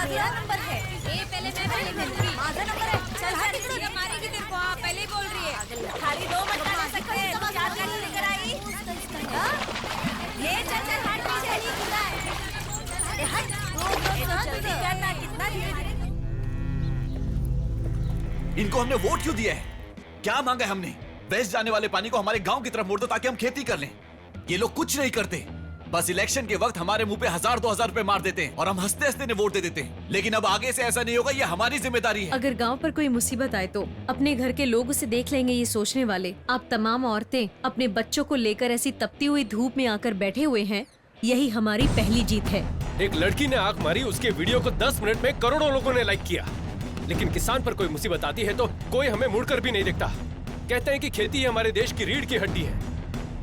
मेरा नंबर है। ए पहले मैं पहले बोलूंगी। माझा नंबर है। चल हट इधर। ये मारेगी तेरे को, हाँ, पहले ही बोल रही है। खाली 2 मिनट ले सकते हैं। तुम क्या गाड़ी लेकर आई? हाँ? ये चल चल हट पीछे नहीं खुदा है। ए हट। इतना जल्दी करना कितना धीरे। इनको हमने वोट क्यों दिया है? क्या मांगा है हमने? वेस्ट जाने वाले पानी को हमारे गांव की तरफ मोड़ दो ताकि हम खेती कर लें। ये लोग कुछ नहीं करते, बस इलेक्शन के वक्त हमारे मुंह पे 1000-2000 रुपए मार देते हैं और हम हंसते हंसते ने वोट दे देते हैं। लेकिन अब आगे से ऐसा नहीं होगा, ये हमारी जिम्मेदारी है। अगर गांव पर कोई मुसीबत आए तो अपने घर के लोग उसे देख लेंगे, ये सोचने वाले आप तमाम औरतें अपने बच्चों को लेकर ऐसी तपती हुई धूप में आकर बैठे हुए हैं। यही हमारी पहली जीत है। एक लड़की ने आंख मारी, उसके वीडियो को 10 मिनट में करोड़ों लोगों ने लाइक किया। लेकिन किसान पर कोई मुसीबत आती है तो कोई हमें मुड़कर भी नहीं देखता। कहते हैं कि खेती ही हमारे देश की रीढ़ की हड्डी है,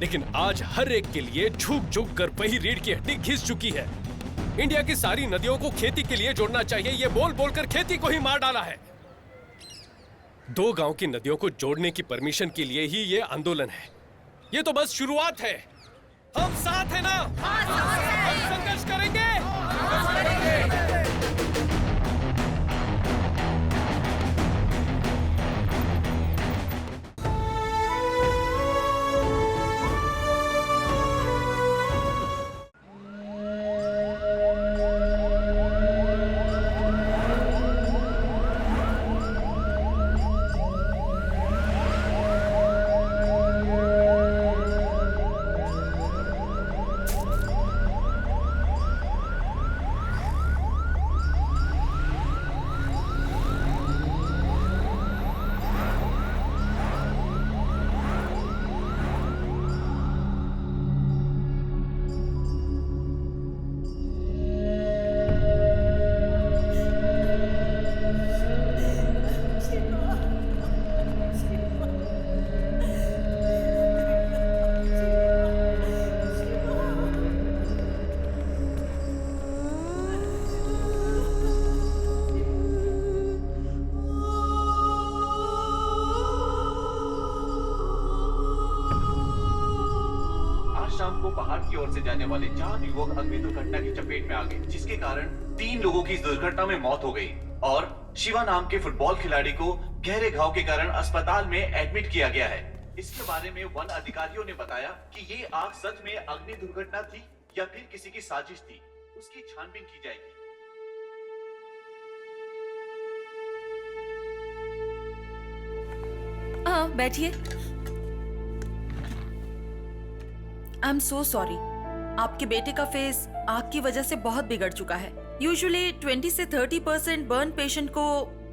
लेकिन आज हर एक के लिए झुक झुक कर वही रीढ़ की हड्डी घिस चुकी है। इंडिया की सारी नदियों को खेती के लिए जोड़ना चाहिए, ये बोल बोलकर खेती को ही मार डाला है। 2 गांव की नदियों को जोड़ने की परमिशन के लिए ही ये आंदोलन है। ये तो बस शुरुआत है। हम साथ हैं ना? हम संघर्ष करेंगे। शाम को पहाड़ की ओर से जाने वाले 4 युवक अग्नि दुर्घटना की चपेट में आ गए, जिसके कारण 3 लोगों की इस दुर्घटना में मौत हो गई और शिवा नाम के फुटबॉल खिलाड़ी को गहरे घाव के कारण अस्पताल में एडमिट किया गया है। इसके बारे में वन अधिकारियों ने बताया कि ये आग सच में अग्नि दुर्घटना थी या फिर किसी की साजिश थी, उसकी छानबीन की जाएगी। हाँ, बैठिए। I am so sorry. आपके बेटे का फेस आग की वजह से बहुत बिगड़ चुका है। यूजुअली 20 से 30% बर्न पेशेंट को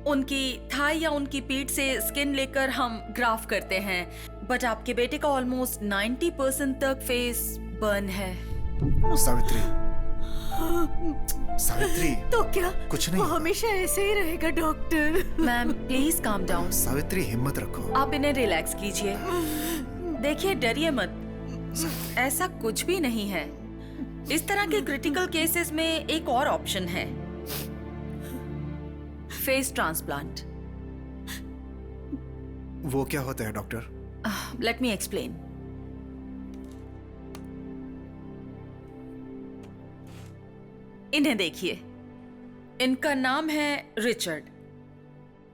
उनकी थाई या उनकी पीठ से स्किन लेकर हम ग्राफ करते हैं, बट आपके बेटे का ऑलमोस्ट 90% तक फेस बर्न है। सावित्री, सावित्री। तो क्या कुछ नहीं, वो हमेशा ऐसे ही रहेगा doctor. Ma'am please calm down. Savitri हिम्मत रखो। आप इन्हें रिलैक्स कीजिए। देखिए डरिए मत, ऐसा कुछ भी नहीं है। इस तरह के क्रिटिकल केसेस में एक और ऑप्शन है, फेस ट्रांसप्लांट। वो क्या होता है डॉक्टर? Let me explain. इन्हें देखिए, इनका नाम है रिचर्ड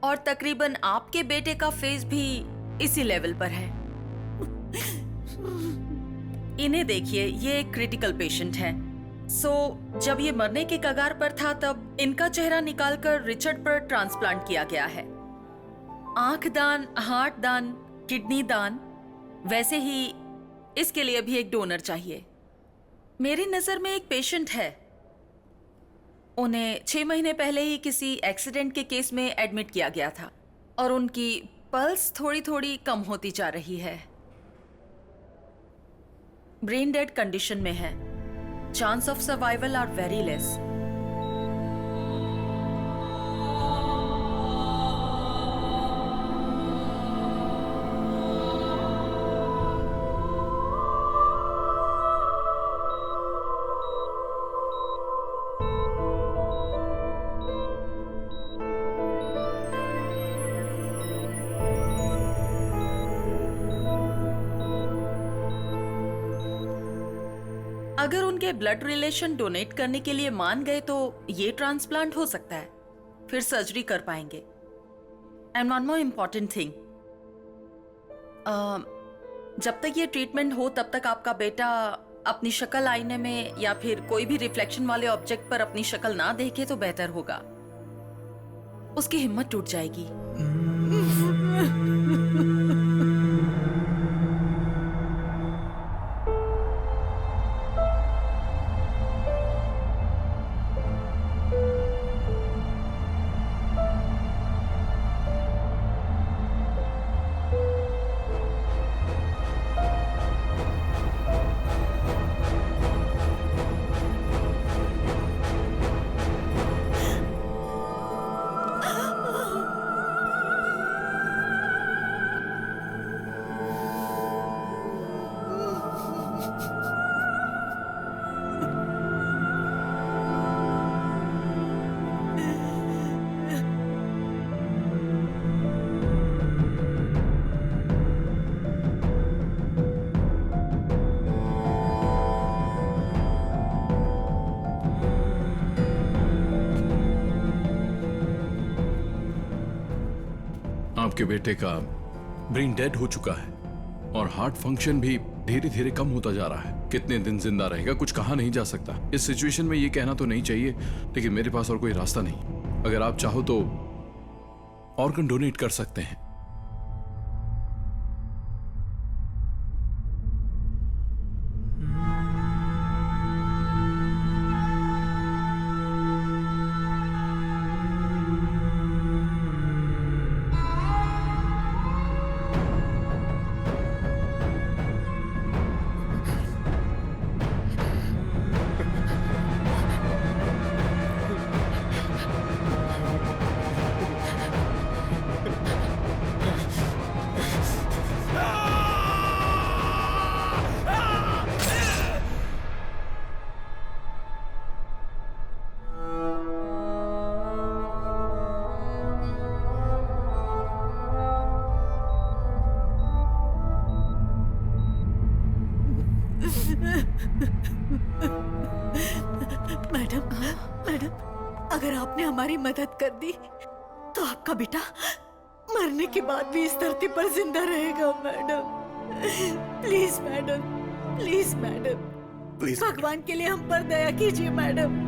और तकरीबन आपके बेटे का फेस भी इसी लेवल पर है। इन्हें देखिए, ये एक क्रिटिकल पेशेंट है। जब ये मरने के कगार पर था तब इनका चेहरा निकालकर रिचर्ड पर ट्रांसप्लांट किया गया है। आंख दान, हार्ट दान, किडनी दान, वैसे ही इसके लिए भी एक डोनर चाहिए। मेरी नजर में एक पेशेंट है, उन्हें 6 महीने पहले ही किसी एक्सीडेंट के केस में एडमिट किया गया था और उनकी पल्स थोड़ी थोड़ी कम होती जा रही है। ब्रेन डेड कंडीशन में है। Chance of survival are very less. अगर उनके ब्लड रिलेशन डोनेट करने के लिए मान गए तो ये ट्रांसप्लांट हो सकता है, फिर सर्जरी कर पाएंगे। And one more important thing, जब तक ये ट्रीटमेंट हो तब तक आपका बेटा अपनी शक्ल आईने में या फिर कोई भी रिफ्लेक्शन वाले ऑब्जेक्ट पर अपनी शक्ल ना देखे तो बेहतर होगा। उसकी हिम्मत टूट जाएगी। आपके बेटे का ब्रेन डेड हो चुका है और हार्ट फंक्शन भी धीरे धीरे कम होता जा रहा है। कितने दिन जिंदा रहेगा कुछ कहा नहीं जा सकता। इस सिचुएशन में ये कहना तो नहीं चाहिए, लेकिन मेरे पास और कोई रास्ता नहीं। अगर आप चाहो तो ऑर्गन डोनेट कर सकते हैं। मैडम, अगर आपने हमारी मदद कर दी तो आपका बेटा मरने के बाद भी इस धरती पर जिंदा रहेगा। Madam please madam, please madam, please भगवान के लिए हम पर दया कीजिए मैडम।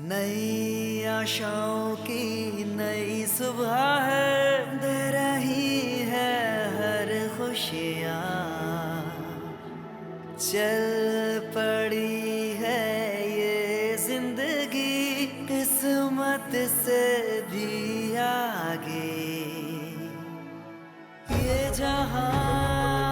नई आशाओं की नई सुबह है, दे रही है हर खुशियाँ, चल पड़ी है ये जिंदगी किस्मत से भी आगे, ये जहां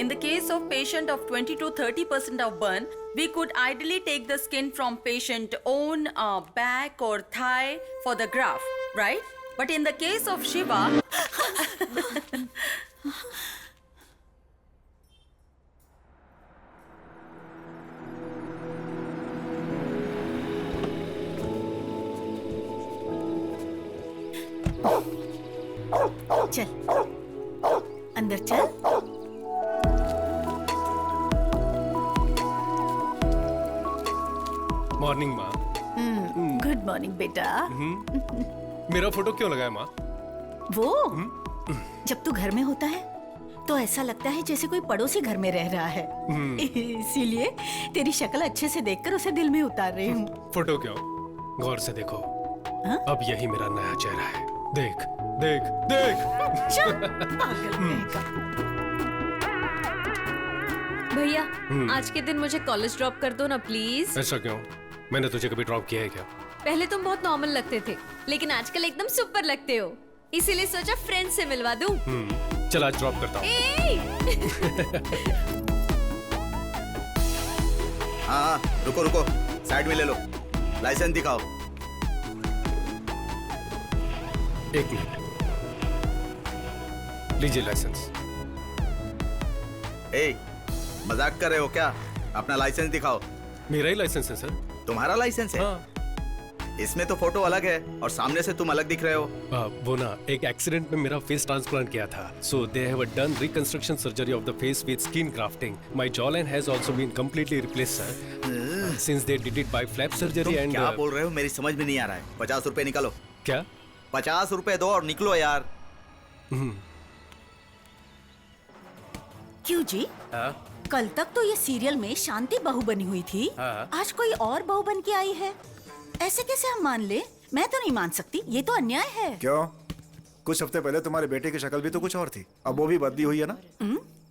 In the case of patient of 20 to 30% of burn, we could ideally take the skin from patient own back or thigh for the graft, right? But in the case of Shiva, चल अंदर चल। Morning माँ। Good morning बेटा। मेरा photo क्यों लगाया माँ? वो जब तू घर में होता है तो ऐसा लगता है जैसे कोई पड़ोसी घर में रह रहा है। इसीलिए तेरी शक्ल अच्छे से देखकर उसे दिल में उतार रही हूँ। फोटो क्यों? गौर से देखो। हाँ? अब यही मेरा नया चेहरा है। देख देख देख। पागल कहेगा। भैया आज के दिन मुझे कॉलेज ड्रॉप कर दो ना प्लीज। ऐसा क्यों? मैंने तुझे कभी ड्रॉप किया है क्या? पहले तुम बहुत नॉर्मल लगते थे लेकिन आजकल एकदम सुपर लगते हो, इसीलिए सोचा फ्रेंड से मिलवा दूं। चल आज ड्रॉप करता हूँ। हाँ रुको रुको, साइड में ले लो, लाइसेंस दिखाओ। एक मिनट, लीजिए लाइसेंस। ए, मजाक कर रहे हो क्या? अपना लाइसेंस दिखाओ। मेरा ही लाइसेंस है सर। तुम्हारा लाइसेंस है? हाँ। इसमें तो फोटो अलग है और सामने से तुम अलग दिख रहे हो। वो ना एक एक्सीडेंट में मेरा फेस ट्रांसप्लांट किया था, so they have done reconstruction surgery of the face with skin grafting. My jaw line has also been completely replaced sir, since they did it by flap surgery. तुम and क्या बोल रहे हो? मेरी समझ में नहीं आ रहा है। 50 रुपए निकालो। क्या? 50 रुपए दो और निकलो यार। क्यों जी? कल तक तो ये सीरियल में शांति बहू बनी हुई थी, आज कोई और बहू बन के आई है। ऐसे कैसे हम मान ले? मैं तो नहीं मान सकती, ये तो अन्याय है। क्यों? कुछ हफ्ते पहले तुम्हारे बेटे की शक्ल भी तो कुछ और थी, अब वो भी बदली हुई है ना।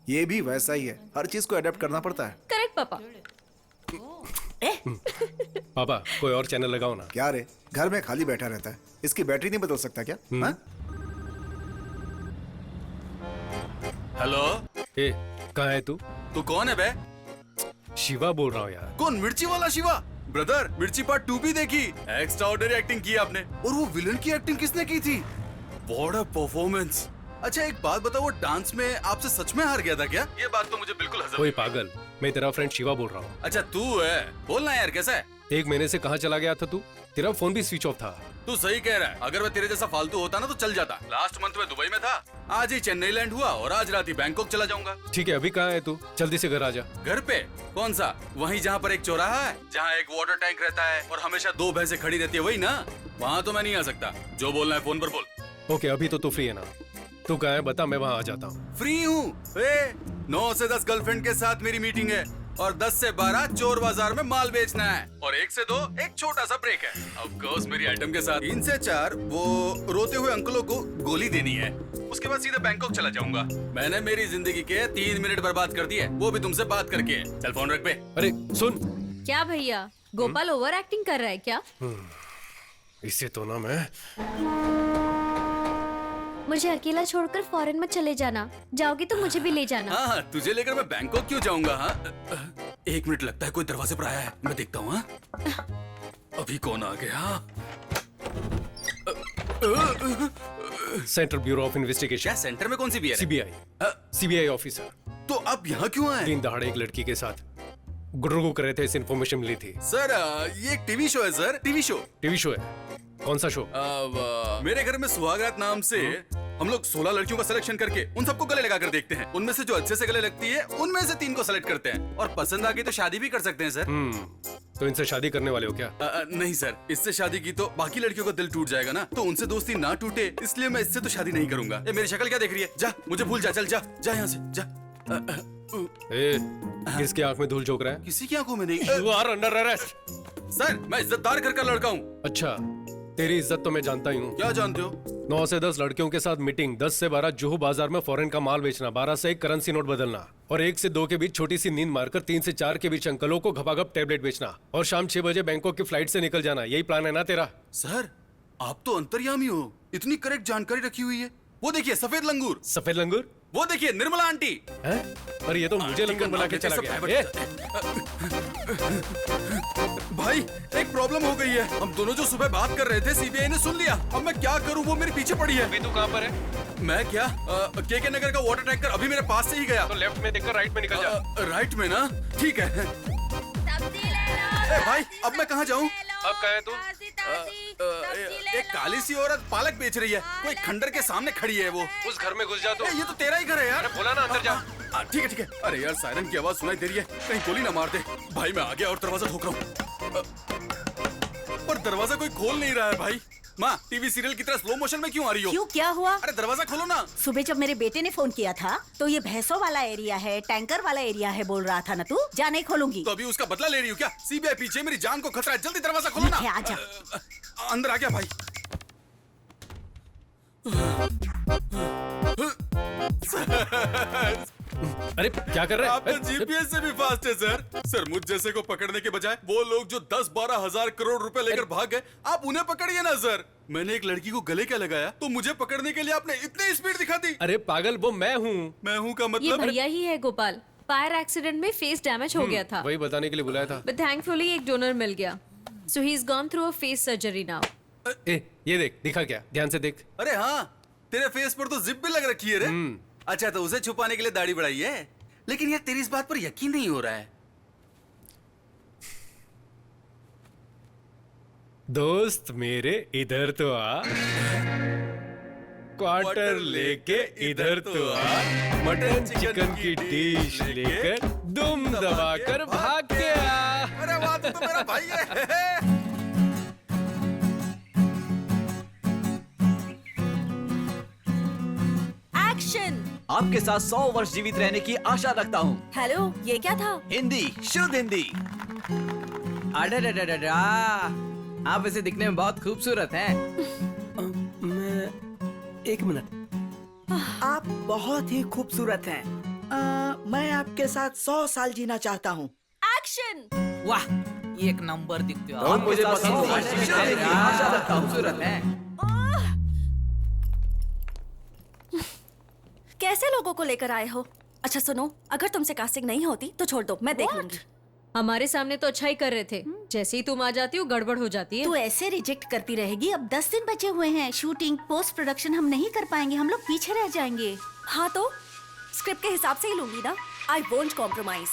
ये भी वैसा ही है, हर चीज को अडेप्ट करना पड़ता है। करेक्ट पापा। पापा कोई और चैनल लगाओ ना। क्या रे, घर में खाली बैठा रहता है, इसकी बैटरी नहीं बदल सकता क्या? हाँ? हेलो, ए कहाँ है तू? तू कौन है बे? शिवा बोल रहा हूँ यार। कौन? मिर्ची वाला शिवा? ब्रदर, मिर्ची पार्ट 2 भी देखी। एक्स्ट्रा ऑर्डिनरी एक्टिंग की आपने। और वो विलन की एक्टिंग किसने की थी? What a performance. अच्छा एक बात बताओ, वो डांस में आपसे सच में हार गया था क्या? ये बात तो मुझे बिल्कुल हजम। कोई पागल, मैं तेरा फ्रेंड शिवा बोल रहा हूँ। अच्छा तू है, बोलना यार कैसा है? 1 महीने से कहाँ चला गया था तू? तेरा फोन भी स्विच ऑफ था। तू सही कह रहा है, अगर मैं तेरे जैसा फालतू होता ना तो चल जाता। लास्ट मंथ में दुबई में था, आज ही चेन्नई लैंड हुआ और आज रात ही बैंकॉक चला जाऊंगा। ठीक है, अभी कहाँ है तू? जल्दी से घर आ जा। घर पे? कौन सा? वहीं जहाँ पर एक चौराहा है, जहाँ एक वाटर टैंक रहता है और हमेशा 2 भैंसें खड़ी रहती है, वही ना? वहाँ तो मैं नहीं आ सकता। जो बोलना है फोन पर बोल। ओके, अभी तो तू फ्री है ना? तू कहाँ है बता, मैं वहाँ आ जाता हूँ। फ्री हूँ। 9 से 10 गर्लफ्रेंड के साथ मेरी मीटिंग है और 10 से 12 चोर बाजार में माल बेचना है और 1 से 2 एक छोटा सा ब्रेक है। ऑफ कोर्स मेरी आइटम के साथ 3 से 4 वो रोते हुए अंकलों को गोली देनी है। उसके बाद सीधे बैंकॉक चला जाऊंगा। मैंने मेरी जिंदगी के 3 मिनट बर्बाद कर दिए, वो भी तुमसे बात करके। चल फोन रख पे। अरे सुन। क्या भैया, गोपाल ओवर एक्टिंग कर रहा है क्या? इससे तो ना मैं। मुझे अकेला छोड़कर फॉरेन में चले जाना, जाओगे तो मुझे भी ले जाना। हाँ, तुझे लेकर मैं बैंकॉक क्यों जाऊंगा? हाँ 1 मिनट, लगता है कोई दरवाजे पर आया है, मैं देखता हूँ। अभी कौन आ गया? Central bureau of investigation. क्या सेंटर में कौन सी बियर है? सीबीआई। CBI officer. तो आप यहाँ क्यों आए? 3 दहाड़े एक लड़की के साथ गुडरुगु कर रहे थे, इस इन्फॉर्मेशन मिली थी। सर ये एक टीवी शो है sir, TV show. TV show है? कौन सा शो? मेरे घर में सुहागरात नाम से हम लोग 16 लड़कियों का सिलेक्शन करके उन सबको गले लगा कर देखते हैं। उनमें से जो अच्छे से गले लगती है उनमें से 3 को सेलेक्ट करते हैं और पसंद आ गई तो शादी भी कर सकते हैं सर। तो इनसे शादी करने वाले हो क्या? नहीं सर, इससे शादी की तो बाकी लड़कियों का दिल टूट जाएगा ना, तो उनसे दोस्ती ना टूटे इसलिए मैं इससे तो शादी नहीं करूंगा। मेरी शक्ल क्या देख रही है? जा, मुझे भूल जा, चल जा जा यहाँ से जा। किसकी आंख में धूल झोंक रहा है? किसी की आंखों में नहीं। You are under arrest। Sir मैं इज्जतदार घर का लड़का हूँ। अच्छा, तेरी इज्जत तो मैं जानता ही हूँ। क्या जानते हो? 9 से 10 लड़कियों के साथ मीटिंग, 10 से 12 जुहू बाजार में फॉरेन का माल बेचना, 12 से 1 करेंसी नोट बदलना और 1 से 2 के बीच छोटी सी नींद मारकर 3 से 4 के बीच अंकलों को घपाघप टैबलेट बेचना और शाम 6 बजे बैंकॉक की फ्लाइट से निकल जाना। यही प्लान है ना तेरा? सर आप तो अंतर्यामी हो, इतनी करेक्ट जानकारी रखी हुई है। वो देखिए सफेद लंगूर। सफेद लंगूर? वो देखिए निर्मला आंटी। हैं? और ये तो मुझे लंगन बना के चला गया। भाई एक प्रॉब्लम हो गई है। हम दोनों जो सुबह बात कर रहे थे सीबीआई ने सुन लिया। अब मैं क्या करूं, वो मेरे पीछे पड़ी है। अभी तू कहाँ पर है? मैं क्या के नगर का वाटर टैंकर अभी मेरे पास से ही गया। तो लेफ्ट में देखकर राइट में निकल जा। राइट में ना, ठीक है। भाई अब मैं कहाँ जाऊँ? अब कहाँ है तू? एक काली सी औरत पालक बेच रही है, कोई खंडर के सामने खड़ी है। वो उस घर में घुस जा तो। ये तो तेरा ही घर है यार। अरे बोला ना अंदर जा। ठीक है ठीक है। अरे यार सायरन की आवाज सुनाई दे रही है, कहीं गोली ना मार दे। भाई मैं आ गया और दरवाजा ठोक रहा हूँ, पर दरवाजा कोई खोल नहीं रहा है। भाई माँ टीवी सीरियल की तरह स्लो मोशन में क्यों आ रही हो? क्यों, क्या हुआ? अरे दरवाजा खोलो ना। सुबह जब मेरे बेटे ने फोन किया था तो ये भैंसों वाला एरिया है, टैंकर वाला एरिया है बोल रहा था ना तू। जा, नहीं खोलूंगी। तो अभी उसका बदला ले रही हो क्या? सीबीआई पीछे, मेरी जान को खतरा है। जल्दी दरवाजा खोलो ना। ठीक है, आजा। अंदर आ गया भाई। अरे क्या कर रहे हैं? आपका जीपीएस से भी फास्ट है सर। सर मुझ जैसे को पकड़ने के बजाय वो लोग जो 10-12 हजार करोड़ रुपए लेकर भाग गए, आप उन्हें पकड़िए ना सर। मैंने एक लड़की को गले क्या लगाया तो मुझे पकड़ने के लिए आपने इतनी स्पीड दिखा दी। अरे पागल, वो मैं हूँ। मैं हूँ का ये मतलब? भैया ही है गोपाल। फायर एक्सीडेंट में फेस डैमेज हो गया था, वही बताने के लिए बुलाया था। बट थैंकफुली एक डोनर मिल गया। So he is gone through a face surgery now. ये देख, दिखा क्या? ध्यान से देख। अरे हाँ, तेरे फेस पर तो जिप भी लग रखी है रे। अच्छा तो उसे छुपाने के लिए दाढ़ी बढ़ाई है, लेकिन यार तेरी इस बात पर यकीन नहीं हो रहा है। दोस्त मेरे इधर तो आ, क्वार्टर लेके इधर तो आ, मटन चिकन की डिश लेकर दुम दबाकर भाग के आ। अरे वाह, तू तो मेरा भाई है। एक्शन। आपके साथ 100 वर्ष जीवित रहने की आशा रखता हूँ। हेलो, ये क्या था? हिंदी, शुद्ध हिंदी। अडा, आप ऐसे दिखने में बहुत खूबसूरत हैं। एक मिनट। आप बहुत ही खूबसूरत हैं। मैं आपके साथ 100 साल जीना चाहता हूँ। एक्शन। वाह, एक नंबर दिखते हो। और मुझे पसंद है। आशा रखता हूँ, खूबसूरत हैं। कैसे लोगों को लेकर आए हो? अच्छा सुनो, अगर तुमसे कास्टिंग नहीं होती तो छोड़ दो, मैं देख लूंगी। हमारे सामने तो अच्छा ही कर रहे थे, जैसे ही तुम आ जाती हो गड़बड़ हो जाती है। तू ऐसे रिजेक्ट करती रहेगी? अब 10 दिन बचे हुए हैं। शूटिंग, पोस्ट प्रोडक्शन हम नहीं कर पाएंगे, हम लोग पीछे रह जाएंगे। हाँ तो स्क्रिप्ट के हिसाब से ही लूंगी ना। I won't compromise.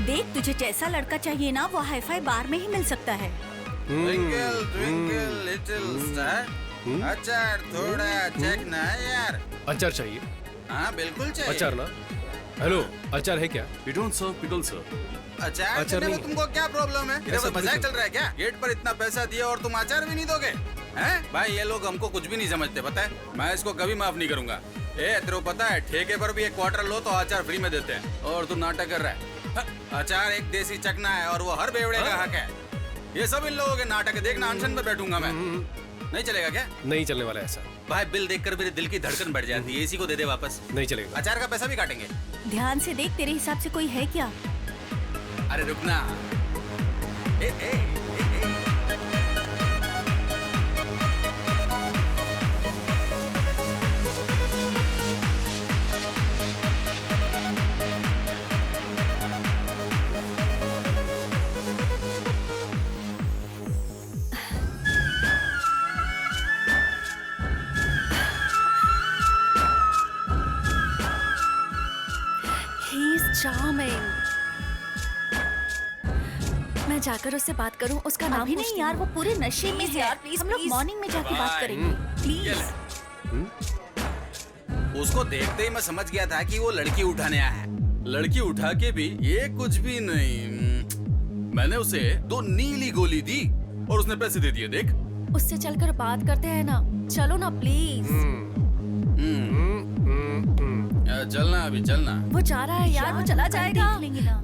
देख, तुझे जैसा लड़का चाहिए ना वो हाईफाई बार में ही मिल सकता है। ट्विंकल ट्विंकल लिटिल स्टार, अचार थोड़ा चेक ना यार। अचार चाहिए? हाँ बिल्कुल चाहिए। अचार ना? हेलो, अचार है क्या? We don't serve pickles, sir. अचार देने में तुमको क्या प्रॉब्लम है? इधर मजाक चल रहा है क्या? गेट पर इतना पैसा दिया और तुम अचार भी नहीं दोगे? हैं? भाई ये लोग हमको कुछ भी नहीं समझते, पता है? मैं इसको कभी माफ नहीं करूंगा। तेरे को पता है ठेके पर भी एक क्वार्टर लो तो अचार फ्री में देते हैं, और तू नाटक कर रहा है। अचार एक देसी चकना है और वो हर बेवड़े का हक है। ये सब इन लोगों के नाटक है। देखना, अनशन पे बैठूंगा मैं। नहीं चलेगा क्या? नहीं चलने वाला ऐसा। भाई बिल देखकर मेरे दिल की धड़कन बढ़ जाती है। इसी को दे दे वापस। नहीं चलेगा। अचार का पैसा भी काटेंगे। ध्यान से देख, तेरे हिसाब से कोई है क्या? अरे रुकना। चार्मिंग। मैं जाकर उससे बात करूं, उसका नाम अभी नहीं यार, वो पूरे नशे में है। यार प्लीज, हम लोग मॉर्निंग में जाके बात करेंगे। प्लीज। उसको देखते ही मैं समझ गया था कि वो लड़की उठाने आया है। लड़की उठा के भी ये कुछ भी नहीं। मैंने उसे 2 नीली गोली दी और उसने पैसे दे दिए। देख, उससे चलकर बात करते हैं ना। चलो ना प्लीज। चलना, अभी चलना। वो जा रहा है यार, वो चला जाएगा। देख लेंगे ना।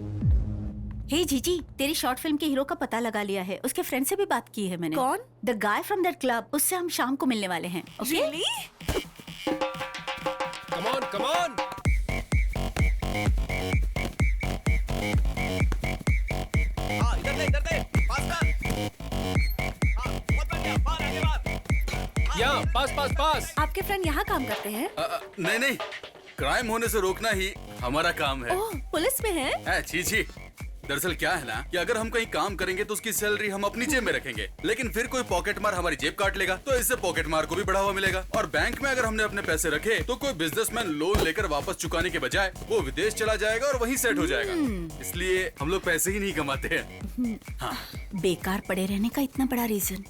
हे जीजी, तेरी शॉर्ट फिल्म के हीरो का पता लगा लिया है। उसके फ्रेंड से भी बात की है मैंने। कौन? The guy from that club. उससे हम शाम को मिलने वाले हैं। Okay? Come on, come on. इधर दे, पास कर। बहुत पास पास पास। आपके फ्रेंड यहाँ काम करते हैं? नहीं नहीं, क्राइम होने से रोकना ही हमारा काम है। ओह, पुलिस में है? छी छी। दरअसल क्या है ना कि अगर हम कहीं काम करेंगे तो उसकी सैलरी हम अपनी जेब में रखेंगे, लेकिन फिर कोई पॉकेट मार हमारी जेब काट लेगा, तो इससे पॉकेट मार को भी बढ़ावा मिलेगा। और बैंक में अगर हमने अपने पैसे रखे तो कोई बिजनेसमैन लोन लेकर वापस चुकाने के बजाय वो विदेश चला जाएगा और वहीं सेट हो जाएगा। इसलिए हम लोग पैसे ही नहीं कमाते हैं। हाँ। बेकार पड़े रहने का इतना बड़ा रीजन।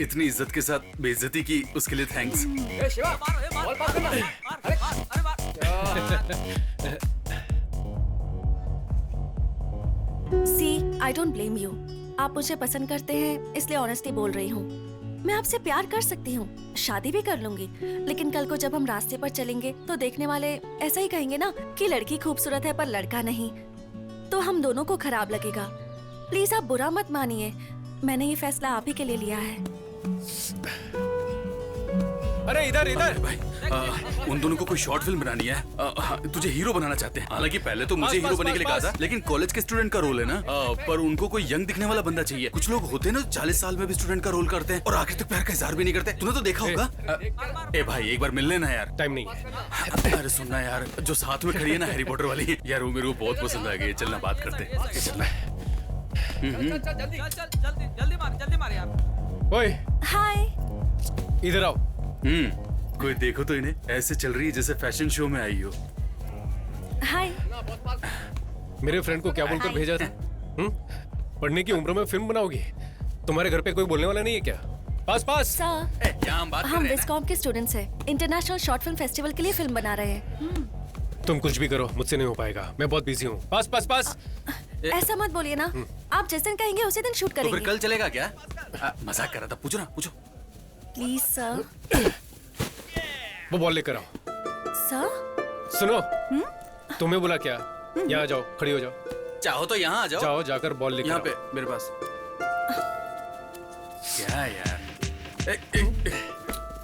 इतनी इज्जत के साथ बेइज्जती की उसके लिए thanks. See, I don't blame you. आप मुझे पसंद करते हैं इसलिए ऑनेस्टली बोल रही हूँ। मैं आपसे प्यार कर सकती हूँ, शादी भी कर लूंगी, लेकिन कल को जब हम रास्ते पर चलेंगे तो देखने वाले ऐसा ही कहेंगे ना कि लड़की खूबसूरत है पर लड़का नहीं, तो हम दोनों को खराब लगेगा। प्लीज आप बुरा मत मानिए, मैंने ये फैसला आप ही के लिए लिया है। अरे इधर इधर भाई, उन दोनों को कोई शॉर्ट फिल्म बनानी है। तुझे हीरो बनाना चाहते हैं। हालांकि पहले तो मुझे हीरो बनने के लिए कहा था, लेकिन कॉलेज के स्टूडेंट का रोल है ना, पर उनको कोई यंग दिखने वाला बंदा चाहिए। कुछ लोग होते हैं ना 40 साल में भी स्टूडेंट का रोल करते हैं और आखिर तक प्यार का इजहार भी नहीं करते। तूने तो देखा होगा। ए भाई, एक बार मिल लेना यार। टाइम नहीं है। अरे सुनना यार, जो साथ में खड़ी है ना हैरी पॉटर वाली, यार वो मेरे को बहुत पसंद आ गई। चलना बात करते हैं। जल्दी मार यार। ओए हाय। इधर आओ। कोई देखो तो इन्हें, ऐसे चल रही है जैसे फैशन शो में आई हो। हाय। मेरे फ्रेंड को क्या बोलकर भेजा था? पढ़ने की उम्र में फिल्म बनाओगी? तुम्हारे घर पे कोई बोलने वाला नहीं है क्या? पास पास। सर, हम हैं विस्कॉम के स्टूडेंट्स हैं। इंटरनेशनल शॉर्ट फिल्म फेस्टिवल के लिए फिल्म बना रहे हैं। तुम कुछ भी करो, मुझसे नहीं हो पाएगा। मैं बहुत बिजी हूँ। पास पास पास। ऐसा मत बोलिए ना, आप जिस दिन कहेंगे उसी दिन शूट तो करेंगे। फिर कल चलेगा क्या? मजाक कर रहा था। पूछो ना, पूछो। Please sir. वो बॉल लेकर आओ। सर? सुनो, तुम्हें बोला क्या? यहाँ जाओ, खड़ी हो जाओ। चाहो तो यहाँ आ जाओ। जाओ, जाकर बॉल लेकर यहाँ पे मेरे पास। क्या यार?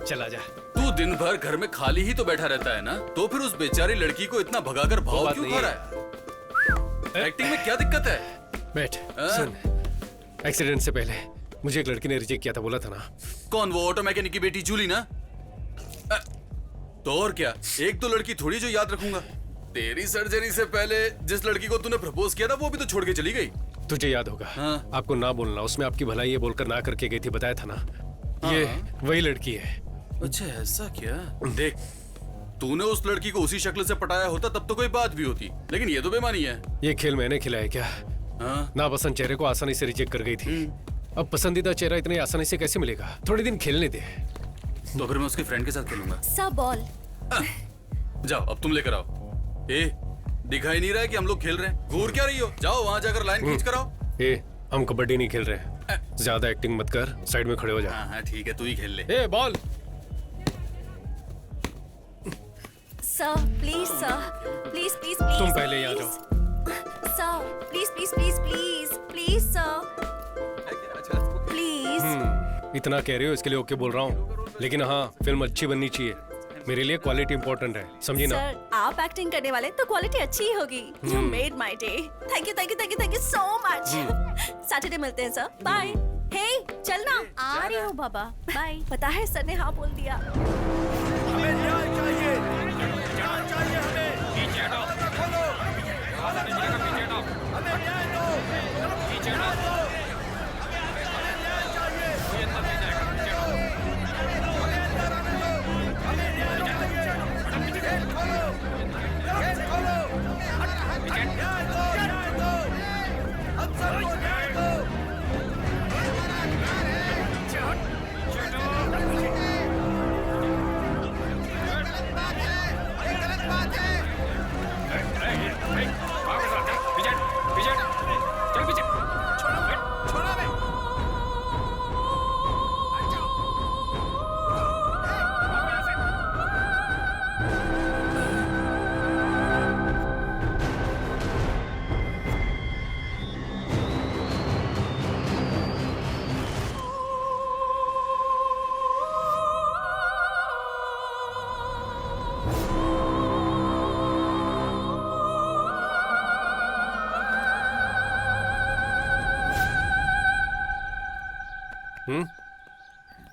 चला जा। तू दिन भर घर में खाली ही तो बैठा रहता है ना, तो फिर उस बेचारी लड़की को इतना भगाकर भाव क्यों खा रहा है? एक्टिंग में क्या दिक्कत है? बैठ। सुन, एक्सीडेंट से पहले मुझे एक लड़की ने रिजेक्ट किया था, बोला था ना। कौन? वो ऑटो मैकेनिक की बेटी जूली ना? तो और क्या, एक तो लड़की थोड़ी जो याद रखूंगा। तेरी सर्जरी से पहले जिस लड़की को तूने प्रपोज किया था वो भी तो छोड़ के चली गई। तुझे याद होगा। हाँ। आपको ना बोलना, उसमें आपकी भलाई ये बोलकर ना करके गई थी, बताया था ना। हाँ। ये वही लड़की है। अच्छा ऐसा क्या? देख, तूने उस लड़की को उसी शक्ल से पटाया होता तब तो कोई बात भी होती, लेकिन ये तो बेमानी है। ये खेल मैंने खिलाया क्या? हाँ? नापसंद चेहरे को आसानी से रिजेक्ट कर गई थी। अब पसंदीदा चेहरा इतनी आसानी से कैसे मिलेगा? थोड़े दिन खेलने दे। तो फिर मैं उसके फ्रेंड के साथ खेलूंगा। सब बॉल। जाओ, अब तुम लेकर आओ। ए, दिखाई नहीं रहा है कि हम लोग खेल रहे हैं? घूर क्या रही हो? जाओ वहाँ जाकर लाइन खींच कर आओ। ए, हम कबड्डी नहीं खेल रहे। ज्यादा एक्टिंग मत कर, साइड में खड़े हो जा। हाँ ठीक है, तू ही खेल ले। ए, ball. Sir please, sir please please please. तुम पहले यहाँ जाओ। Sir please please please please please sir please. इतना कह रहे हो इसके लिए ओके बोल रहा हूँ, लेकिन हाँ फिल्म अच्छी बननी चाहिए। मेरे लिए क्वालिटी इंपॉर्टेंट है, समझी ना? सर आप एक्टिंग करने वाले तो क्वालिटी अच्छी ही होगी। You made my day. Thank you thank you thank you thank you so much. Saturday मिलते हैं सर, बाय। हे चलना, आ रही हूँ बाबा, बाय। पता है सर ने हाँ बोल दिया। हमें न्याय चाहिए, न्याय चाहिए हमें। पीछे हटो, हमें न्याय दो, हमें न्याय दो।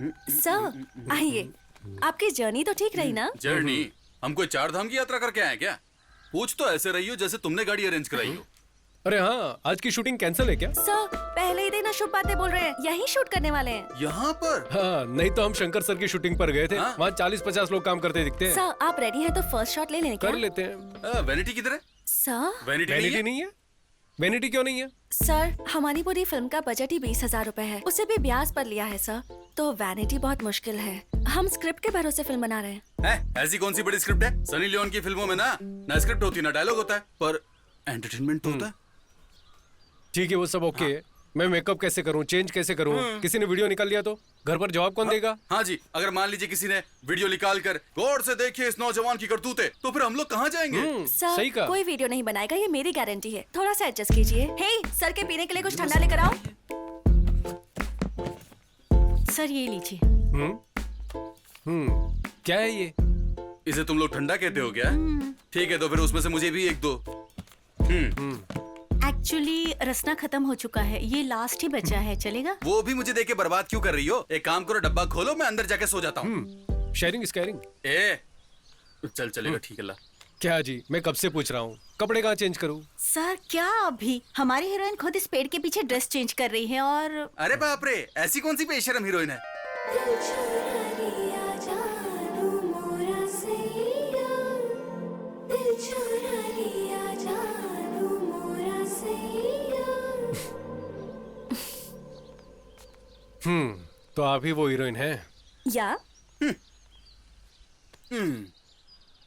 सर आइए, आपकी जर्नी तो ठीक रही ना? जर्नी? हम कोई 4 धाम की यात्रा करके आए क्या? पूछ तो ऐसे रही हो जैसे तुमने गाड़ी अरेंज कराई हो। अरे हाँ, आज की शूटिंग कैंसिल है क्या? सर पहले ही दिन अशुभ बातें बोल रहे हैं, यही शूट करने वाले हैं। यहाँ पर? हाँ, नहीं तो हम शंकर सर की शूटिंग पर गए थे। हाँ? वहाँ 40-50 लोग काम करते दिखते हैं। सर आप रेडी हैं तो फर्स्ट शॉट ले लें क्या? कर लेते हैं। वैनिटी किधर है? सर वैनिटी नहीं है? वैनिटी क्यों नहीं है? सर हमारी पूरी फिल्म का बजट ही 20,000 रुपए है, उसे भी ब्याज पर लिया है सर, तो वैनिटी बहुत मुश्किल है। हम स्क्रिप्ट के भरोसे फिल्म बना रहे हैं। ऐसी कौन सी बड़ी स्क्रिप्ट है? सनी लियोन की फिल्मों में ना स्क्रिप्ट होती ना डायलॉग होता है, पर एंटरटेनमेंट तो होता है। ठीक है, वो सब ओके है। मैं मेकअप कैसे करूं, चेंज कैसे करूं? किसी ने वीडियो निकाल लिया तो घर पर जवाब कौन देगा? हाँ जी, अगर मान लीजिए किसी ने वीडियो निकाल कर गौर से देखिए इस नौजवान की करतूतें, तो फिर हम लोग कहाँ जाएंगे? सर सही कहा। कोई वीडियो नहीं बनाएगा, ये मेरी गारंटी है। थोड़ा सा एडजस्ट कीजिए। हे सर के पीने के लिए कुछ ठंडा लेकर आओ। सर ये लीजिए। क्या है ये? इसे तुम लोग ठंडा कहते हो क्या? ठीक है, तो फिर उसमें से मुझे भी एक दो। एक्चुअली रसना खत्म हो चुका है, ये लास्ट ही बचा है, चलेगा? वो भी मुझे देके बर्बाद क्यों कर रही हो? एक काम करो, डब्बा खोलो, मैं अंदर जाके सो जाता हूँ। Sharing is caring. चल चलेगा, ठीक है ला। क्या जी, मैं कब से पूछ रहा हूँ, कपड़े कहाँ चेंज करूँ? सर क्या अभी? हमारी हीरोइन खुद इस पेड़ के पीछे ड्रेस चेंज कर रही है और अरे बाप रे, ऐसी कौन सी बेशरम हीरोइन है? तो आप ही वो हीरोइन हैं? या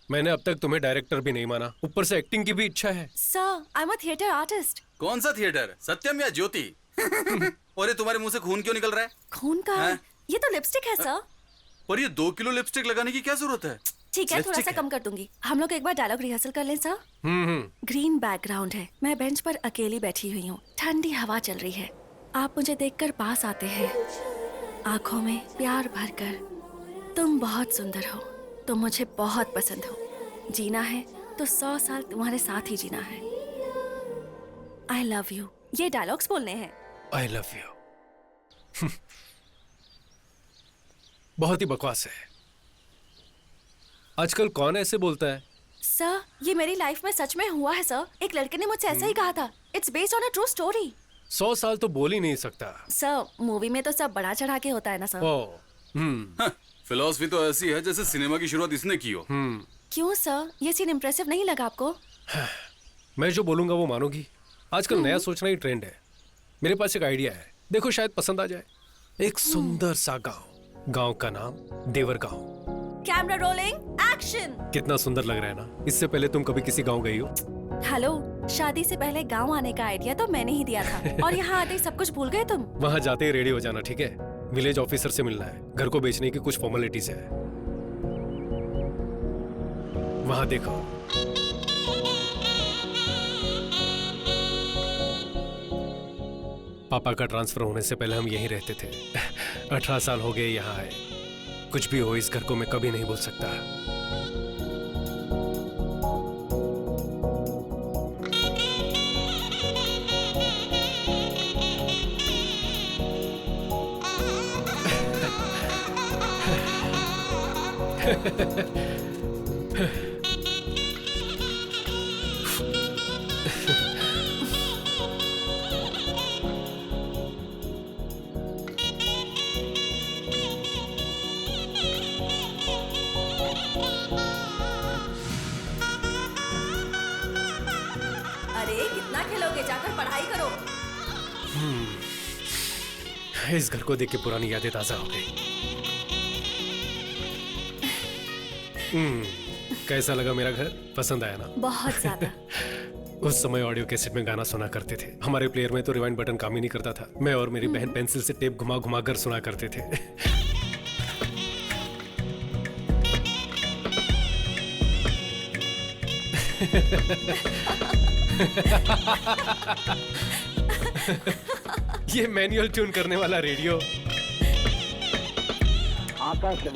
मैंने अब तक तुम्हें डायरेक्टर भी नहीं माना, ऊपर से एक्टिंग की भी इच्छा है। Sir I am a theatre artist. कौन सा थिएटर, सत्यम या ज्योति? और ये तुम्हारे मुंह से खून क्यों निकल रहा है? खून का? हाँ? ये तो लिपस्टिक है सर। पर ये 2 किलो लिपस्टिक लगाने की क्या जरूरत है? ठीक है, थोड़ा सा लिपस्टिक कम कर दूंगी। हम लोग एक बार डायलॉग रिहर्सल कर लें सर। ग्रीन बैकग्राउंड है, मैं बेंच पर अकेली बैठी हुई हूँ, ठंडी हवा चल रही है, आप मुझे देखकर पास आते हैं, आंखों में प्यार भरकर। तुम बहुत सुंदर हो, तुम मुझे बहुत पसंद हो, जीना है तो 100 साल तुम्हारे साथ ही जीना है। आई लव यू, ये डायलॉग्स बोलने हैं। आई लव यू बहुत ही बकवास है। आजकल कौन ऐसे बोलता है? सर ये मेरी लाइफ में सच में हुआ है सर, एक लड़के ने मुझसे ऐसा ही कहा था। It's based on a true story. 100 साल तो बोल ही नहीं सकता। सर मूवी में तो सब बड़ा चढ़ा के होता है ना सर। फिलॉसफी तो ऐसी है जैसे सिनेमा की शुरुआत इसने की हो। क्यों सर, ये सीन इम्प्रेसिव नहीं लगा आपको? मैं जो बोलूंगा वो मानोगी? आजकल नया सोचना ही ट्रेंड है। मेरे पास एक आइडिया है, देखो शायद पसंद आ जाए। एक सुंदर सा गांव का नाम देवर गांव। Camera rolling, action. कितना सुंदर लग रहा है ना? इससे पहले तुम कभी किसी गांव गई हो? हेलो, शादी से पहले गांव आने का आइडिया तो मैंने ही दिया था और यहाँ आते ही सब कुछ भूल गए तुम। वहाँ जाते ही रेडी हो जाना, ठीक है? विलेज ऑफिसर से मिलना है, घर को बेचने की कुछ फॉर्मेलिटीज है। वहाँ देखो, पापा का ट्रांसफर होने से पहले हम यहीं रहते थे। 18 साल हो गए यहाँ आए। कुछ भी हो, इस घर को मैं कभी नहीं भूल सकता। अरे कितना खेलोगे, जाकर पढ़ाई करो। इस घर को देख के पुरानी यादें ताजा हो गई। कैसा लगा मेरा घर? पसंद आया ना? बहुत ज्यादा। उस समय ऑडियो कैसेट में गाना सुना करते थे। हमारे प्लेयर में तो रिवाइंड बटन काम ही नहीं करता था। मैं और मेरी बहन पेंसिल से टेप घुमा घुमा कर सुना करते थे। ये मैनुअल ट्यून करने वाला रेडियो।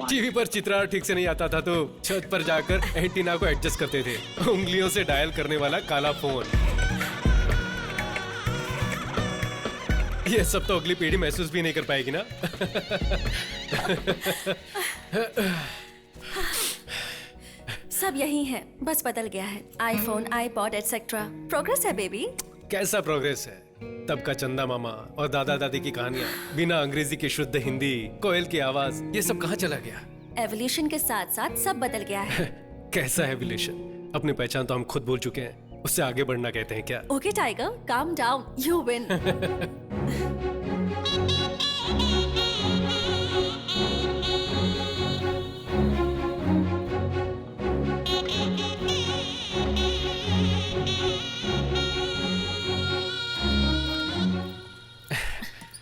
टीवी पर चित्रा ठीक से नहीं आता था तो छत पर जाकर एंटीना को एडजस्ट करते थे। उंगलियों से डायल करने वाला काला फोन। ये सब तो अगली पीढ़ी महसूस भी नहीं कर पाएगी ना। सब यही है, बस बदल गया है। IPhone, iPod etcetera. प्रोग्रेस है बेबी। कैसा प्रोग्रेस है? तब का चंदा मामा और दादा दादी की कहानियां, बिना अंग्रेजी की शुद्ध हिंदी, कोयल की आवाज, ये सब कहाँ चला गया? एवोल्यूशन के साथ साथ सब बदल गया है। कैसा एवोल्यूशन? अपनी पहचान तो हम खुद भूल चुके हैं, उससे आगे बढ़ना कहते हैं क्या? Okay tiger, calm down, you win.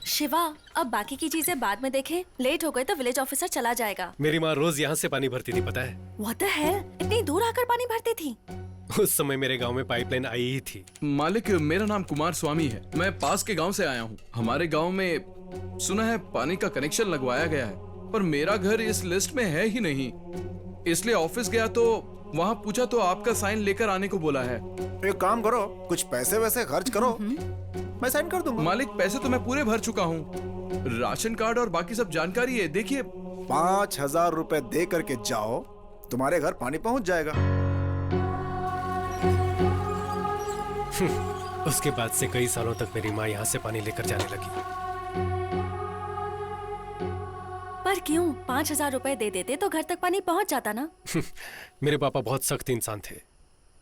Shiva, अब बाकी की चीजें बाद में देखें। लेट हो गए तो विलेज ऑफिसर चला जाएगा। मेरी माँ रोज यहाँ से पानी भरती थी, पता है? What the hell? इतनी दूर आकर पानी भरती थी? उस समय मेरे गांव में पाइपलाइन आई ही थी। मालिक, मेरा नाम कुमार स्वामी है। मैं पास के गांव से आया हूँ। हमारे गांव में सुना है पानी का कनेक्शन लगवाया गया है, पर मेरा घर इस लिस्ट में है ही नहीं। इसलिए ऑफिस गया तो वहाँ पूछा तो आपका साइन लेकर आने को बोला है। एक काम करो, कुछ पैसे वैसे खर्च करो, मैं साइन कर दूंगा। मालिक, पैसे तो मैं पूरे भर चुका हूँ। राशन कार्ड और बाकी सब जानकारी है, देखिए। 5,000 रुपए दे करके जाओ, तुम्हारे घर पानी पहुँच जाएगा। उसके बाद से कई सालों तक मेरी माँ यहाँ से पानी लेकर जाने लगी। पर क्यों? 5,000 रुपए दे देते तो घर तक पानी पहुँच जाता ना। मेरे पापा बहुत सख्त इंसान थे,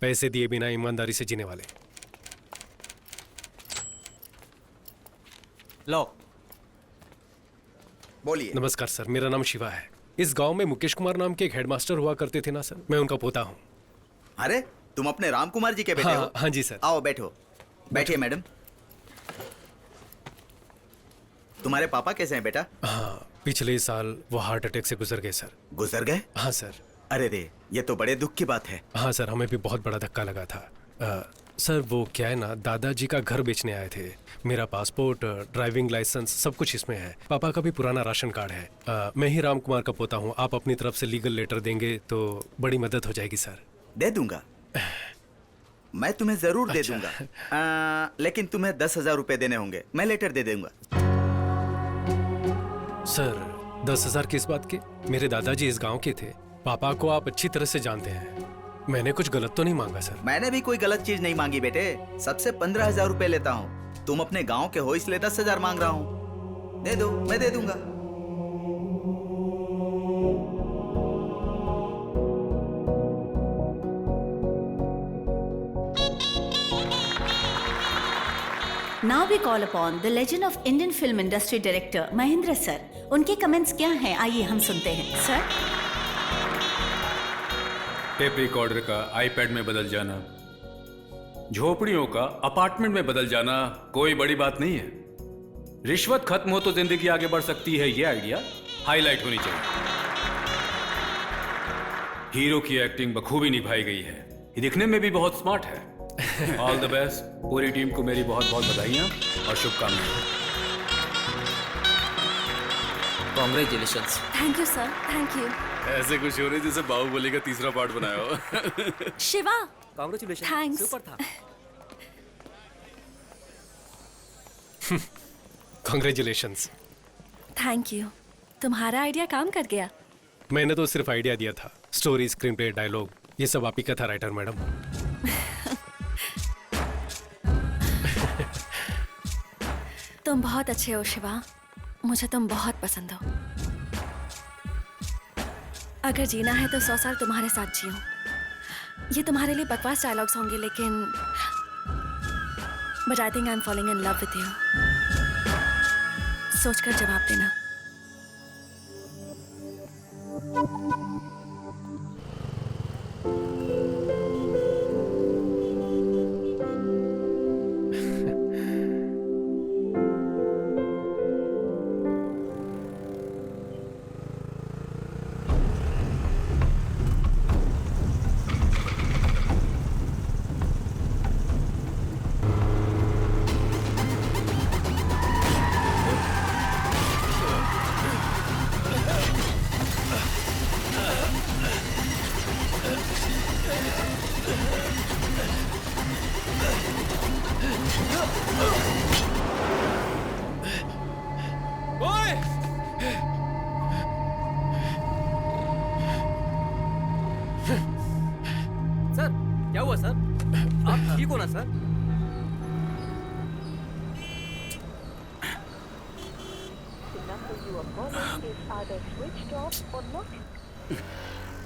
पैसे दिए बिना ईमानदारी से जीने वाले। लो, बोलिए। नमस्कार सर, मेरा नाम शिवा है। इस गांव में मुकेश कुमार नाम के एक हेडमास्टर हुआ करते थे ना सर, मैं उनका पोता हूँ। अरे, तुम अपने राम कुमार जी के बेटे हो? हाँ जी सर। आओ बैठो। बैठिए मैडम। तुम्हारे पापा कैसे हैं बेटा? हाँ, पिछले साल वो हार्ट अटैक से गुजर गए सर। गुजर गए? हाँ सर। अरे रे, ये तो बड़े दुख की बात है। हाँ सर, हमें भी बहुत बड़ा धक्का लगा था। सर वो क्या है ना, दादाजी का घर बेचने आए थे। मेरा पासपोर्ट, ड्राइविंग लाइसेंस सब कुछ इसमें है। पापा का भी पुराना राशन कार्ड है। मैं ही राम कुमार का पोता हूँ। आप अपनी तरफ से लीगल लेटर देंगे तो बड़ी मदद हो जाएगी सर। दे दूंगा, मैं तुम्हें जरूर दे दूंगा। लेकिन तुम्हें 10,000 रुपए देने होंगे। मैं लेटर दे दूंगा। सर 10,000 किस बात के? मेरे दादाजी इस गांव के थे। पापा को आप अच्छी तरह से जानते हैं। मैंने कुछ गलत तो नहीं मांगा सर? मैंने भी कोई गलत चीज नहीं मांगी बेटे। सबसे 15,000 रुपए लेता हूँ। तुम अपने गांव के हो इसलिए 10,000 मांग रहा हूँ। दे दो, मैं दे दूंगा। Now we call upon the legend of Indian film industry director Mahendra sir. उनके कमेंट्स क्या हैं, आइए हम सुनते हैं। सर, टेप रिकॉर्डर का आईपैड में बदल जाना, झोपड़ियों का अपार्टमेंट में बदल जाना कोई बड़ी बात नहीं है। रिश्वत खत्म हो तो जिंदगी आगे बढ़ सकती है, ये आइडिया हाईलाइट होनी चाहिए। हीरो की एक्टिंग बखूबी निभाई गई है। ये दिखने में भी बहुत स्मार्ट है। All the best. पूरी टीम को मेरी बहुत बहुत बधाइयां और शुभकामनाएं। Congratulations. Thank you sir, thank you. ऐसे कुछ हो रही जैसे बाहुबली का तीसरा पार्ट बनाया हो। Shiva, congratulation, thanks. सुपर था। कॉन्ग्रेचुलेशंस। थैंक यू, तुम्हारा आइडिया काम कर गया। मैंने तो सिर्फ आइडिया दिया था। स्टोरी, स्क्रीन प्ले, डायलॉग ये सब आप ही का था राइटर मैडम। तुम बहुत अच्छे हो शिवा, मुझे तुम बहुत पसंद हो। अगर जीना है तो 100 साल तुम्हारे साथ जियो। ये तुम्हारे लिए बकवास डायलॉग्स होंगे, लेकिन but I think I am falling in love with you. सोचकर जवाब देना।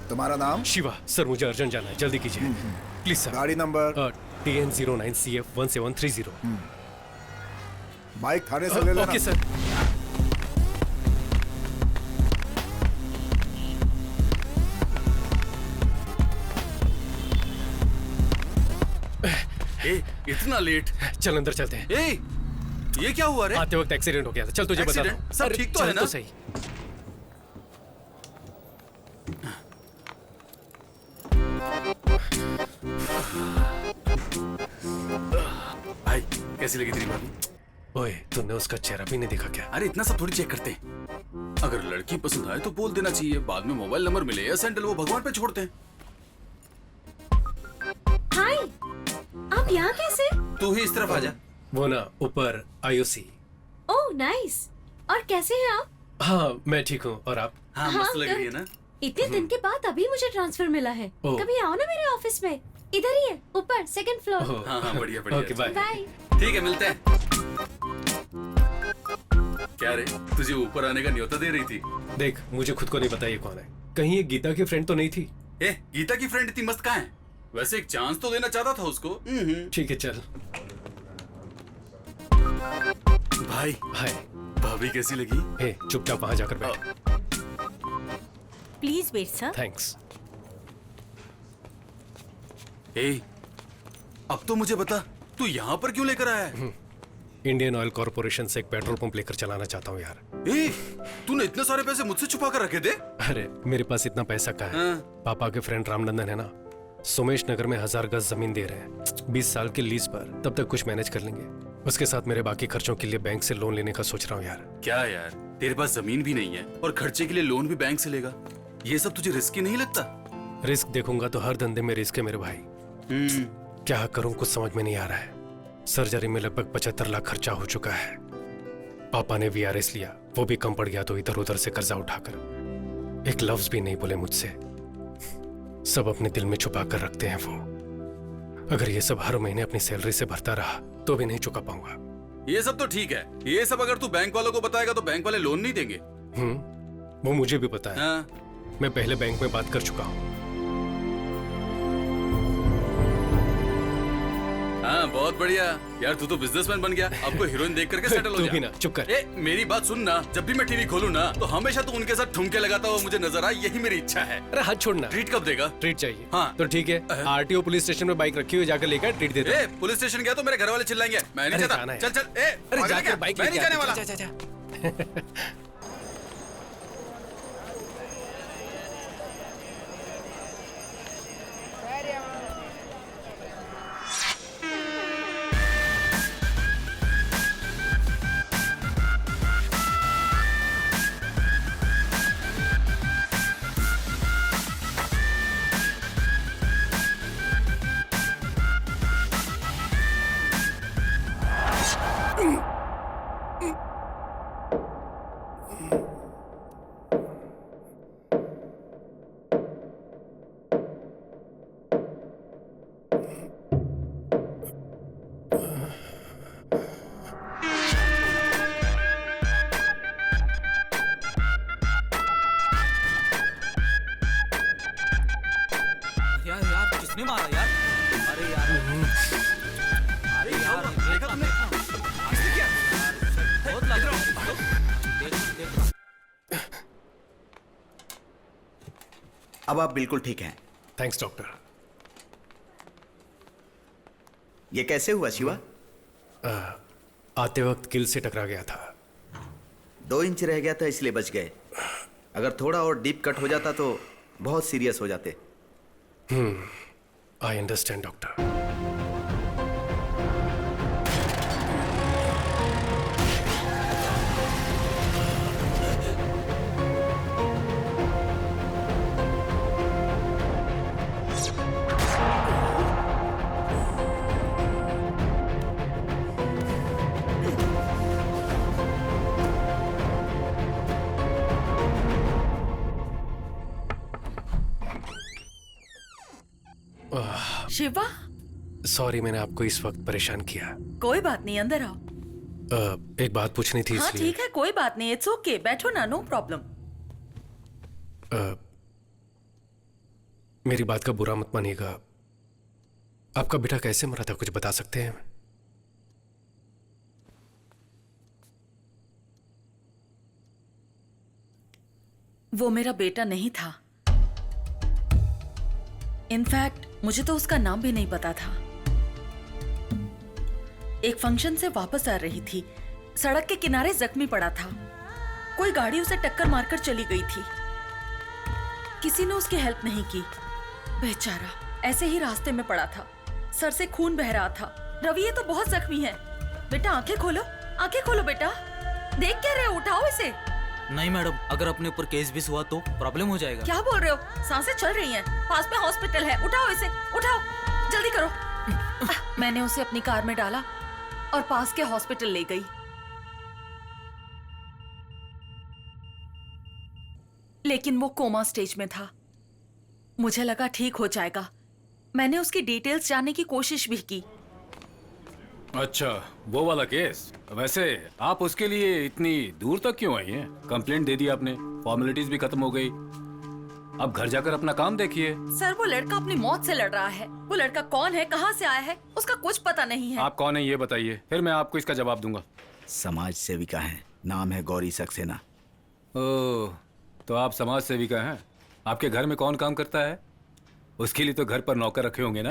तुम्हारा नाम? शिवा। सर मुझे अर्जेंट जाना है, जल्दी कीजिए प्लीज सर। गाड़ी नंबर? TN09CF1730। बाइक थाने से ले लेना। Okay sir. इतना लेट? चल अंदर चलते हैं। ये क्या हुआ रे? आते वक्त एक्सीडेंट हो गया था। चल तुझे बता दूं। सब ठीक तो है ना? तो सही। भाई कैसी लगी तेरी भाभी? ओए तूने उसका चेहरा भी नहीं देखा क्या? अरे इतना सब थोड़ी चेक करते हैं। अगर लड़की पसंद आए तो बोल देना चाहिए, बाद में मोबाइल नंबर मिले या सैंडल वो भगवान पे छोड़ते हैं। हाय, आप यहाँ कैसे? तू ही इस तरफ आ जा। वो ना ऊपर IOC। Oh nice. और कैसे हैं आप? हाँ मैं ठीक हूँ, और आप? हाँ मस्त लग रही है ना? इतने दिन के बाद अभी मुझे ट्रांसफर मिला है। ओह। कभी आओ ना मेरे ऑफिस में, इधर ही है, ऊपर सेकंड फ्लोर। हाँ हाँ बढ़िया बढ़िया। Okay bye. बाय। ठीक है मिलते हैं। क्या रे, तुझे ऊपर आने का न्योता दे रही थी? देख मुझे खुद को नहीं पता ये कौन है। कहीं ये गीता की फ्रेंड तो नहीं थी? गीता की फ्रेंड इतनी मस्त कहाँ है? वैसे एक चांस तो देना चाहता था उसको। ठीक है चल। भाई हाय। भाभी कैसी लगी? चुपचाप वहां जाकर बैठ। Please wait sir. थैंक्स। अब तो मुझे बता, तू यहाँ पर क्यों लेकर आया है? इंडियन ऑयल कॉर्पोरेशन से एक पेट्रोल पंप लेकर चलाना चाहता हूँ यार। तूने इतने सारे पैसे मुझसे छुपा कर रखे थे? अरे मेरे पास इतना पैसा कहाँ है? पापा के फ्रेंड रामनंदन है ना, सोमेश नगर में 1000 गज जमीन दे रहे हैं 20 साल के लीज पर। तब तक कुछ मैनेज कर लेंगे। उसके साथ मेरे बाकी खर्चों के लिए बैंक से लोन लेने का सोच रहा हूँ यार। क्या यार, तेरे पास जमीन भी नहीं है और खर्चे के लिए लोन भी बैंक से लेगा? ये सब तुझे रिस्की नहीं लगता? रिस्क देखूंगा तो हर धंधे में रिस्क है मेरे भाई। क्या करूं कुछ समझ में नहीं आ रहा है। सर्जरी में लगभग 75 लाख खर्चा हो चुका है। पापा ने VRS लिया, वो भी कम पड़ गया तो इधर उधर से कर्जा उठाकर। एक लफ्ज भी नहीं बोले मुझसे। सब अपने दिल में छुपा कर रखते हैं वो। अगर ये सब हर महीने अपनी सैलरी से भरता रहा तो भी नहीं चुका पाऊंगा। ये सब तो ठीक है, ये सब अगर तू बैंक वालों को बताएगा तो बैंक वाले लोन नहीं देंगे। वो मुझे भी पता है। मैं पहले बैंक में बात कर चुका हूँ। हाँ बहुत बढ़िया यार, तू तो बिजनेसमैन बन गया। अब तो हीरोइन देख करके सेटल हो जा। तू भी ना चुप कर। मेरी बात सुन ना, जब भी मैं टीवी खोलूँ ना तो हमेशा तू उनके साथ ठुमके लगाता हुआ मुझे नजर आए, यही मेरी इच्छा है। अरे हाथ छोड़ना। ट्रीट कब देगा? ट्रीट चाहिए। हाँ तो ठीक है, RTO पुलिस स्टेशन में बाइक रखी हुई, जाकर लेकर ट्रीट दे दो। पुलिस स्टेशन गया तो मेरे घर वाले चिल्लाएंगे। मैं नहीं चाहता। चल चल। अरे जाकर बाइक मैं नहीं जाने वाला। किसने मारा यार? अरे यार, अरे यार, देखा तुमने? किसने किया? बहुत लग रहा है। देख। अब आप बिल्कुल ठीक हैं। Thanks doctor. ये कैसे हुआ शिवा? आते वक्त किल से टकरा गया था। 2 इंच रह गया था इसलिए बच गए। अगर थोड़ा और डीप कट हो जाता तो बहुत सीरियस हो जाते। I understand doctor. Shiva, sorry मैंने आपको इस वक्त परेशान किया। कोई बात नहीं, अंदर आओ। एक बात पूछनी थी हाँ इसलिए। ठीक है, कोई बात नहीं, इट्स ओके, बैठो ना, नो प्रॉब्लम। मेरी बात का बुरा मत मानिएगा, आपका बेटा कैसे मरा था, कुछ बता सकते हैं? वो मेरा बेटा नहीं था। इनफैक्ट मुझे तो उसका नाम भी नहीं पता था। एक फंक्शन से वापस आ रही थी, सड़क के किनारे जख्मी पड़ा था। कोई गाड़ी उसे टक्कर मारकर चली गई थी। किसी ने उसकी हेल्प नहीं की, बेचारा ऐसे ही रास्ते में पड़ा था, सर से खून बह रहा था। रवि ये तो बहुत जख्मी है। बेटा आंखें खोलो, आंखें खोलो बेटा, देख क्या रहे हो, उठाओ इसे। नहीं मैडम, अगर अपने ऊपर केस भी हुआ तो प्रॉब्लम हो जाएगा। क्या बोल रहे हो, सांसें चल रही हैं, पास में हॉस्पिटल है, उठाओ इसे, उठाओ, जल्दी करो। मैंने उसे अपनी कार में डाला और पास के हॉस्पिटल ले गई। लेकिन वो कोमा स्टेज में था। मुझे लगा ठीक हो जाएगा। मैंने उसकी डिटेल्स जानने की कोशिश भी की। अच्छा, वो वाला केस। वैसे आप उसके लिए इतनी दूर तक क्यों आई हैं? कंप्लेंट दे दी आपने, फॉर्मेलिटीज भी खत्म हो गई, अब घर जाकर अपना काम देखिए। सर वो लड़का अपनी मौत से लड़ रहा है। वो लड़का कौन है, कहाँ से आया है, उसका कुछ पता नहीं है। आप कौन है ये बताइए, फिर मैं आपको इसका जवाब दूंगा। समाज सेविका है, नाम है गौरी सक्सेना। ओह, तो आप समाज सेविका हैं। आपके घर में कौन काम करता है? उसके लिए तो घर पर नौकर रखे होंगे ना।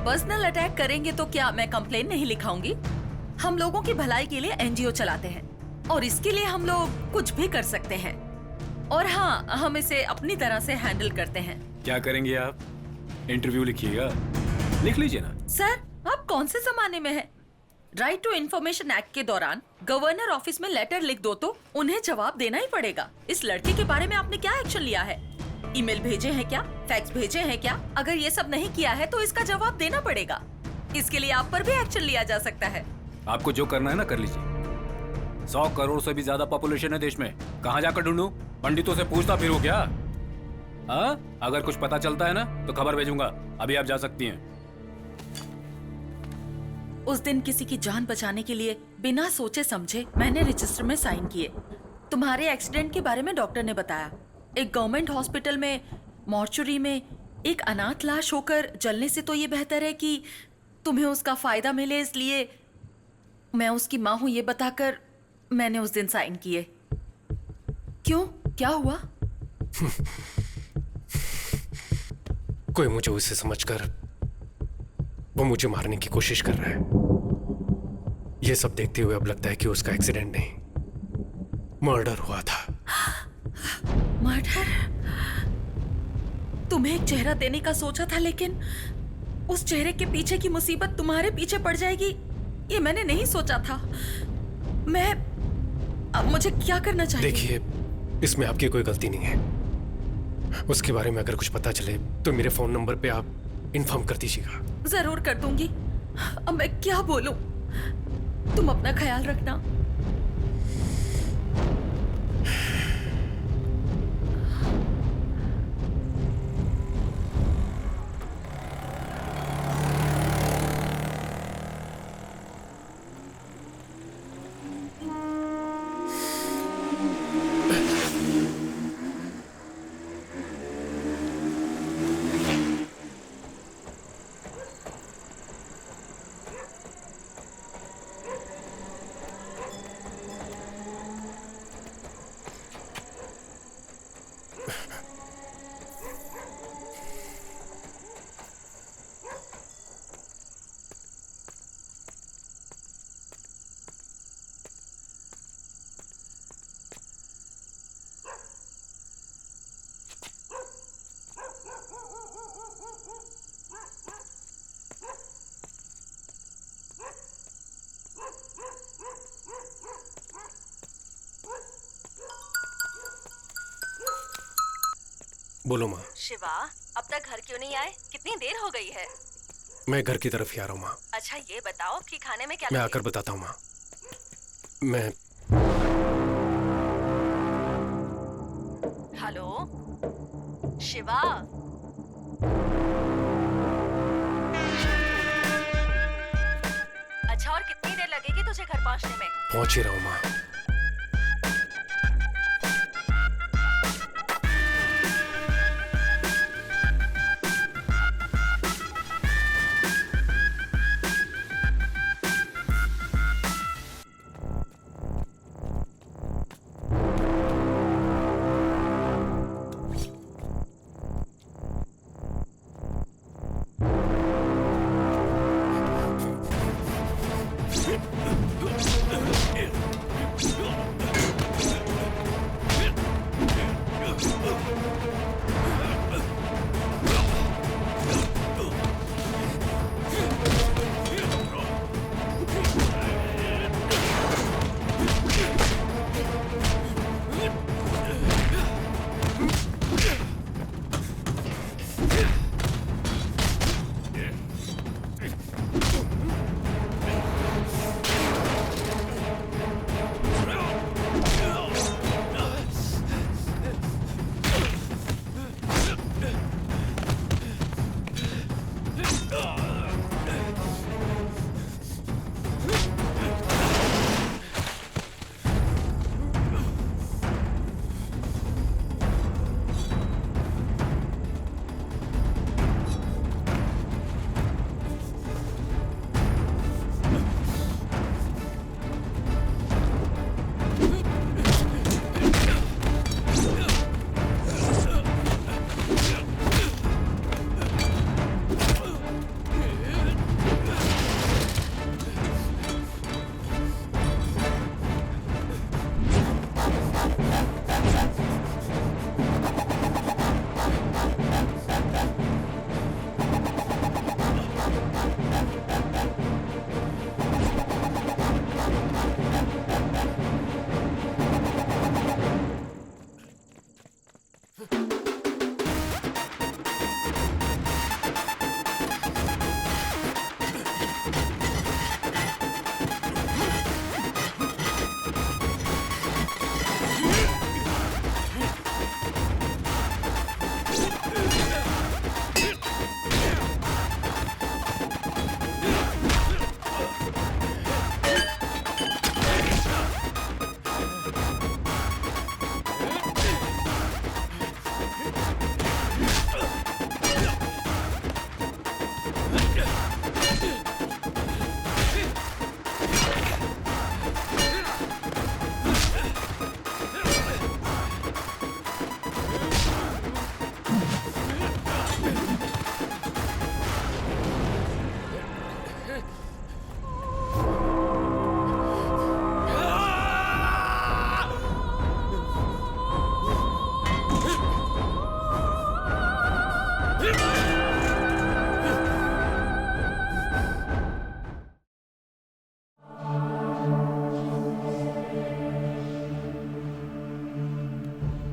पर्सनल अटैक करेंगे तो क्या मैं कंप्लेन नहीं लिखाऊंगी? हम लोगों की भलाई के लिए एनजीओ चलाते हैं और इसके लिए हम लोग कुछ भी कर सकते हैं। और हाँ, हम इसे अपनी तरह से हैंडल करते हैं। क्या करेंगे आप? इंटरव्यू लिखिएगा। लिख लीजिए ना। सर आप कौन से जमाने में हैं? राइट टू इन्फॉर्मेशन एक्ट के दौरान गवर्नर ऑफिस में लेटर लिख दो तो उन्हें जवाब देना ही पड़ेगा। इस लड़के के बारे में आपने क्या एक्शन लिया है? ईमेल भेजे हैं क्या, फैक्स भेजे हैं क्या? अगर ये सब नहीं किया है तो इसका जवाब देना पड़ेगा। इसके लिए आप पर भी एक्शन लिया जा सकता है। आपको जो करना है ना कर लीजिए। 100 करोड़ से भी ज्यादा पॉपुलेशन है देश में, कहाँ जाकर ढूंढूं? पंडितों से पूछता फिरूं क्या? हाँ, अगर कुछ पता चलता है ना तो खबर भेजूंगा। अभी आप जा सकती हैं। उस दिन किसी की जान बचाने के लिए बिना सोचे समझे मैंने रजिस्टर में साइन किए। तुम्हारे एक्सीडेंट के बारे में डॉक्टर ने बताया। एक गवर्नमेंट हॉस्पिटल में मॉर्चुरी में एक अनाथ लाश होकर जलने से तो ये बेहतर है कि तुम्हें उसका फायदा मिले, इसलिए मैं उसकी माँ हूं ये बताकर मैंने उस दिन साइन किए। क्यों, क्या हुआ? कोई मुझे उसे समझकर वो मुझे मारने की कोशिश कर रहा है। ये सब देखते हुए अब लगता है कि उसका एक्सीडेंट नहीं, मर्डर हुआ था। मर्डर? तुम्हें एक चेहरा देने का सोचा था, लेकिन उस चेहरे के पीछे की मुसीबत तुम्हारे पीछे पड़ जाएगी, ये मैंने नहीं सोचा था। अब मुझे क्या करना चाहिए? देखिए, इसमें आपकी कोई गलती नहीं है। उसके बारे में अगर कुछ पता चले तो मेरे फोन नंबर पे आप इन्फॉर्म कर दीजिएगा। जरूर कर दूंगी। अब मैं क्या बोलूं? तुम अपना ख्याल रखना। बोलो माँ। शिवा, अब तक घर क्यों नहीं आए? कितनी देर हो गई है? मैं घर की तरफ ही आ रहा हूँ माँ। अच्छा ये बताओ कि खाने में क्या मैं लगे? आकर बताता हूँ माँ। मैं हेलो शिवा, अच्छा, और कितनी देर लगेगी तुझे घर पहुंचने में? पहुंच ही रहा हूँ माँ।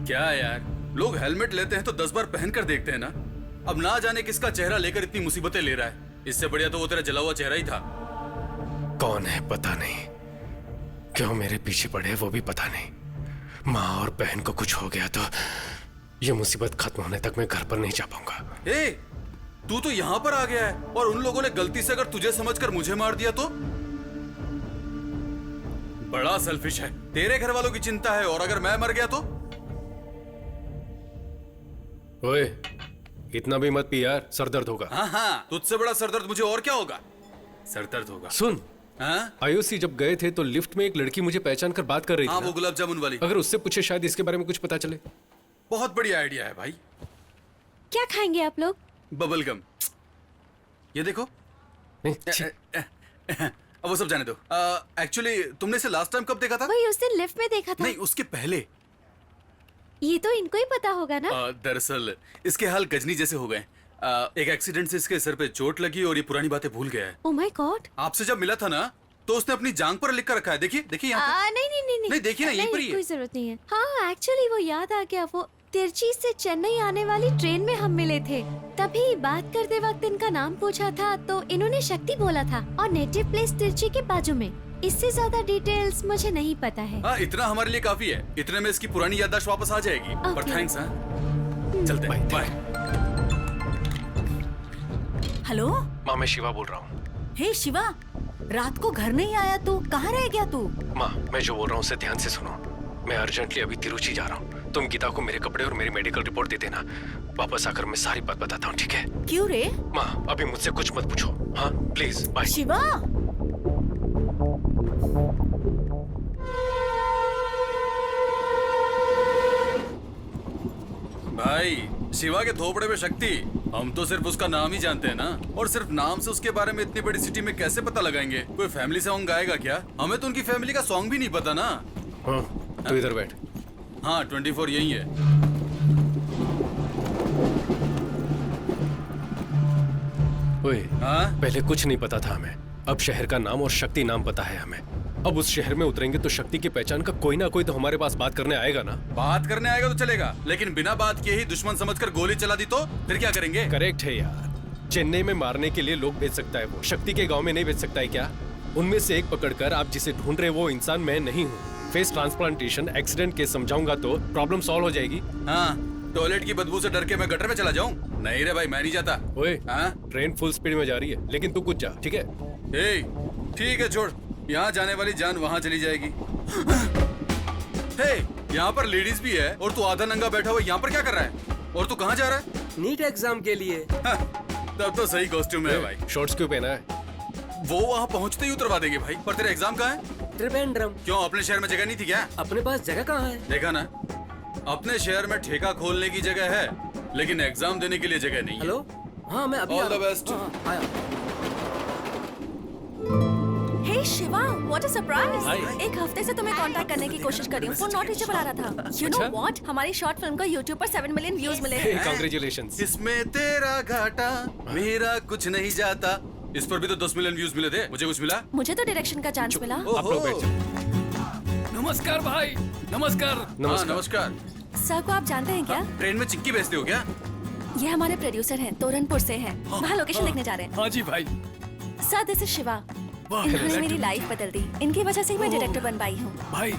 क्या यार, लोग हेलमेट लेते हैं तो 10 बार पहन कर देखते हैं ना। अब ना जाने किसका चेहरा लेकर इतनी मुसीबतें ले रहा है। इससे बढ़िया तो वो तेरा जला हुआ चेहरा ही था। कौन है पता नहीं, क्यों मेरे पीछे पड़े वो भी पता नहीं। माँ और बहन को कुछ हो गया तो ये मुसीबत खत्म होने तक मैं घर पर नहीं जा पाऊंगा। ए, तू तो यहाँ पर आ गया है और उन लोगों ने गलती से अगर तुझे समझकर मुझे मार दिया तो? बड़ा सेल्फिश है। तेरे घर वालों की चिंता है और अगर मैं मर गया तो? ओए, इतना भी मत पी यार, सरदर्द होगा। हाँ, तुझसे बड़ा सरदर्द मुझे और क्या होगा? सरदर्द होगा। सुन, आईओसी जब गए थे तो लिफ्ट में एक लड़की मुझे पहचान कर बात कर रही थी। हाँ, वो गुलाब जामुन वाली। अगर उससे पूछे शायद इसके बारे में कुछ पता चले। बहुत बढ़िया आइडिया है भाई। क्या खाएंगे आप लोग? Bubble gum. ये देखो। अब वो सब जाने दो। एक्चुअली तुमने इसे लास्ट टाइम कब देखा था? वही उस दिन लिफ्ट में देखा था। नहीं, उसके पहले। ये तो इनको ही पता होगा ना। दरअसल इसके हाल गजनी जैसे हो गए। एक एक्सीडेंट से इसके सर पे चोट लगी और ये पुरानी बातें भूल गया है। Oh my God. आपसे जब मिला था ना तो उसने अपनी जांघ पर लिख कर रखा है। देखिए देखिए यहाँ। नहीं देखिए ना, यहीं पर ही है। कोई जरूरत नहीं है। हाँ, एक्चुअली वो याद आ गया। वो तिरची से चेन्नई आने वाली ट्रेन में हम मिले थे। तभी बात करते वक्त इनका नाम पूछा था तो इन्होंने शक्ति बोला था और नेटिव प्लेस तिरची के बाजू में। इससे ज्यादा डिटेल्स मुझे नहीं पता है। हाँ, इतना हमारे लिए काफी है। इतने में इसकी पुरानी याददाश्त वापस आ जाएगी। पर थैंक्स। चलते हैं, बाय। हेलो माँ, मैं शिवा बोल रहा हूँ। हे शिवा, रात को घर नहीं आया तू, कहाँ रह गया तू? माँ, मैं जो बोल रहा हूँ उसे ध्यान से सुनो। मैं अर्जेंटली अभी तिरुचि जा रहा हूँ। तुम गीता को मेरे कपड़े और मेरी मेडिकल रिपोर्ट दे देना। वापस आकर मैं सारी बात बताता हूँ, ठीक है? क्यों रे? माँ, अभी मुझसे कुछ मत पूछो। हाँ प्लीज, बाय। शिवा, भाई शिवा के थोपड़े में शक्ति, हम तो सिर्फ उसका नाम ही जानते हैं ना, और सिर्फ नाम से उसके बारे में इतनी बड़ी सिटी में कैसे पता लगाएंगे? कोई फैमिली सॉन्ग गाएगा क्या? हमें तो उनकी फैमिली का सॉन्ग भी नहीं पता ना। हाँ, तो इधर बैठ। हाँ 24 यही है। ओए, हाँ? पहले कुछ नहीं पता था हमें, अब शहर का नाम और शक्ति नाम पता है हमें। अब उस शहर में उतरेंगे तो शक्ति की पहचान का कोई ना कोई तो हमारे पास बात करने आएगा ना। बात करने आएगा तो चलेगा, लेकिन बिना बात किए ही दुश्मन समझकर गोली चला दी तो फिर क्या करेंगे? करेक्ट है यार, चेन्नई में मारने के लिए लोग भेज सकता है वो, शक्ति के गांव में नहीं भेज सकता है क्या? उनमें से एक पकड़कर आप जिसे ढूंढ रहे वो इंसान मैं नहीं हूँ। फेस ट्रांसप्लांटेशन एक्सीडेंट केस समझाऊंगा तो प्रॉब्लम सॉल्व हो जाएगी। हाँ, टॉयलेट की बदबू से डर के मैं गटर में चला जाऊं? नहीं रे भाई, मैं नहीं जाता। ओए, हाँ? ट्रेन फुल स्पीड में जा रही है, लेकिन तू कुछ जा, ठीक है? ठीक है, छोड़। यहाँ जाने वाली जान वहाँ चली जाएगी। हे, यहाँ पर लेडीज भी है और तू आधा नंगा बैठा हुआ यहाँ पर क्या कर रहा है? और तू कहाँ जा रहा है? नीट एग्जाम के लिए। तब तो सही कॉस्ट्यूम है भाई। शॉर्ट्स क्यों पहना है? वो वहाँ पहुँचते ही उतरवा देंगे भाई। पर तेरा एग्जाम कहाँ है? त्रिवेंद्रम। क्यों, अपने शहर में जगह नहीं थी क्या? अपने पास जगह कहाँ है? देखा ना, अपने शहर में ठेका खोलने की जगह है, लेकिन एग्जाम देने के लिए जगह नहीं है। हेलो, हाँ मैं अभी all the best. Hey Shiva, what a surprise! एक हफ्ते से तुम्हें कांटेक्ट करने की कोशिश कर रही हूँ, फोन नॉट रीचेबल आ रहा था। यू नो व्हाट, हमारी शॉर्ट फिल्म को YouTube पर 7 मिलियन व्यूज मिले हैं। कांग्रेचुलेशंस। इसमें तेरा घाटा, मेरा कुछ नहीं जाता। इस पर भी तो 10 मिलियन व्यूज मिले थे। मुझे कुछ मिला? मुझे तो डायरेक्शन का चांस मिला। आप लोग बैठ जाओ। नमस्कार भाई, नमस्कार। नमस्कार। सर को आप जानते हैं क्या? ट्रेन में चिक्की बेचते हो क्या? ये हमारे प्रोड्यूसर हैं, तोरनपुर से हैं। वहाँ लोकेशन देखने जा रहे हैं। हाँ जी भाई। Sir, this is Shiva. इन्होंने मेरी लाइफ बदल दी, इनकी वजह से ही मैं डायरेक्टर बन पाई हूँ। भाई,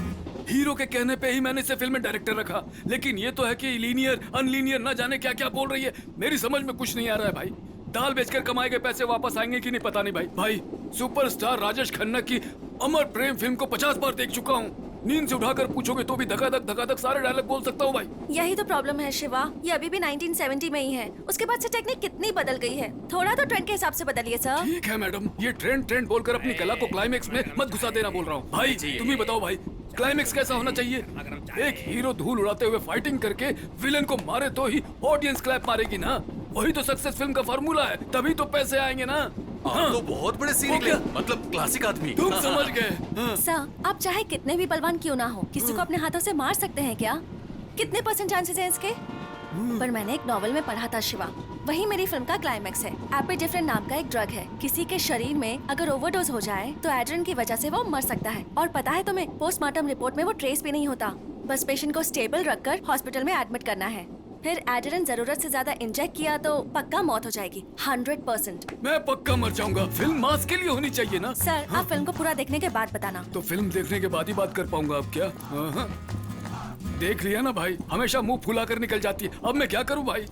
हीरो के कहने पे ही मैंने इसे फिल्म में डायरेक्टर रखा, लेकिन ये तो है कि लीनियर अनलीनियर ना जाने क्या क्या बोल रही है। मेरी समझ में कुछ नहीं आ रहा है भाई। दाल बेचकर कमाए गए पैसे वापस आएंगे कि नहीं पता नहीं भाई। भाई, सुपरस्टार राजेश खन्ना की अमर प्रेम फिल्म को 50 बार देख चुका हूँ। नींद से उठाकर पूछोगे तो भी धकाधक सारे डायलॉग बोल सकता हूँ भाई। यही तो प्रॉब्लम है शिवा, ये अभी भी 1970 में ही है। उसके बाद से टेक्निक कितनी बदल गई है। थोड़ा तो ट्रेंड के हिसाब से बदलिए सर। ठीक है मैडम, ये ट्रेंड बोलकर अपनी कला को क्लाइमेक्स में मत घुसा देना बोल रहा हूँ। भाई तुम ही बताओ भाई, क्लाइमेक्स कैसा होना चाहिए? एक हीरो धूल उड़ाते हुए फाइटिंग करके विलेन को मारे तो ही ऑडियंस क्लैप मारेगी ना। वही तो सक्सेस फिल्म का फार्मूला है, तभी तो पैसे आएंगे ना। हाँ, तो बहुत बड़े सीन निकले, मतलब क्लासिक आदमी। तुम समझ गए। सर, आप चाहे कितने भी बलवान क्यों ना हो, किसी को अपने हाथों से मार सकते हैं क्या? कितने % चांसेस हैं इसके? पर मैंने एक नॉवेल में पढ़ा था शिवा, वही मेरी फिल्म का क्लाइमेक्स है। एपिडिफ्रेन नाम का एक ड्रग है, किसी के शरीर में अगर ओवरडोज हो जाए तो एड्रेन की वजह से वो मर सकता है। और पता है तुम्हें, पोस्टमार्टम रिपोर्ट में वो ट्रेस भी नहीं होता। बस पेशेंट को स्टेबल रखकर हॉस्पिटल में एडमिट करना है। फिर एड्रेन जरूरत से ज्यादा इंजेक्ट किया तो पक्का मौत हो जाएगी, 100%। मैं पक्का मर जाऊंगा। फिल्म मास के लिए होनी चाहिए ना। सर, आप फिल्म को पूरा देखने के बाद बताना। तो फिल्म देखने के बाद ही बात कर पाऊंगा अब क्या? देख लिया ना भाई, हमेशा मुंह फुला कर निकल जाती है। अब मैं क्या करूं भाई?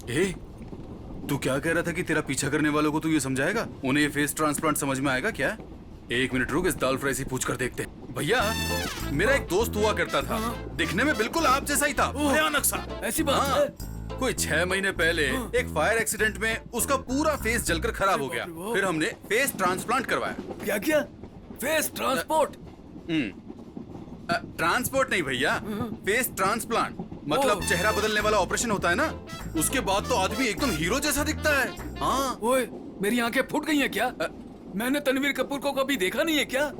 तू क्या कह रहा था कि तेरा पीछा करने वालों को तू ये समझाएगा? उन्हें ये फेस ट्रांसप्लांट समझ में आएगा क्या? एक मिनट रुक, इस दाल फ्राई से पूछ कर देखते। भैया, मेरा एक दोस्त हुआ करता था, दिखने में बिल्कुल आप जैसा ही था, भयानक सा। ऐसी बात है? कोई 6 महीने पहले एक फायर एक्सीडेंट में उसका पूरा फेस जलकर खराब हो गया। फिर हमने फेस ट्रांसप्लांट करवाया। क्या? Face transport? ट्रांसपोर्ट नहीं भैया, फेस ट्रांसप्लांट मतलब चेहरा बदलने वाला ऑपरेशन होता है ना। उसके बाद तो आदमी एकदम हीरो जैसा दिखता है। हाँ। ओए, मेरी आंखें फूट गई हैं क्या? मैंने तनवीर कपूर को कभी देखा नहीं है क्या?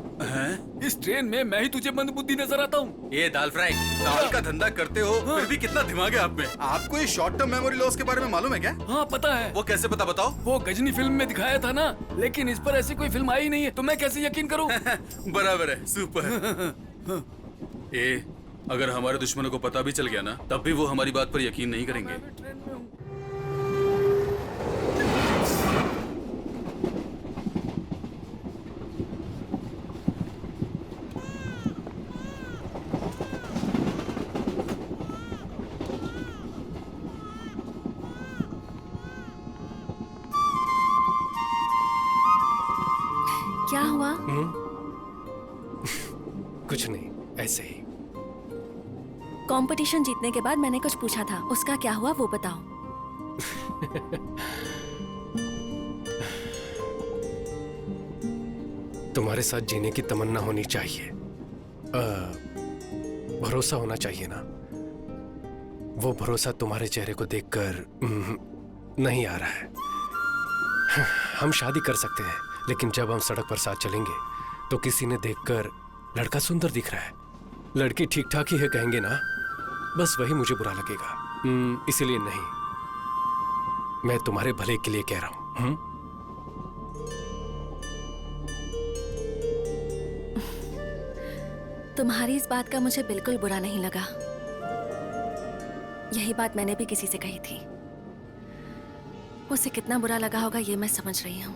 इस ट्रेन में मैं ही तुझे मंदबुद्धि नजर आता हूँ। ये दाल फ्राई, दाल का धंधा करते हो फिर भी कितना दिमाग है आप में। आपको ये शॉर्ट टर्म मेमोरी लॉस के बारे में मालूम है क्या? हाँ पता है। वो कैसे पता, बताओ? वो गजनी फिल्म में दिखाया था ना, लेकिन इस पर ऐसी कोई फिल्म आई नहीं है, तो मैं कैसे यकीन करूँ? बराबर है, सुपर। अगर हमारे दुश्मनों को पता भी चल गया ना, तब भी वो हमारी बात पर यकीन नहीं करेंगे। क्या हुआ? कुछ नहीं, ऐसे ही। कंपटीशन जीतने के बाद मैंने कुछ पूछा था, उसका क्या हुआ वो बताओ। तुम्हारे साथ जीने की तमन्ना होनी चाहिए, भरोसा होना चाहिए ना। वो भरोसा तुम्हारे चेहरे को देखकर नहीं आ रहा है। हम शादी कर सकते हैं, लेकिन जब हम सड़क पर साथ चलेंगे तो किसी ने देखकर लड़का सुंदर दिख रहा है, लड़की ठीक ठाक ही है कहेंगे ना, बस वही मुझे बुरा लगेगा। इसीलिए नहीं, मैं तुम्हारे भले के लिए कह रहा हूं। तुम्हारी इस बात का मुझे बिल्कुल बुरा नहीं लगा। यही बात मैंने भी किसी से कही थी। उसे कितना बुरा लगा होगा ये मैं समझ रही हूँ।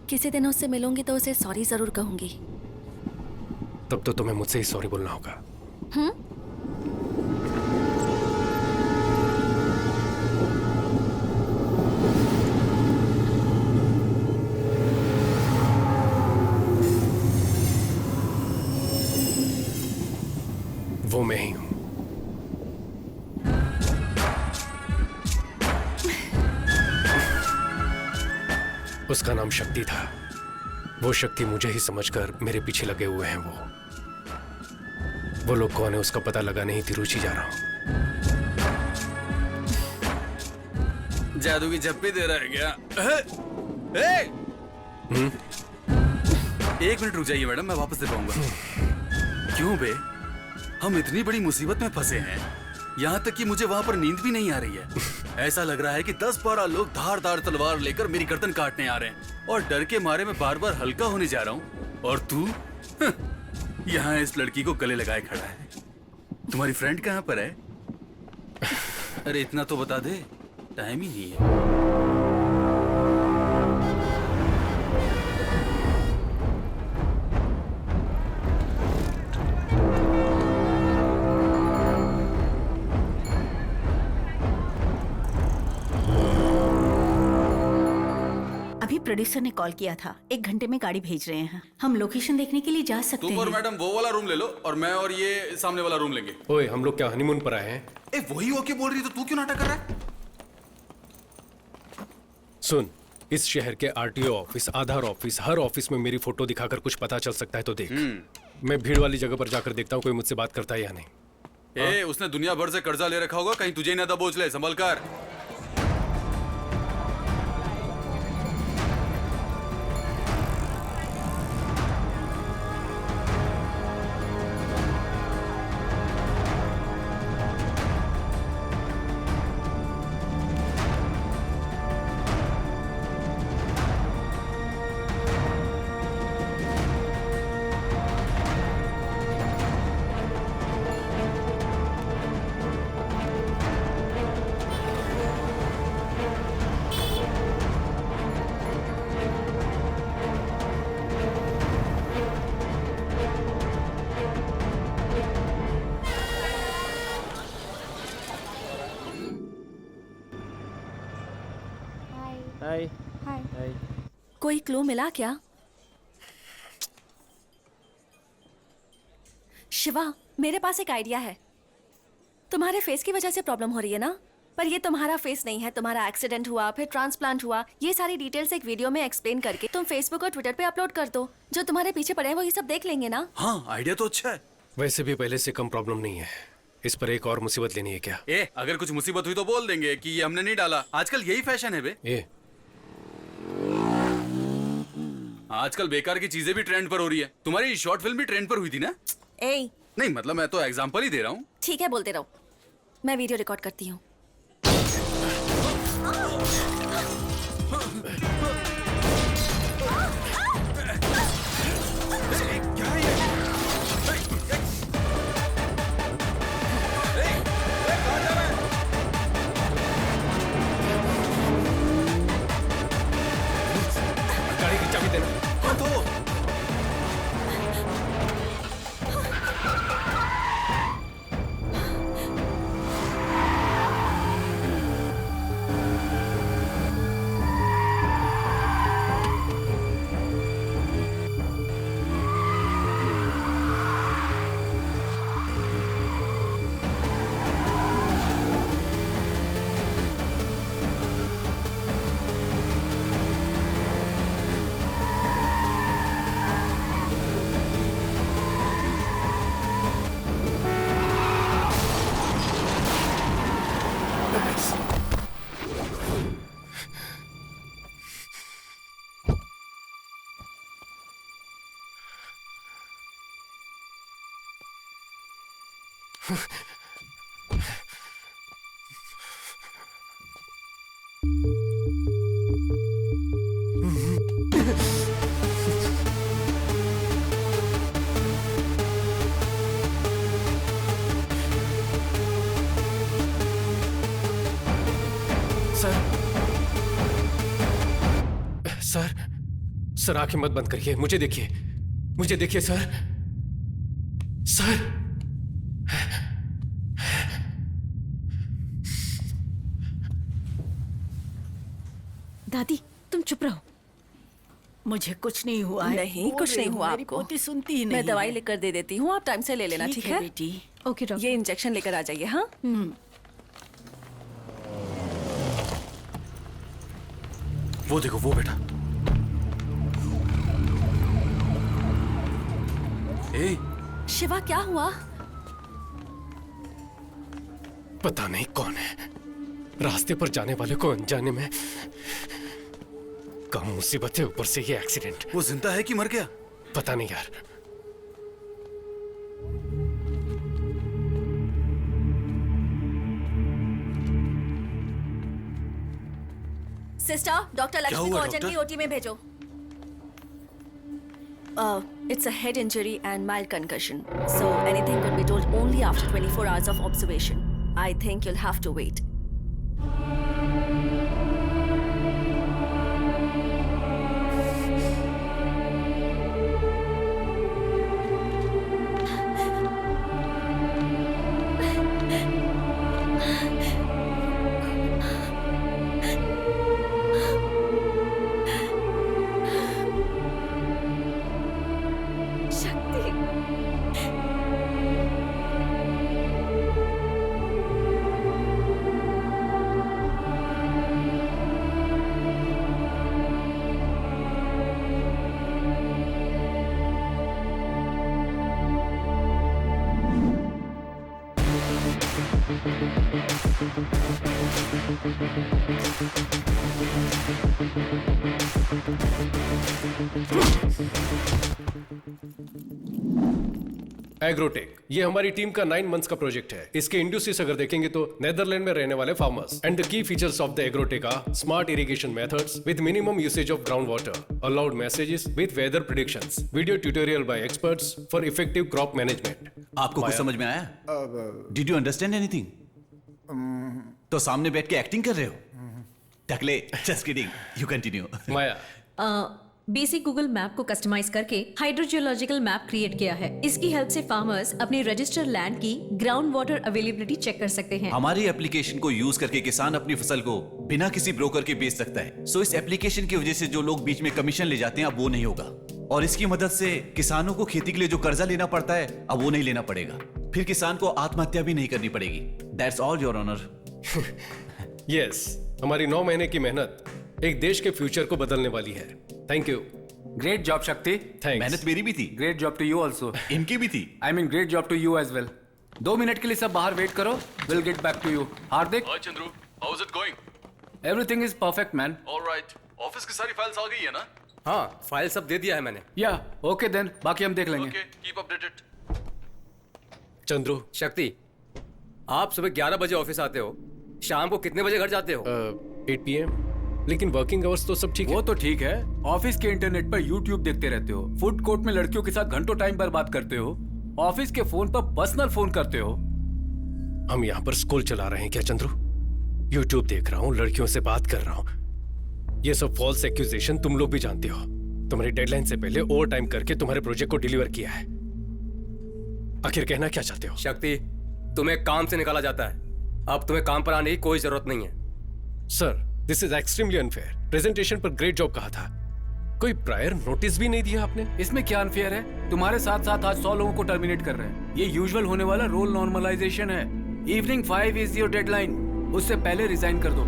किसी दिन उससे मिलूंगी तो उसे सॉरी जरूर कहूंगी। तब तो तुम्हें मुझसे ही सॉरी बोलना होगा। वो मैं ही हूं। उसका नाम शक्ति था। वो शक्ति मुझे ही समझकर मेरे पीछे लगे हुए हैं। वो लोग कौन है उसका पता लगाने ही तिरुचि जा रहा हूं। जादू की झप्पी दे रहा है क्या? एक मिनट रुक जाइए मैडम, मैं वापस दे पाऊंगा। क्यों बे, हम इतनी बड़ी मुसीबत में फंसे हैं, यहाँ तक कि मुझे वहाँ पर नींद भी नहीं आ रही है। ऐसा लग रहा है कि 10-12 लोग धारदार तलवार लेकर मेरी गर्दन काटने आ रहे हैं, और डर के मारे मैं बार बार हल्का होने जा रहा हूँ, और तू यहाँ इस लड़की को गले लगाए खड़ा है। तुम्हारी फ्रेंड कहाँ पर है? अरे इतना तो बता दे, टाइम ही नहीं है। प्रोड्यूसर ने कॉल किया था, 1 घंटे में गाड़ी भेज रहे हैं। हम लोकेशन देखने के लिए जा सकते हैं। तुम और मैडम वो वाला रूम ले लो, और मैं और ये सामने वाला रूम लेंगे। ओए, हम लोग क्या हनीमून पर आए हैं? वही ओके बोल रही तो तू क्यों नाटक कर रहा है? सुन, इस शहर के आरटीओ ऑफिस, आधार ऑफिस, हर ऑफिस में मेरी फोटो दिखाकर कुछ पता चल सकता है तो देख। मैं भीड़ वाली जगह पर जाकर देखता हूँ कोई मुझसे बात करता है या नहीं। उसने दुनिया भर से कर्जा ले रखा होगा, कहीं तुझे ना दबोच ले, संभल कर। कोई क्लू मिला क्या? शिवा, मेरे पास एक आइडिया है। तुम्हारे फेस की वजह से प्रॉब्लम हो रही है ना? पर ये तुम्हारा फेस नहीं है, तुम्हारा एक्सीडेंट हुआ, फिर ट्रांसप्लांट हुआ, ये सारी डिटेल्स एक वीडियो में एक्सप्लेन करके तुम फेसबुक और ट्विटर पे अपलोड कर दो। जो तुम्हारे पीछे पड़े हैं वो ये सब देख लेंगे ना। हाँ, आइडिया तो अच्छा है। वैसे भी पहले से कम प्रॉब्लम नहीं है, इस पर एक और मुसीबत लेनी है क्या? अगर कुछ मुसीबत हुई तो बोल देंगे कि ये हमने नहीं डाला। आजकल यही फैशन है बे। आजकल बेकार की चीजें भी ट्रेंड पर हो रही है। तुम्हारी शॉर्ट फिल्म भी ट्रेंड पर हुई थी ना? नहीं, मतलब मैं तो एग्जांपल ही दे रहा हूँ। ठीक है, बोलते रहो, मैं वीडियो रिकॉर्ड करती हूँ। गाड़ी की चाबी देना। सर, सर आंखें मत बंद करिए, मुझे देखिए, मुझे देखिए सर। सर, दादी तुम चुप रहो। मुझे कुछ नहीं हुआ है। नहीं, कुछ नहीं हुआ मेरी आपको। पोती सुनती ही नहीं मैं दवाई है। लेकर दे देती हूँ, आप टाइम से ले लेना, ठीक है? बेटी। Okay doctor. ये इंजेक्शन लेकर आ जाइए। हाँ, वो देखो, वो बेटा। ए, शिवा क्या हुआ? पता नहीं कौन है, रास्ते पर जाने वाले को अनजाने में कम मुसीबत है, ऊपर से ये एक्सीडेंट। वो जिंदा है कि मर गया? पता नहीं यार। सिस्टर, डॉक्टर लक्ष्मी को हुआ, अर्जेंटली डॉक्टर? ओटी में भेजो। It's a head injury and mild concussion, so anything could be told only after 24 hours of observation. I think you'll have to wait. Agrotech, ये हमारी टीम का 9 मंथ्स का project है। इसके इंडस्ट्रीज अगर देखेंगे तो नेदरलैंड में रहने वाले farmers. And the key features of the agrotech are smart irrigation methods with minimum usage of ground water, alert messages with weather predictions, video tutorial by experts for effective crop management. आपको कुछ समझ में आया? Did you understand anything? तो सामने बैठ के acting कर रहे हो? टकले, just kidding, you continue. Maya, basic Google map को कस्टमाइज करके हाइड्रोजियोलॉजिकल मैप क्रिएट किया है। इसकी हेल्प से फार्मर्स अपने रजिस्टर्ड लैंड की ग्राउंड वाटर अवेलेबिलिटी चेक कर सकते हैं। हमारी एप्लीकेशन को यूज करके किसान अपनी फसल को बिना किसी ब्रोकर के बेच सकता है। सो इस एप्लीकेशन की वजह से जो लोग बीच में कमीशन ले जाते हैं अब वो नहीं होगा, और इसकी मदद से किसानों को खेती के लिए जो कर्जा लेना पड़ता है अब वो नहीं लेना पड़ेगा। फिर किसान को आत्महत्या भी नहीं करनी पड़ेगी। That's all your honour. Yes, हमारी 9 महीने की मेहनत एक देश के फ्यूचर को बदलने वाली है। Thank you. Great job Shakti. Thanks. मेहनत मेरी भी थी। Great job to you also. इनकी भी थी। I mean great job to you as well. 2 minute के लिए सब बाहर वेट करो, will get back to you. Hardik. Hi Chandru, how is it going? Everything is perfect man. Alright, office की सारी फाइल्स आ गई है ना? हाँ, फाइल सब दे दिया है मैंने। या ओके देन, बाकी हम देख लेंगे। Okay, keep updated. Chandru. Shakti, आप सुबह 11 बजे ऑफिस आते हो, शाम को कितने बजे घर जाते हो? 8 PM, लेकिन वर्किंग आवर्स तो सब ठीक है। वो तो ठीक है, ऑफिस के इंटरनेट पर यूट्यूब देखते रहते हो, फूड कोर्ट में लड़कियों के साथ घंटों टाइम बर्बाद करते हो, ऑफिस के फोन पर पर्सनल फोन करते हो। हम यहाँ पर स्कूल चला रहे हैं क्या चंद्रू? यूट्यूब देख रहा हूँ, लड़कियों से बात कर रहा हूँ। ये सब फॉल्स एक्यूजेशन तुम लोग भी जानते हो। तुम्हारी डेडलाइन से पहले ओवर टाइम करके तुम्हारे प्रोजेक्ट को डिलीवर किया है। आखिर कहना क्या चाहते हो? शक्ति, तुम्हें काम से निकाला जाता है, अब तुम्हें काम पर आने की कोई जरूरत नहीं है। Sir, this is extremely unfair. Presentation पर ग्रेट जॉब कहा था, कोई प्रायर नोटिस भी नहीं दिया आपने। इसमें क्या अनफेयर है? तुम्हारे साथ साथ आज 100 लोगों को टर्मिनेट कर रहे हैं। ये यूजुअल होने वाला रोल नॉर्मलाइजेशन है। इवनिंग 5 इज योर डेडलाइन, उससे पहले रिजाइन कर दो।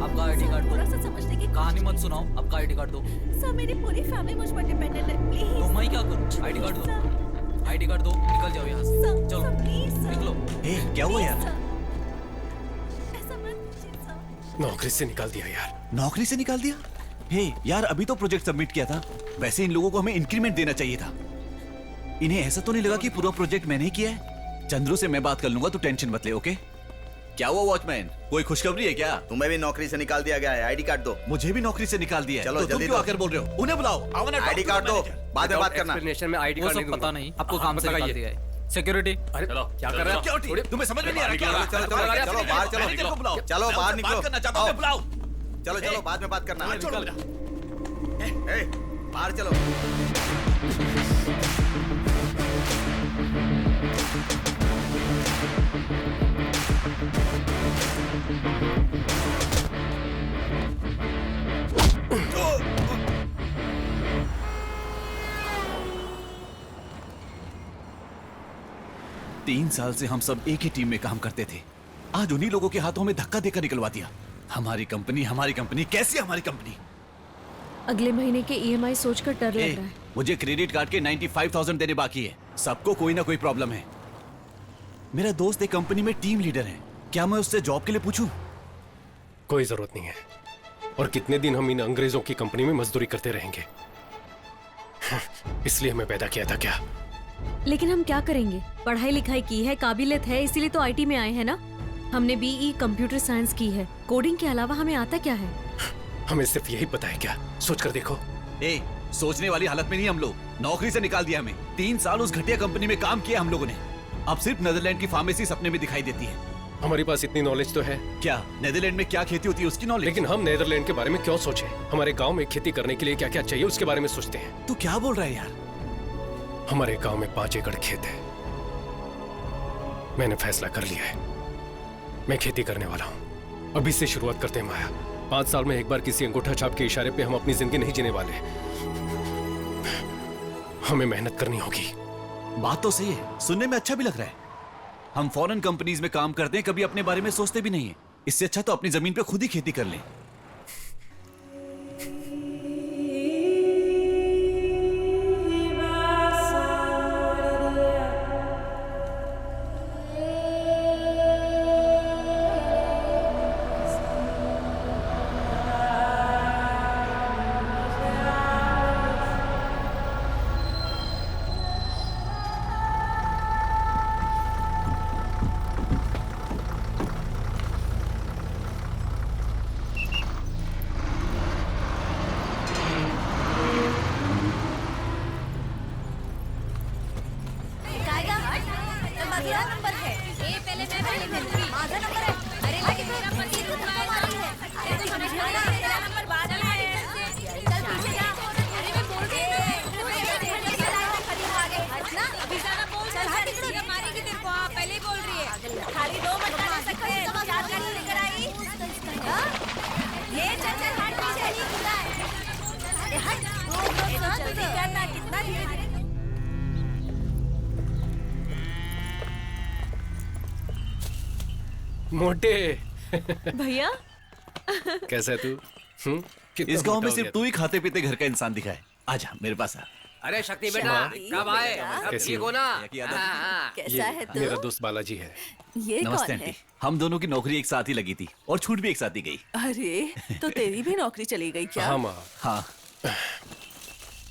आपका आईडी कार्ड थोड़ा सा दो। समझने की कहानी मत सुनाओ, आपका आईडी कार्ड दो। सर, मेरी पूरी फैमिली मुझ पर डिपेंडेंट है, प्लीज। तो मैं क्या करूं? आईडी कार्ड दो, आईडी कार्ड दो, निकल जाओ यहाँ से। चलो निकलो। क्या हुआ यार? नौकरी से निकाल दिया यार। नौकरी से निकाल दिया? हे यार, अभी तो प्रोजेक्ट सबमिट किया था। वैसे इन लोगों को हमें इंक्रीमेंट देना चाहिए था। इन्हें ऐसा तो नहीं लगा कि पूरा प्रोजेक्ट मैंने ही किया है? चंद्रू से मैं बात कर लूंगा, तू टेंशन मत ले, ओके? क्या हुआ वॉचमैन, कोई खुशखबरी है क्या? तुम्हें भी नौकरी से निकाल दिया गया है, आईडी कार्ड दो। मुझे भी नौकरी से निकाल दिया है। चलो तो तुम जल्दी क्यों दो। आकर बोल रहे हो? उन्हें बुलाओ। आईडी कार्ड दो, बाद में बात करना। एक्सप्लेनेशन में आईडी वो कार्ड सब नहीं पता दूंगा। नहीं, आपको हाँ, काम से बताइए। निकाल दिया है। सिक्योरिटी, अरे चलो, क्या कर रहे हो? क्या तुम्हें समझ में नहीं आ रहा क्या? चलो चलो चलो चलो बाहर चलो, मैनेजर को बुलाओ। चलो बाहर निकलो। बात करना चाहता हूं, आओ। बुलाओ। चलो चलो बाद में बात करना। छोड़ो। ए, बाहर चलो। तीन साल से हम सब एक ही टीम में काम करते थे, आज उन्हीं लोगों के हाथों में धक्का देकर निकलवा दिया। हमारी कंपनी कैसी हमारी कंपनी? अगले महीने के ईएमआई सोचकर डर लग रहा है। मुझे क्रेडिट कार्ड के 95,000 देने बाकी है। सबको कोई ना कोई प्रॉब्लम है। मेरा दोस्त एक कंपनी में टीम लीडर है, क्या मैं उससे जॉब के लिए पूछूं? कोई जरूरत नहीं है। और कितने दिन हम इन अंग्रेजों की कंपनी में मजदूरी करते रहेंगे? इसलिए मैं पैदा किया था क्या? लेकिन हम क्या करेंगे? पढ़ाई लिखाई की है, काबिलियत है, इसीलिए तो आईटी में आए हैं ना। हमने बीई कंप्यूटर साइंस की है, कोडिंग के अलावा हमें आता क्या है? हमें सिर्फ यही पता है क्या? सोच कर देखो। सोचने वाली हालत में नहीं हम लोग। नौकरी से निकाल दिया हमें। 3 साल उस घटिया कंपनी में काम किया हम लोगों ने। अब सिर्फ नेदरलैंड की फार्मेसी सपने में दिखाई देती है। हमारे पास इतनी नॉलेज तो है। क्या नेदरलैंड में क्या खेती होती है उसकी नॉलेज? लेकिन हम नेदरलैंड के बारे में क्यों सोचे? हमारे गांव में खेती करने के लिए क्या क्या चाहिए उसके बारे में सोचते हैं। तू क्या बोल रहा है यार? हमारे गांव में 5 एकड़ खेत है। मैंने फैसला कर लिया है, मैं खेती करने वाला हूं। अभी से शुरुआत करते हैं माया। 5 साल में एक बार किसी अंगूठा छाप के इशारे पे हम अपनी जिंदगी नहीं जीने वाले। हमें मेहनत करनी होगी। बात तो सही है, सुनने में अच्छा भी लग रहा है। हम फॉरेन कंपनीज में काम करते हैं, कभी अपने बारे में सोचते भी नहीं है। इससे अच्छा तो अपनी जमीन पे खुद ही खेती कर लें। मोटे भैया कैसा है तू? इस गांव में सिर्फ तू ही खाते पीते घर का इंसान दिखा है। आजा मेरे पास आ। अरे शक्ति बेटा, कब आए? कैसी हो? कैसा है तू? मेरा दोस्त बालाजी है। ये नमस्ते कौन है? आंटी। हम दोनों की नौकरी एक साथ ही लगी थी और छूट भी एक साथ ही गई। अरे तो तेरी भी नौकरी चली गई क्या? हाँ माँ। हाँ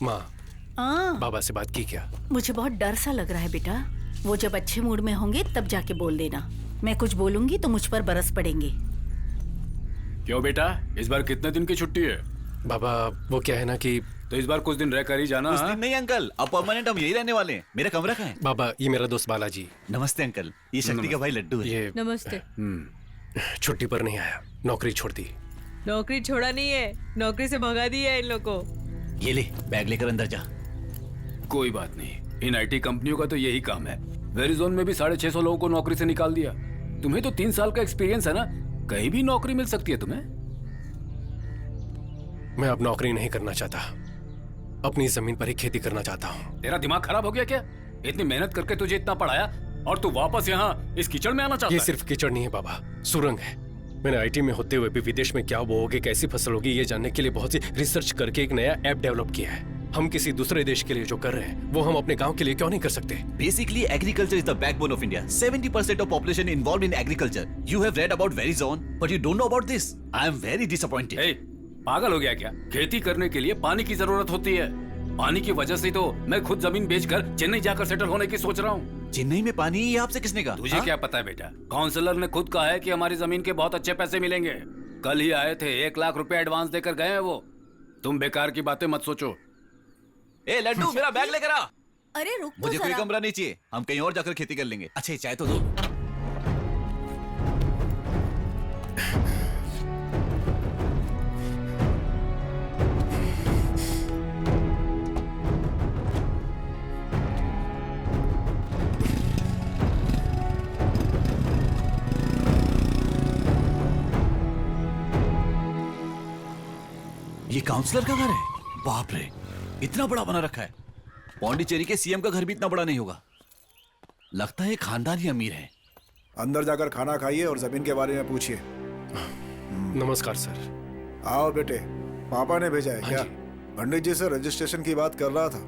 माँ, बाबा से बात की क्या? मुझे बहुत डर सा लग रहा है बेटा। वो जब अच्छे मूड में होंगे तब जाके बोल देना। मैं कुछ बोलूंगी तो मुझ पर बरस पड़ेंगे। क्यों बेटा, इस बार कितने दिन की छुट्टी है? बाबा वो क्या है ना कि तो इस बार कुछ दिन रह कर ही जाना। कुछ दिन नहीं अंकल, अब परमानेंट हम यही रहने वाले हैं। मेरा कमरा कहाँ है? बाबा ये मेरा दोस्त बालाजी। नमस्ते अंकल, ये शक्ति का भाई लड्डू है। ये नमस्ते। छुट्टी पर नहीं आया, नौकरी छोड़ दी। नौकरी छोड़ा नहीं है, नौकरी से भगा दिया है इन लोगों को। ये ले बैग लेकर अंदर जा। कोई बात नहीं, इन आईटी कंपनियों का तो यही काम है। वेरिजोन में भी 650 लोगों को नौकरी से निकाल दिया। तुम्हें तो 3 साल का एक्सपीरियंस है ना, कहीं भी नौकरी मिल सकती है तुम्हें। मैं अब नौकरी नहीं करना चाहता, अपनी जमीन पर ही खेती करना चाहता हूँ। तेरा दिमाग खराब हो गया क्या? इतनी मेहनत करके तुझे इतना पढ़ाया और तू वापस यहाँ इस कीचड़ में आना चाहता ये है? सिर्फ कीचड़ नहीं है बाबा, सुरंग है। मैंने आईटी में होते हुए भी विदेश में क्या बोओगे, कैसी फसल होगी, ये जानने के लिए बहुत सी रिसर्च करके एक नया ऐप डेवलप किया है। हम किसी दूसरे देश के लिए जो कर रहे हैं वो हम अपने गांव के लिए क्यों नहीं कर सकते? Basically, agriculture is the backbone of India. 70% of population involved in agriculture. You have read about Verizon, but you don't know about this. I am very disappointed. Hey, पागल हो गया क्या? खेती करने के लिए पानी की जरूरत होती है। पानी की वजह से तो मैं खुद जमीन बेचकर चेन्नई जाकर सेटल होने की सोच रहा हूँ। चेन्नई में पानी, ये आपसे किसने कहा? तुझे क्या पता है बेटा? काउंसलर ने खुद कहा है कि हमारी जमीन के बहुत अच्छे पैसे मिलेंगे। कल ही आए थे, 1 लाख रुपए एडवांस देकर गए हैं वो। तुम बेकार की बातें मत सोचो। ए लड्डू, मेरा बैग लेकर आ। अरे रुक तो मुझे कोई जरा। कमरा नहीं चाहिए, हम कहीं और जाकर खेती कर लेंगे। अच्छा, चाय तो दो। ये काउंसलर का घर है? बाप रे, इतना बड़ा बना रखा है। पौंडीचेरी के सीएम का घर भी इतना बड़ा नहीं होगा। लगता है खानदानी अमीर है। अंदर जाकर खाना खाइए और जमीन के बारे में पूछिए। नमस्कार सर। आओ बेटे, पापा ने भेजा है क्या? पंडित जी से रजिस्ट्रेशन की बात कर रहा था।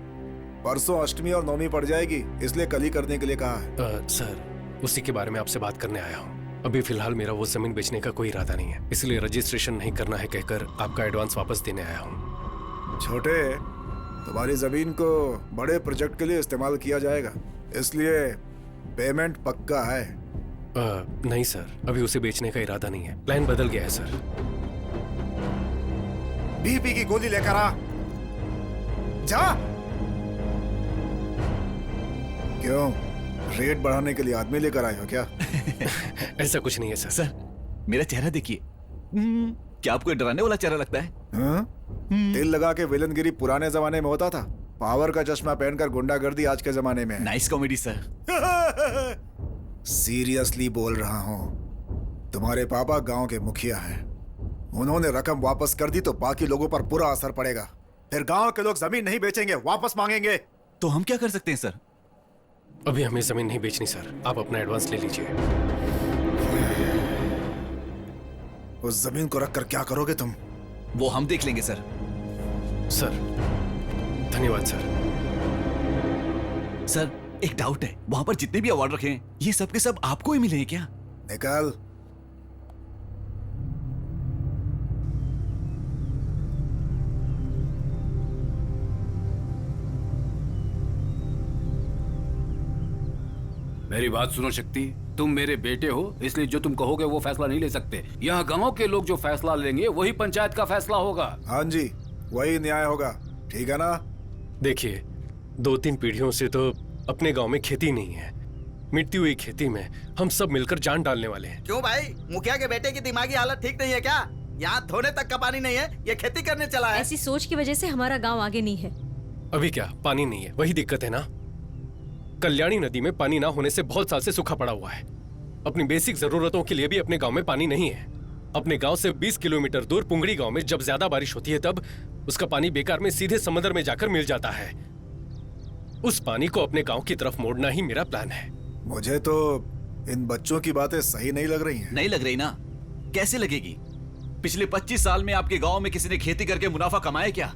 परसों अष्टमी और नवमी पड़ जाएगी, इसलिए कल ही करने के लिए कहा है। सर, उसी के बारे में आपसे बात करने आया हूँ। अभी फिलहाल मेरा वो जमीन बेचने का कोई इरादा नहीं है, इसलिए रजिस्ट्रेशन नहीं करना है कहकर आपका एडवांस वापस देने आया हूँ। छोटे, तुम्हारी जमीन को बड़े प्रोजेक्ट के लिए इस्तेमाल किया जाएगा, इसलिए पेमेंट पक्का है। नहीं सर, अभी उसे बेचने का इरादा नहीं है, प्लान बदल गया है सर। बीपी की गोली लेकर आ जा। क्यों, रेट बढ़ाने के लिए आदमी लेकर आए हो क्या? ऐसा कुछ नहीं है सर। सर, मेरा चेहरा देखिए। क्या आपको डराने वाला चेहरा लगता है? तेल लगा के विलनगिरी पुराने जमाने में होता था, पावर का चश्मा पहनकर गुंडागर्दी आज के जमाने में। Nice comedy sir. सीरियसली बोल रहा हूँ, तुम्हारे पापा गांव के मुखिया हैं। उन्होंने रकम वापस कर दी तो बाकी लोगों पर बुरा असर पड़ेगा। फिर गांव के लोग जमीन नहीं बेचेंगे, वापस मांगेंगे। तो हम क्या कर सकते हैं सर? अभी हमें जमीन नहीं बेचनी सर, आप अपना एडवांस ले लीजिए। उस जमीन को रखकर क्या करोगे तुम? वो हम देख लेंगे सर। सर, धन्यवाद सर। सर, एक डाउट है, वहां पर जितने भी अवार्ड रखे हैं, ये सब के सब आपको ही मिले हैं क्या? निकाल। मेरी बात सुनो शक्ति, तुम मेरे बेटे हो, इसलिए जो तुम कहोगे वो फैसला नहीं ले सकते। यहाँ गांव के लोग जो फैसला लेंगे वही पंचायत का फैसला होगा। हाँ जी, वही न्याय होगा, ठीक है ना? देखिए, 2-3 पीढ़ियों से तो अपने गांव में खेती नहीं है। मिटती हुई खेती में हम सब मिलकर जान डालने वाले हैं। क्यों भाई, मुखिया के बेटे की दिमागी हालत ठीक नहीं है क्या? यहाँ धोने तक का पानी नहीं है, ये खेती करने चला है। ऐसी सोच की वजह से हमारा गांव आगे नहीं है। अभी क्या पानी नहीं है, वही दिक्कत है ना। कल्याणी नदी में पानी ना होने से बहुत साल से सूखा पड़ा हुआ है। अपनी बेसिक जरूरतों के लिए भी अपने गांव में पानी नहीं है। अपने गांव से 20 किलोमीटर दूर पुंगड़ी गांव में जब ज्यादा बारिश होती है तब उसका पानी बेकार में सीधे समंदर में जाकर मिल जाता है। उस पानी को अपने गांव की तरफ मोड़ना ही मेरा प्लान है। मुझे तो इन बच्चों की बातें सही नहीं लग रही हैं। नहीं लग रही ना? कैसे लगेगी? पिछले 25 साल में आपके गांव में किसी ने खेती करके मुनाफा कमाया क्या?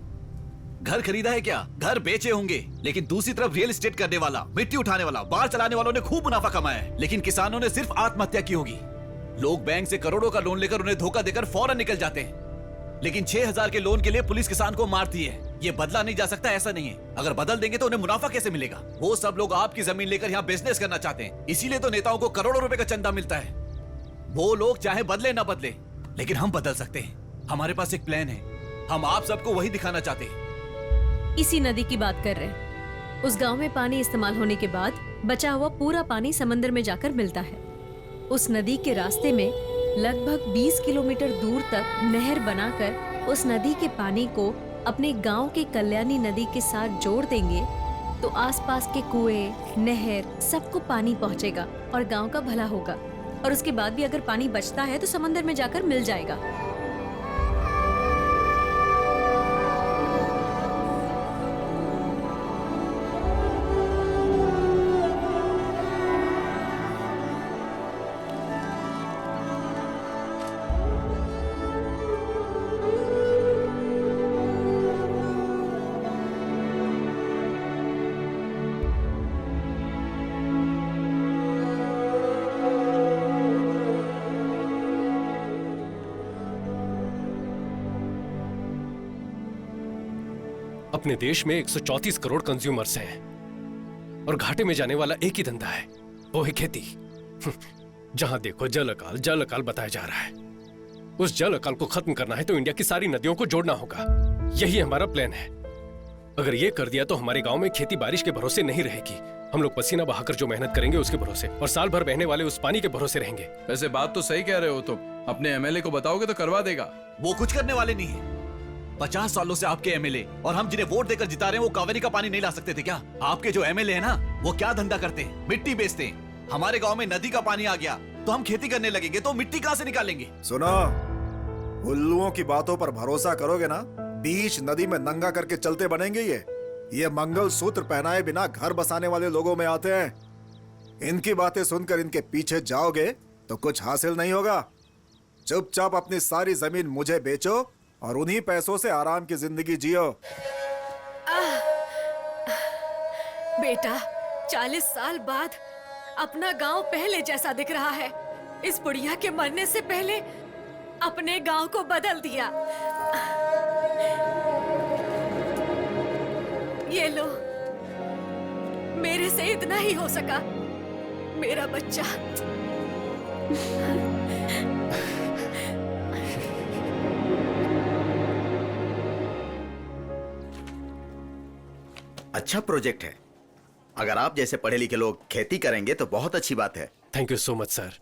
घर खरीदा है क्या? घर बेचे होंगे, लेकिन दूसरी तरफ रियल एस्टेट करने वाला, मिट्टी उठाने वाला, बाढ़ चलाने वालों ने खूब मुनाफा कमाया है, लेकिन किसानों ने सिर्फ आत्महत्या की होगी। लोग बैंक से करोड़ों का लोन लेकर उन्हें धोखा देकर फौरन निकल जाते हैं, लेकिन 6000 के लोन के लिए पुलिस किसान को मारती है। ये बदला नहीं जा सकता, ऐसा नहीं है। अगर बदल देंगे तो उन्हें मुनाफा कैसे मिलेगा? वो सब लोग आपकी जमीन लेकर यहाँ बिजनेस करना चाहते हैं, इसीलिए तो नेताओं को करोड़ों रुपए का चंदा मिलता है। वो लोग चाहे बदले ना बदले, लेकिन हम बदल सकते हैं। हमारे पास एक प्लान है, हम आप सबको वही दिखाना चाहते हैं। इसी नदी की बात कर रहे हैं। उस गांव में पानी इस्तेमाल होने के बाद बचा हुआ पूरा पानी समंदर में जाकर मिलता है। उस नदी के रास्ते में लगभग 20 किलोमीटर दूर तक नहर बनाकर उस नदी के पानी को अपने गांव के कल्याणी नदी के साथ जोड़ देंगे तो आसपास के कुएं, नहर सबको पानी पहुंचेगा और गांव का भला होगा। और उसके बाद भी अगर पानी बचता है तो समंदर में जाकर मिल जाएगा। अपने देश में 134 करोड़ कंज्यूमर्स हैं। और घाटे में जाने वाला एक ही धंधा है, वो है खेती। जहां देखो जल अकाल बताया जा रहा है। उस जल अकाल को खत्म करना है तो इंडिया की सारी नदियों को जोड़ना होगा। यही हमारा प्लान है। अगर ये कर दिया तो हमारे गांव में खेती बारिश के भरोसे नहीं रहेगी। हम लोग पसीना बहाकर जो मेहनत करेंगे उसके भरोसे, और साल भर बहने वाले उस पानी के भरोसे रहेंगे। वैसे बात तो सही कह रहे हो तुम। अपने एमएलए को बताओगे तो करवा देगा। वो कुछ करने वाले नहीं है। 50 सालों से आपके एमएलए और हम जिन्हें वोट देकर जिता रहे हैं वो कावेरी का पानी नहीं ला सकते थे क्या? आपके जो एमएलए है ना, वो क्या धंधा करते हैं? मिट्टी बेचते हैं। हमारे गांव में नदी का पानी आ गया तो हम खेती करने लगेंगे तो मिट्टी कहां से निकालेंगे? सुनो, उल्लुओं की बातों पर भरोसा करोगे ना, बीच नदी में नंगा करके चलते बनेंगे ये मंगल सूत्र पहनाए बिना घर बसाने वाले लोगों में आते हैं। इनकी बातें सुनकर इनके पीछे जाओगे तो कुछ हासिल नहीं होगा। चुपचाप अपनी सारी जमीन मुझे बेचो और उन्हीं पैसों से आराम की जिंदगी जियो। बेटा, 40 साल बाद अपना गांव पहले जैसा दिख रहा है। इस बुढ़िया के मरने से पहले अपने गांव को बदल दिया। ये लो, मेरे से इतना ही हो सका। मेरा बच्चा। अच्छा प्रोजेक्ट है। अगर आप जैसे पढ़े लिखे लोग खेती करेंगे तो बहुत अच्छी बात है। Thank you so much sir.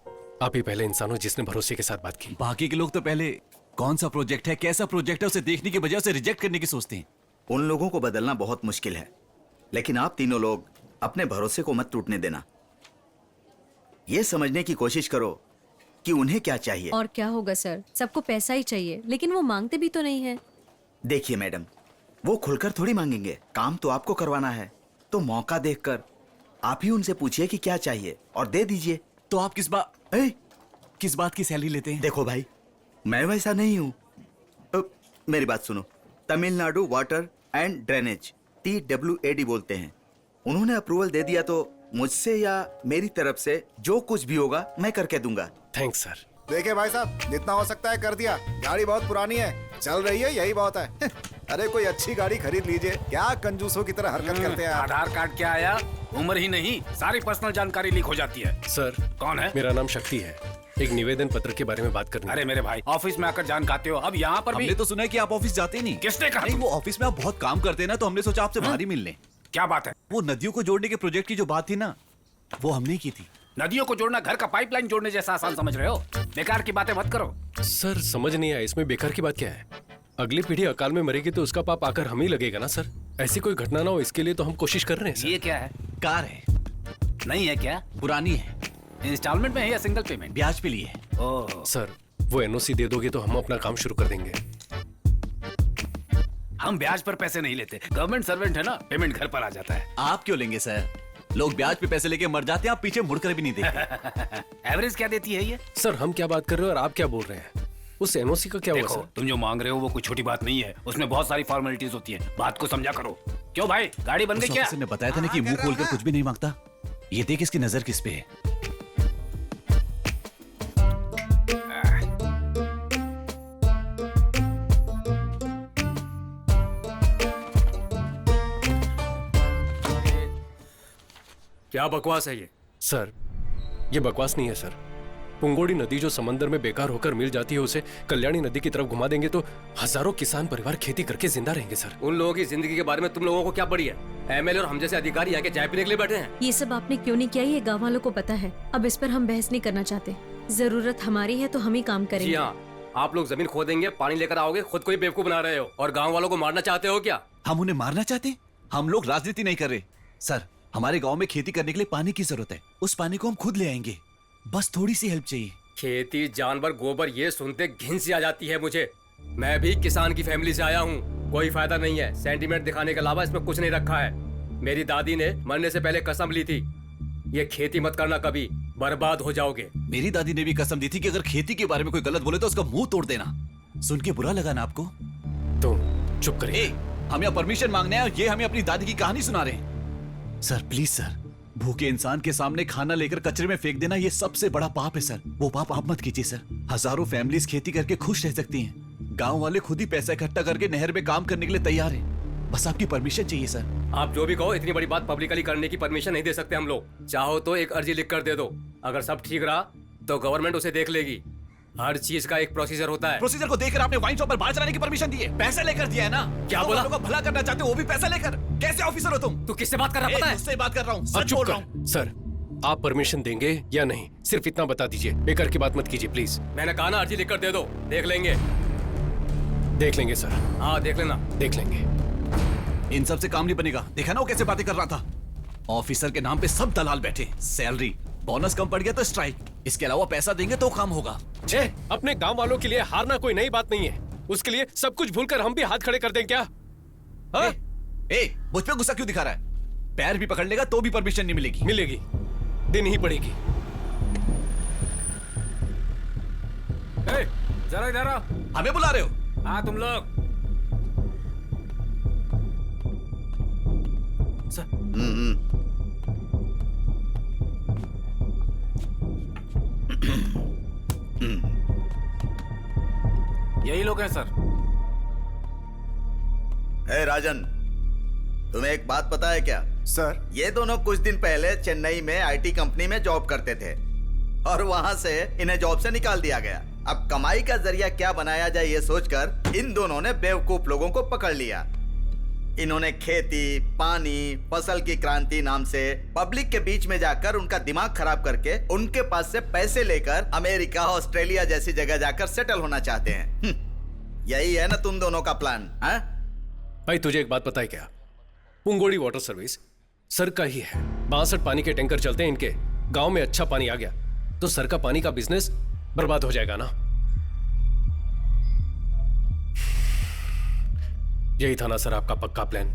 आप ही पहले इंसान हो जिसने भरोसे के साथ बात की। बाकी के लोग तो पहले कौन सा प्रोजेक्ट है, कैसा प्रोजेक्ट है, उसे देखने की बजाय उसे रिजेक्ट करने की सोचते हैं। उन लोगों को बदलना बहुत मुश्किल है, लेकिन आप तीनों लोग अपने भरोसे को मत टूटने देना। ये समझने की कोशिश करो कि उन्हें क्या चाहिए। और क्या होगा सर, सबको पैसा ही चाहिए, लेकिन वो मांगते भी तो नहीं है। देखिए मैडम, वो खुलकर थोड़ी मांगेंगे। काम तो आपको करवाना है, तो मौका देखकर आप ही उनसे पूछिए कि क्या चाहिए और दे दीजिए। तो आप किस बात की सैलरी लेते हैं? देखो भाई, मैं वैसा नहीं हूँ। मेरी बात सुनो। Tamil Nadu water and drainage, TWAD बोलते हैं। उन्होंने अप्रूवल दे दिया तो मुझसे या मेरी तरफ से जो कुछ भी होगा मैं करके दूंगा। Thanks sir. देखिए भाई साहब, जितना हो सकता है कर दिया। गाड़ी बहुत पुरानी है, चल रही है, यही बहुत है। अरे कोई अच्छी गाड़ी खरीद लीजिए। क्या कंजूसों की तरह हरकत करते हैं आप? आधार कार्ड क्या आया? उम्र ही नहीं, सारी पर्सनल जानकारी लीक हो जाती है। सर, कौन है? मेरा नाम शक्ति है। एक निवेदन पत्र के बारे में बात करनी। अरे मेरे भाई, ऑफिस में आकर जान खाते हो, अब यहाँ पर भी। हमने तो सुना है कि आप ऑफिस जाते नहीं। किसने कहा? नहीं, वो ऑफिस में आप बहुत काम करते हैं ना, तो हमने सोचा आपसे बाहर ही मिल लें। क्या बात है? वो नदियों को जोड़ने के प्रोजेक्ट की जो बात थी ना, वो हमने की थी। नदियों को जोड़ना घर का पाइपलाइन जोड़ने जैसा आसान समझ रहे हो? बेकार की बातें मत करो। सर समझ नहीं आया, इसमें बेकार की बात क्या है? अगली पीढ़ी अकाल में मरेगी तो उसका पाप आकर हम ही लगेगा ना सर। ऐसी कोई घटना ना हो, इसके लिए तो हम कोशिश कर रहे हैं सर। ये क्या है? कार है। नहीं है क्या? पुरानी है। इंस्टॉलमेंट में है या सिंगल पेमेंट? ब्याज पे लिए। ओह सर, वो NOC दे दोगे तो हम अपना काम शुरू कर देंगे। हम ब्याज पर पैसे नहीं लेते, गवर्नमेंट सर्वेंट है ना, पेमेंट घर पर आ जाता है। आप क्यों लेंगे सर? लोग ब्याज पे पैसे लेके मर जाते हैं, आप पीछे मुड़कर भी नहीं देखते। एवरेज क्या देती है ये? सर हम क्या बात कर रहे हो और आप क्या बोल रहे हैं? उस NOC का क्या हुआ देखो, सर? तुम जो मांग रहे हो वो कोई छोटी बात नहीं है, उसमें बहुत सारी फॉर्मेलिटीज होती है। बात को समझा करो। क्यों भाई, गाड़ी बन गई क्या? ने बताया था ना कि मुंह खोलकर कुछ भी नहीं मांगता। ये देख इसकी नजर किस पे है। क्या बकवास है ये? सर, ये बकवास नहीं है सर। पुंगोड़ी नदी जो समंदर में बेकार होकर मिल जाती है, उसे कल्याणी नदी की तरफ घुमा देंगे तो हजारों किसान परिवार खेती करके जिंदा रहेंगे सर। उन लोगों की जिंदगी के बारे में तुम लोगों को क्या पड़ी है? MLA और हम जैसे अधिकारी यहाँ के चाय पीने के लिए बैठे हैं। ये सब आपने क्यों नहीं किया, ये गाँव वालों को पता है। अब इस पर हम बहस नहीं करना चाहते। जरूरत हमारी है तो हम ही काम करेंगे। जी हाँ, आप लोग जमीन खोदेंगे, पानी लेकर आओगे, खुद को ही बेवकूफ बना रहे हो और गाँव वालों को मारना चाहते हो क्या? हम उन्हें मारना चाहते हैं? हम लोग राजनीति नहीं कर रहे सर। हमारे गांव में खेती करने के लिए पानी की जरूरत है, उस पानी को हम खुद ले आएंगे। बस थोड़ी सी हेल्प चाहिए। खेती, जानवर, गोबर, ये सुनते घिन सी आ जाती है मुझे। मैं भी किसान की फैमिली से आया हूँ, कोई फायदा नहीं है। सेंटीमेंट दिखाने के अलावा इसमें कुछ नहीं रखा है। मेरी दादी ने मरने से पहले कसम ली थी, ये खेती मत करना, कभी बर्बाद हो जाओगे। मेरी दादी ने भी कसम दी थी कि अगर खेती के बारे में कोई गलत बोले तो उसका मुंह तोड़ देना। सुन के बुरा लगा ना आपको? तो चुप करिए। हम यहाँ परमिशन मांगने हैं और ये हमें अपनी दादी की कहानी सुना रहे हैं। सर प्लीज सर, भूखे इंसान के सामने खाना लेकर कचरे में फेंक देना ये सबसे बड़ा पाप है सर। वो पाप आप मत कीजिए सर। हजारों फैमिलीज खेती करके खुश रह सकती हैं। गांव वाले खुद ही पैसा इकट्ठा करके नहर में काम करने के लिए तैयार हैं। बस आपकी परमिशन चाहिए सर। आप जो भी कहो, इतनी बड़ी बात पब्लिकली करने की परमिशन नहीं दे सकते हम लोग। चाहो तो एक अर्जी लिख कर दे दो, अगर सब ठीक रहा तो गवर्नमेंट उसे देख लेगी। हर चीज का एक प्रोसीजर होता है। प्रोसीजर को देखकर आपने वाइन शॉप पर बाहर चलाने की परमिशन दी है, पैसे लेकर दिया है ना? क्या बोला? लोगों को भला करना चाहते हो, वो भी पैसे लेकर। कैसे ऑफिसर हो तुम? तू किससे बात कर रहा है पता है? मुझसे बात कर रहा हूँ, अब सच चुप बोल रहा कर। हूँ। सर, आप परमिशन देंगे या नहीं, सिर्फ इतना बता दीजिए। बेकार की बात मत कीजिए प्लीज। मैंने कहा ना अर्जी लिख कर दे दो, देख लेंगे। देख लेंगे सर। हाँ देख लेना। देख लेंगे। इन सब से काम नहीं बनेगा। देखा ना वो कैसे बातें कर रहा था। ऑफिसर के नाम पे सब दलाल बैठे, सैलरी बोनस कम पड़ गया तो स्ट्राइक, इसके अलावा पैसा देंगे तो काम होगा। छे, अपने गांव वालों के लिए हारना कोई नई बात नहीं है। उसके लिए सब कुछ भूलकर हम भी हाथ खड़े कर दें क्या? हाँ? मुझ पे गुस्सा क्यों दिखा रहा है? पैर भी पकड़ लेगा तो भी परमिशन नहीं मिलेगी। मिलेगी, देनी ही पड़ेगी। जरा इधर आओ। हमें बुला रहे हो? हाँ तुम लोग। यही लोग हैं सर। हे राजन, तुम्हें एक बात पता है क्या? सर, ये दोनों कुछ दिन पहले चेन्नई में आईटी कंपनी में जॉब करते थे और वहां से इन्हें जॉब से निकाल दिया गया। अब कमाई का जरिया क्या बनाया जाए ये सोचकर इन दोनों ने बेवकूफ लोगों को पकड़ लिया। इन्होंने खेती, पानी, फसल की क्रांति नाम से पब्लिक के बीच में जाकर उनका दिमाग खराब करके उनके पास से पैसे लेकर अमेरिका, ऑस्ट्रेलिया जैसी जगह जाकर सेटल होना चाहते हैं। यही है ना तुम दोनों का प्लान? हाँ भाई, तुझे एक बात पता है क्या? पुंगोड़ी वाटर सर्विस सर का ही है। 62 पानी के टैंकर चलते हैं इनके। गांव में अच्छा पानी आ गया तो सर का पानी का बिजनेस बर्बाद हो जाएगा ना। यही था ना सर आपका पक्का प्लान?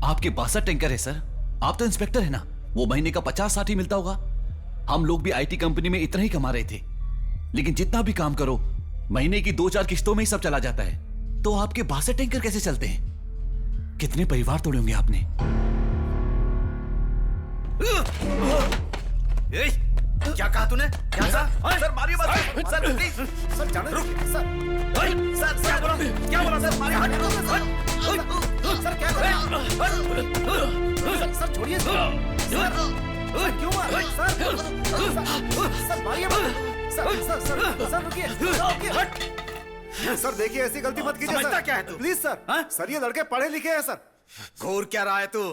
आपके 62 टैंकर है सर। आप तो इंस्पेक्टर है ना, वो महीने का 50-60 ही मिलता होगा। हम लोग भी आईटी कंपनी में इतना ही कमा रहे थे, लेकिन जितना भी काम करो महीने की 2-4 किस्तों में ही सब चला जाता है। तो आपके 62 टैंकर कैसे चलते हैं? कितने परिवार तोड़े होंगे आपने? क्या कहा तूने? क्या कहा? सर मारिए मत। Sir please. सर जाने रुक। सर क्या बोला? क्या बोला? सर मारिए मत। सर क्या कर? सर छोड़िए। सर क्यों मार? सर मारिए मत। सर रुकिए। सर देखिए, ऐसी गलती मत कीजिए। समझता क्या है तू? Please sir. सर ये लड़के पढ़े लिखे हैं सर। घूर क्या रहा है तू?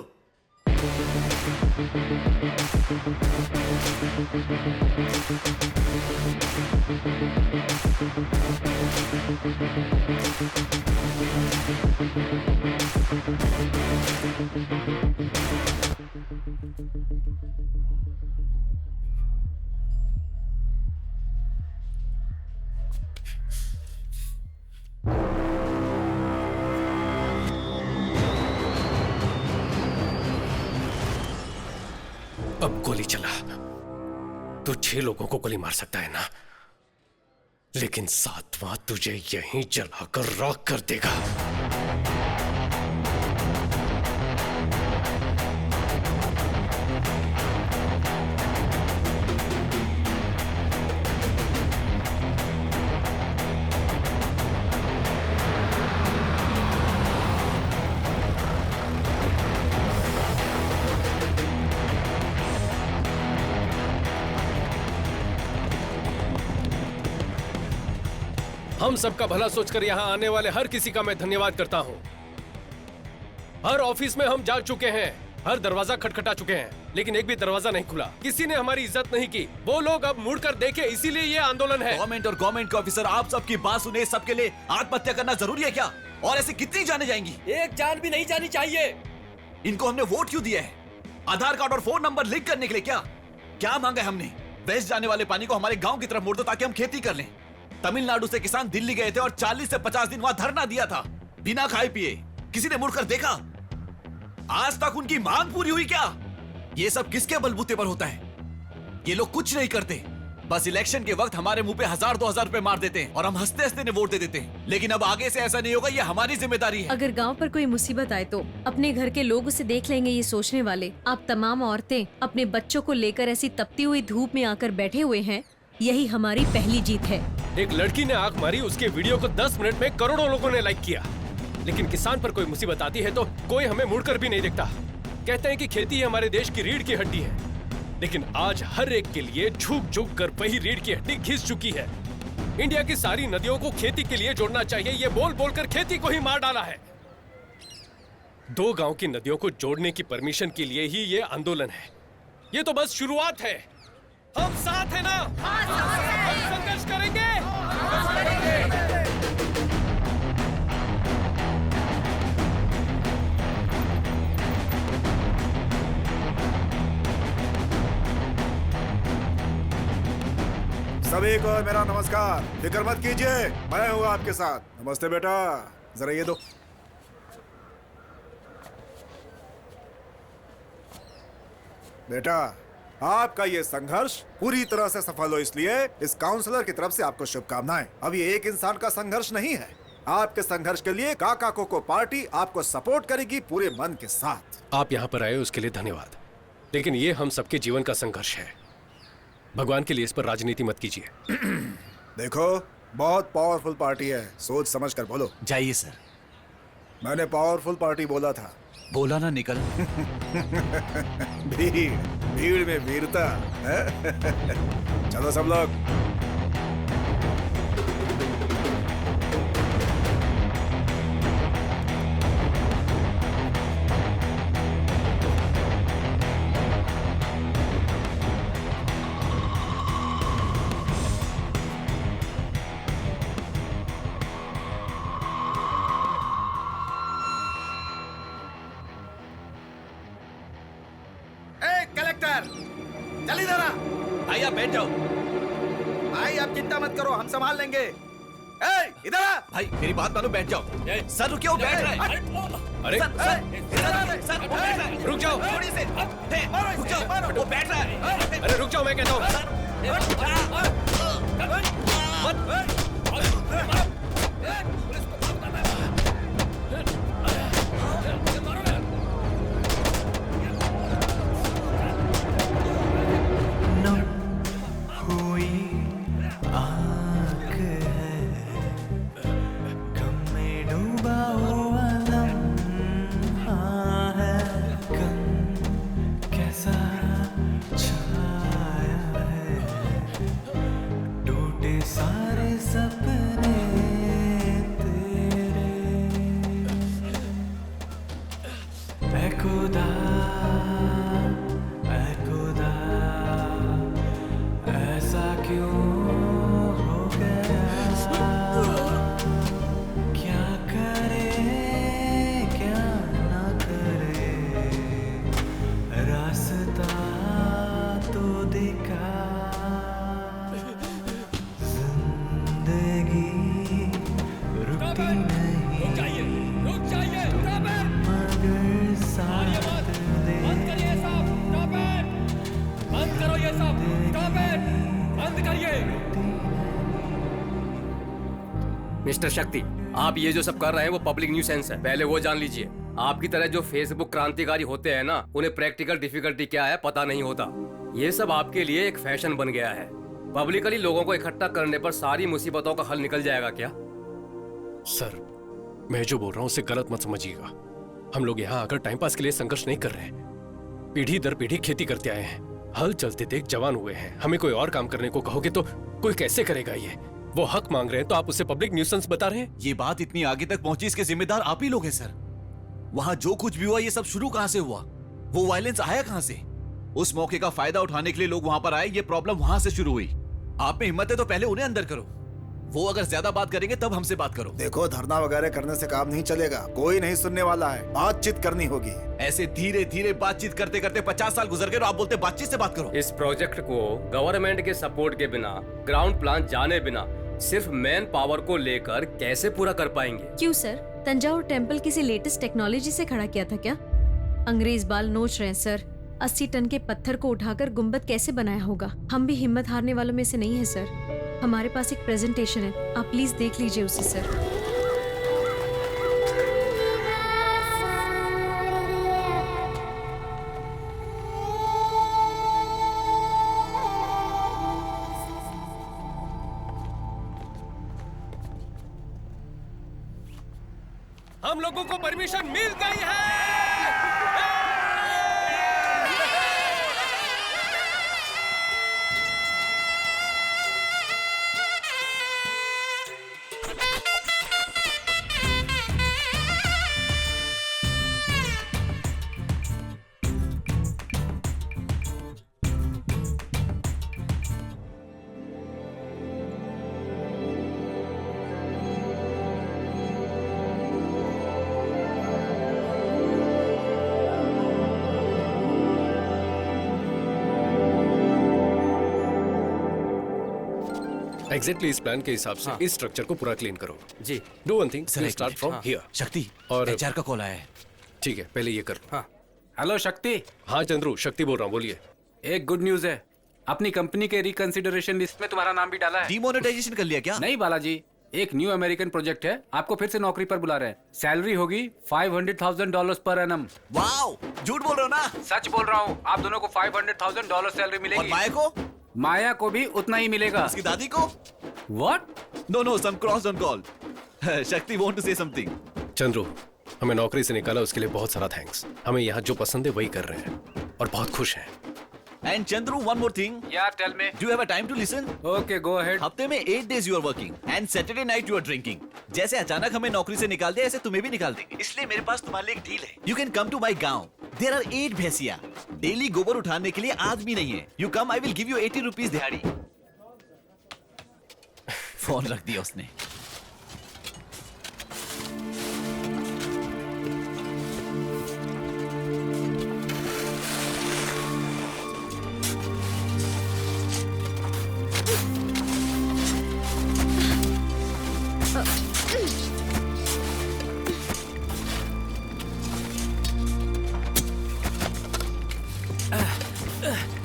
अब गोली चला तो 6 लोगों को गोली मार सकता है ना, लेकिन 7वां तुझे यहीं जलाकर राख कर देगा। हम सबका भला सोचकर यहाँ आने वाले हर किसी का मैं धन्यवाद करता हूँ। हर ऑफिस में हम जा चुके हैं, हर दरवाजा खटखटा चुके हैं, लेकिन एक भी दरवाजा नहीं खुला। किसी ने हमारी इज्जत नहीं की। वो लोग अब मुड़कर देखे, इसीलिए ये आंदोलन है। गवर्नमेंट और गवर्नमेंट के ऑफिसर, आप सबकी बात सुने। सबके लिए आत्महत्या करना जरूरी है क्या? और ऐसे कितनी जाने जाएंगी? एक जान भी नहीं जानी चाहिए। इनको हमने वोट क्यों दिया है? आधार कार्ड और फोन नंबर लिंक करने के लिए क्या? क्या मांगा है हमने? वेस्ट जाने वाले पानी को हमारे गांव की तरफ मोड़ दो ताकि हम खेती कर लें। तमिलनाडु से किसान दिल्ली गए थे और 40 से 50 दिन वहां धरना दिया था, बिना खाए पिए। किसी ने मुड़कर देखा? आज तक उनकी मांग पूरी हुई क्या? ये सब किसके बलबूते पर होता है? ये लोग कुछ नहीं करते, बस इलेक्शन के वक्त हमारे मुंह पे 1000-2000 रुपए मार देते हैं और हम हंसते हंसते वोट दे देते हैं। लेकिन अब आगे से ऐसा नहीं होगा, ये हमारी जिम्मेदारी है। अगर गांव पर कोई मुसीबत आए तो अपने घर के लोग उसे देख लेंगे, ये सोचने वाले आप तमाम औरतें अपने बच्चों को लेकर ऐसी तपती हुई धूप में आकर बैठे हुए हैं, यही हमारी पहली जीत है। एक लड़की ने आंख मारी, उसके वीडियो को 10 मिनट में करोड़ों लोगों ने लाइक किया। लेकिन किसान पर कोई मुसीबत आती है तो कोई हमें मुड़कर भी नहीं देखता। कहते हैं कि खेती ही हमारे देश की रीढ़ की हड्डी है, लेकिन आज हर एक के लिए झुक झुक कर वही रीढ़ की हड्डी घिस चुकी है। इंडिया की सारी नदियों को खेती के लिए जोड़ना चाहिए, ये बोल बोलकर खेती को ही मार डाला है। 2 गांव की नदियों को जोड़ने की परमिशन के लिए ही ये आंदोलन है। ये तो बस शुरुआत है। हम साथ हैं ना? हम संघर्ष करेंगे। सभी को मेरा नमस्कार। फिक्र मत कीजिए, मैं हूँ आपके साथ। नमस्ते बेटा, जरा ये दो। बेटा, आपका ये संघर्ष पूरी तरह से सफल हो, इसलिए इस काउंसलर की तरफ से आपको शुभकामनाएं। अब ये एक इंसान का संघर्ष नहीं है। आपके संघर्ष के लिए काका कोको पार्टी आपको सपोर्ट करेगी पूरे मन के साथ। आप यहाँ पर आए उसके लिए धन्यवाद, लेकिन ये हम सबके जीवन का संघर्ष है। भगवान के लिए इस पर राजनीति मत कीजिए। देखो, बहुत पावरफुल पार्टी है, सोच समझ कर बोलो। जाइए सर। मैंने पावरफुल पार्टी बोला था। बोला ना निकल। भीड़ में वीरता। चलो सब लोग। कलेक्टर, चल इधर आ। भाई आप बैठ जाओ। भाई आप चिंता मत करो, हम संभाल लेंगे। इधर आ। भाई मेरी बात मानो, बैठ जाओ। सर क्यों बैठ रहे हैं? अरे सर वो बैठ रहा है। रुक जाओ। थोड़ी से रुक जाओ, वो बैठ रहा है। अरे रुक जाओ, मैं कहता हूँ। मिस्टर शक्ति, आप ये जो सब कर रहे हैं वो पब्लिक न्यूसेंस है, पहले वो जान लीजिए। आपकी तरह जो फेसबुक क्रांतिकारी होते हैं ना, उन्हें प्रैक्टिकल डिफिकल्टी क्या है पता नहीं होता। ये सब आपके लिए एक फैशन बन गया है। पब्लिकली लोगों को इकट्ठा करने पर सारी मुसीबतों का हल निकल जाएगा क्या? सर, मैं जो बोल रहा हूँ उसे गलत मत समझिएगा। हम लोग यहाँ आकर टाइम पास के लिए संघर्ष नहीं कर रहे हैं। पीढ़ी दर पीढ़ी खेती करते आए हैं, हल चलते देख जवान हुए हैं। हमें कोई और काम करने को कहोगे तो कोई कैसे करेगा? ये वो हक मांग रहे हैं तो आप उसे पब्लिक न्यूसेंस बता रहे हैं। ये बात इतनी आगे तक पहुंची, इसके जिम्मेदार आप ही लोग हैं सर। वहां जो कुछ भी हुआ ये सब शुरू कहां से हुआ? वो वायलेंस आया कहां से? उस मौके का फायदा उठाने के लिए लोग वहां पर आए, ये प्रॉब्लम वहां से शुरू हुई। आप में हिम्मत है तो पहले उन्हें अंदर करो। वो अगर ज्यादा बात करेंगे तब हमसे बात करो। देखो, धरना वगैरह करने से काम नहीं चलेगा, कोई नहीं सुनने वाला है, बातचीत करनी होगी। ऐसे धीरे धीरे बातचीत करते करते 50 साल गुजर गए और आप बोलते बातचीत से बात करो। इस प्रोजेक्ट को गवर्नमेंट के सपोर्ट के बिना, ग्राउंड प्लान जाने बिना, सिर्फ मैन पावर को लेकर कैसे पूरा कर पाएंगे? क्यों सर, तंजावुर टेम्पल किसी लेटेस्ट टेक्नोलॉजी से खड़ा किया था क्या? अंग्रेज बाल नोच रहे हैं सर। 80 टन के पत्थर को उठाकर गुंबद कैसे बनाया होगा? हम भी हिम्मत हारने वालों में से नहीं है सर। हमारे पास एक प्रेजेंटेशन है, आप प्लीज देख लीजिए उसे सर। हम लोगों को परमिशन मिल गई है। एग्जैक्टली इस प्लान के हिसाब से इस स्ट्रक्चर को पूरा क्लीन करो। जी। डू वन थिंग, सर, एक स्टार्ट मिनट। फ्रॉम हाँ। हियर। शक्ति, और एचआर का कॉल आया है। ठीक है, पहले ये कर लो। हाँ। हेलो शक्ति। हाँ चंद्रू, शक्ति बोल रहा हूँ, बोलिए। एक गुड न्यूज है, अपनी कंपनी के रिकंसिडरेशन लिस्ट में तुम्हारा नाम भी डाला है। डिमोनेटाइजेशन कर लिया क्या? नहीं बालाजी, एक न्यू अमेरिकन प्रोजेक्ट है, आपको फिर से नौकरी पर बुला रहे हैं। सैलरी होगी $500,000 पर एनम। वाओ, झूठ बोल रहे हो ना? सच बोल रहा हूँ, आप दोनों को $500,000 सैलरी मिलेगी। और माया को? माया को भी उतना ही मिलेगा। उसकी दादी को? What? No, some crossed on call. शक्ति want to say something. Chandru, हमें नौकरी से निकाला उसके लिए बहुत सारा थैंक्स। हमें यहाँ जो पसंद है वही कर रहे हैं और बहुत खुश हैं। And Chandru, one more thing. Yeah, tell me. Do you have a time to listen? Okay, go ahead. हफ्ते में 8 days you are working and Saturday night you are drinking. जैसे अचानक हमें नौकरी से निकाल दिया, ऐसे तुम्हें भी निकाल देंगे। इसलिए मेरे पास तुम्हारे लिए एक डील है। You can come to my गांव. There are 8 भैंसिया। डेली गोबर उठाने के लिए आदमी नहीं है। You come, I will give you 80 rupees दिहाड़ी। फोन रख दिया उसने।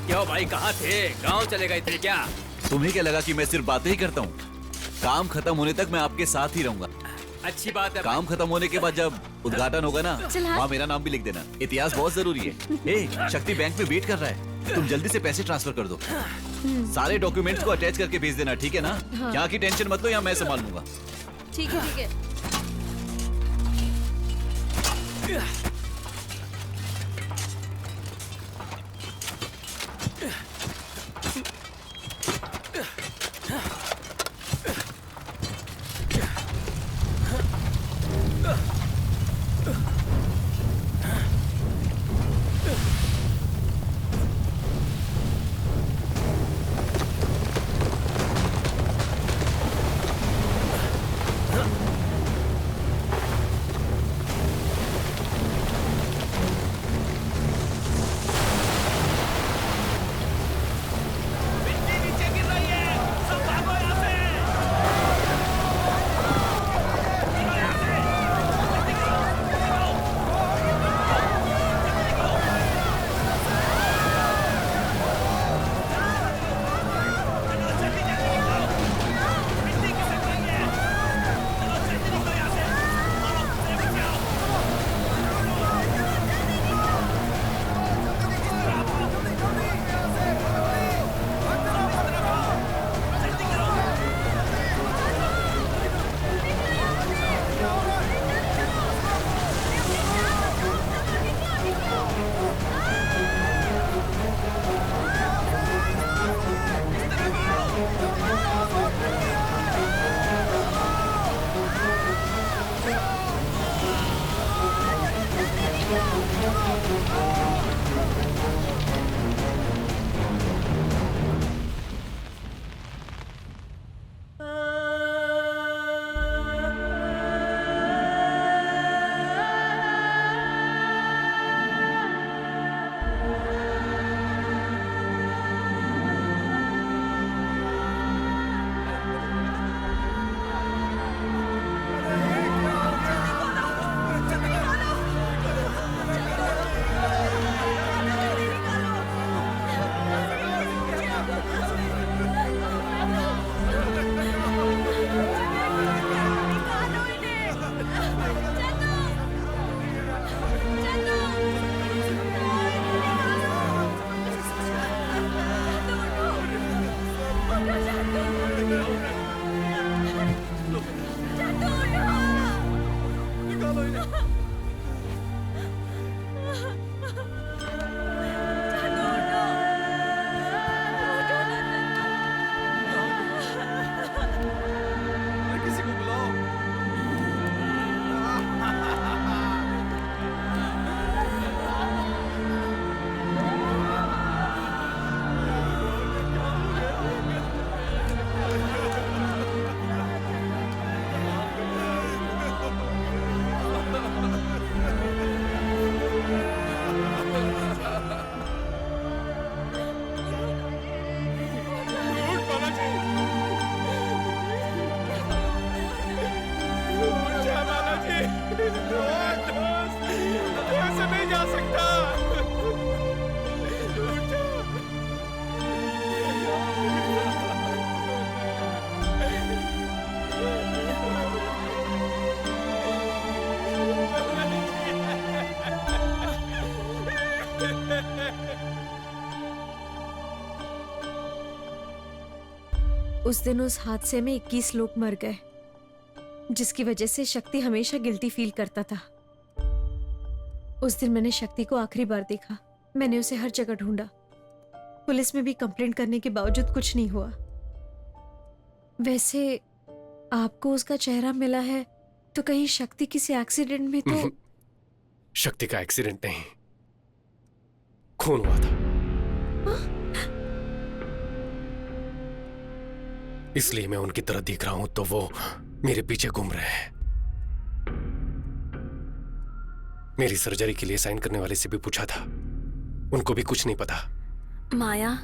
क्यों भाई, कहाँ थे? गांव चले गए थे क्या? तुम्हें क्या लगा कि मैं सिर्फ बातें ही करता हूँ? काम खत्म होने तक मैं आपके साथ ही रहूंगा। अच्छी बात है। काम खत्म होने के बाद जब उद्घाटन होगा ना, चल हाँ। वहाँ मेरा नाम भी लिख देना। इतिहास बहुत जरूरी है। ए, शक्ति बैंक में वेट कर रहा है, तुम जल्दी से पैसे ट्रांसफर कर दो। सारे डॉक्यूमेंट्स को अटैच करके भेज देना, ठीक है ना? हाँ। यहाँ की टेंशन मत लो, यहाँ मैं संभाल लूंगा। ठीक है, ठीक है। उस दिन उस हादसे में 21 लोग मर गए, जिसकी वजह से शक्ति हमेशा गिल्टी फील करता था। उस दिन मैंने शक्ति को आखिरी बार देखा। मैंने उसे हर जगह ढूंढा। पुलिस में भी कंप्लेंट करने के बावजूद कुछ नहीं हुआ। वैसे आपको उसका चेहरा मिला है तो कहीं शक्ति किसी एक्सीडेंट में तो? शक्ति का एक्सीडेंट नहीं, खून हुआ था। इसलिए मैं उनकी तरह दिख रहा हूं तो वो मेरे पीछे घूम रहे हैं। मेरी सर्जरी के लिए साइन करने वाले से भी पूछा था, उनको भी कुछ नहीं पता। माया,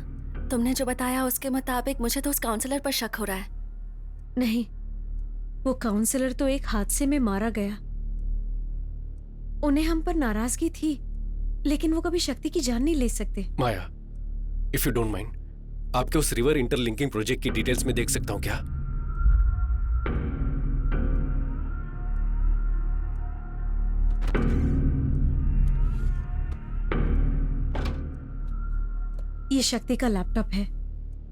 तुमने जो बताया उसके मुताबिक मुझे तो उस काउंसलर पर शक हो रहा है। नहीं, वो काउंसलर तो एक हादसे में मारा गया। उन्हें हम पर नाराजगी थी, लेकिन वो कभी शक्ति की जान नहीं ले सकते। माया, इफ यू डोंट माइंड, आपके उस रिवर इंटरलिंकिंग प्रोजेक्ट की डिटेल्स में देख सकता हूं क्या? ये शक्ति का लैपटॉप है,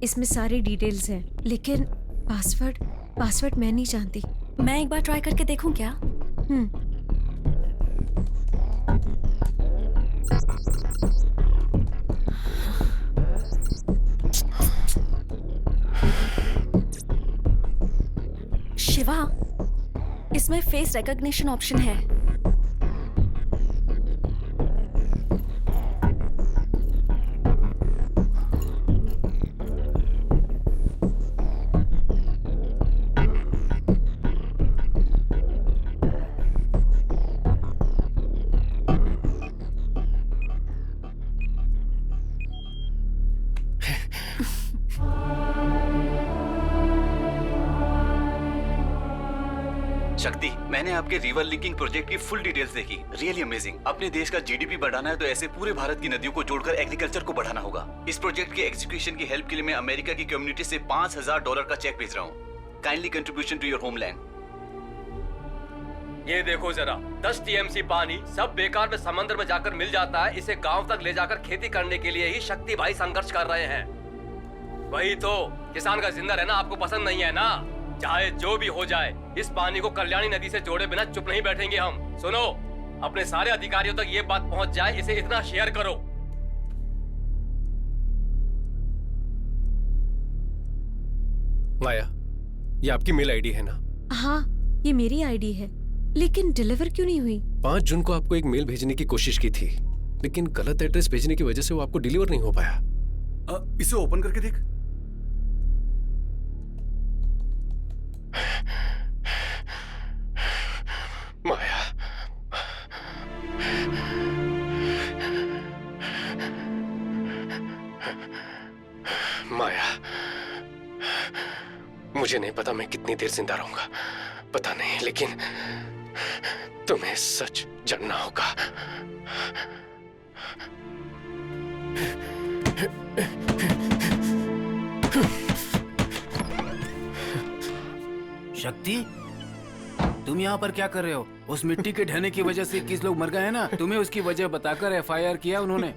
इसमें सारी डिटेल्स हैं, लेकिन पासवर्ड मैं नहीं जानती। मैं एक बार ट्राई करके देखूं क्या? शिवा, इसमें फेस रिकॉग्निशन ऑप्शन है। शक्ति, मैंने आपके रिवर लिंकिंग प्रोजेक्ट की फुल डिटेल्स देखी। Really amazing. अपने देश का जीडीपी बढ़ाना है तो ऐसे पूरे भारत की नदियों को जोड़कर एग्रीकल्चर को बढ़ाना होगा। इस प्रोजेक्ट के एग्जीक्यूशन की हेल्प के लिए मैं अमेरिका की कम्युनिटी से $5000 का चेक भेज रहा हूँ। Kindly contribution to your homeland. ये देखो जरा, 10 टीएमसी पानी सब बेकार में समंदर में जाकर मिल जाता है। इसे गांव तक ले जाकर खेती करने के लिए ही शक्ति भाई संघर्ष कर रहे हैं। वही तो, किसान का जिंदा रहना आपको पसंद नहीं है ना? चाहे जो भी हो जाए, इस पानी को कल्याणी नदी से जोड़े बिना चुप नहीं बैठेंगे हम। सुनो, अपने सारे अधिकारियों तक ये बात पहुंच जाए, इसे इतना शेयर करो। माया, ये आपकी मेल आईडी है ना? हाँ, ये मेरी आईडी है, लेकिन डिलीवर क्यों नहीं हुई? 5 जून को आपको एक मेल भेजने की कोशिश की थी, लेकिन गलत एड्रेस भेजने की वजह से वो आपको डिलीवर नहीं हो पाया। इसे ओपन करके देख। माया, माया, मुझे नहीं पता मैं कितनी देर जिंदा रहूंगा, पता नहीं, लेकिन तुम्हें सच जानना होगा। शक्ति, तुम यहाँ पर क्या कर रहे हो? उस मिट्टी के ढहने की वजह से 21 लोग मर गए हैं ना? तुम्हें उसकी वजह बताकर FIR किया उन्होंने।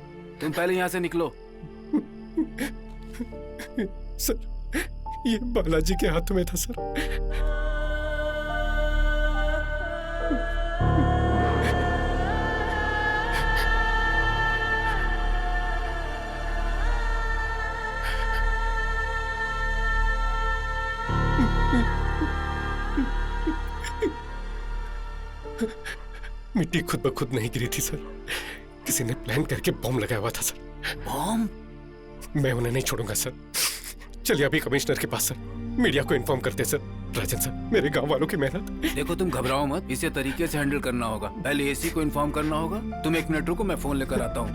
तुम पहले यहाँ से निकलो। सर, ये बालाजी के हाथों में था सर। मिट्टी खुद ब खुद नहीं गिरी थी सर, किसी ने प्लान करके बॉम्ब लगाया हुआ था सर। बॉम्ब? मैं उन्हें नहीं छोड़ूंगा सर। चलिए अभी कमिश्नर के पास सर, मीडिया को इन्फॉर्म करते सर। राजन सर, मेरे गांव वालों की मेहनत। देखो, तुम घबराओ मत, इसे तरीके से हैंडल करना होगा। पहले AC को इन्फॉर्म करना होगा। तुम 1 मिनट रुको, मैं फोन लेकर आता हूँ।